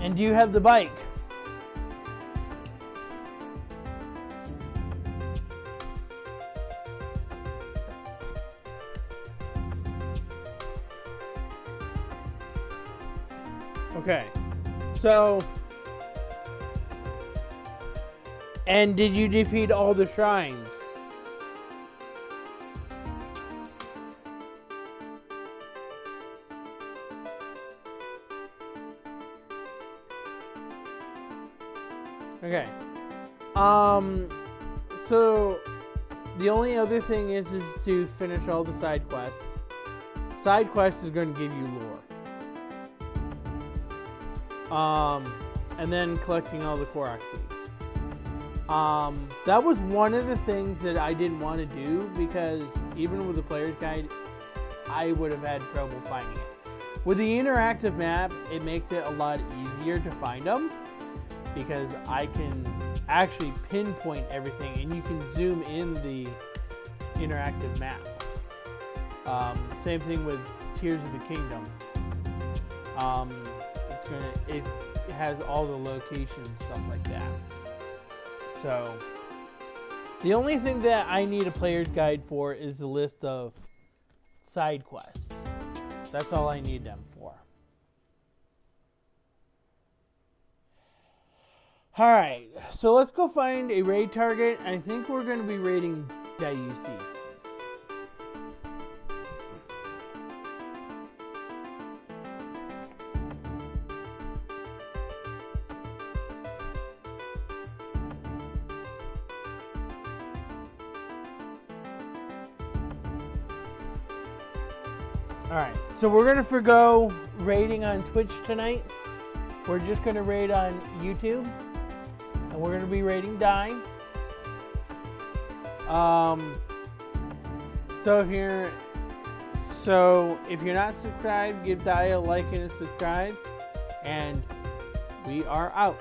And do you have the bike? Okay, so, and did you defeat all the shrines? Okay, so the only other thing is to finish all the side quests. Side quests is going to give you lore. And then collecting all the Korok seeds. That was one of the things that I didn't want to do, because even with the player's guide, I would have had trouble finding it. With the interactive map, it makes it a lot easier to find them, because I can actually pinpoint everything, and you can zoom in the interactive map. Same thing with Tears of the Kingdom. It has all the locations, stuff like that. So the only thing that I need a player's guide for is the list of side quests. That's all I need them for. Alright, so let's go find a raid target. I think we're going to be raiding JUC. Alright, so we're going to forgo raiding on Twitch tonight. We're just going to raid on YouTube. And we're going to be raiding Die. So if you're not subscribed, give Die a like and a subscribe. And we are out.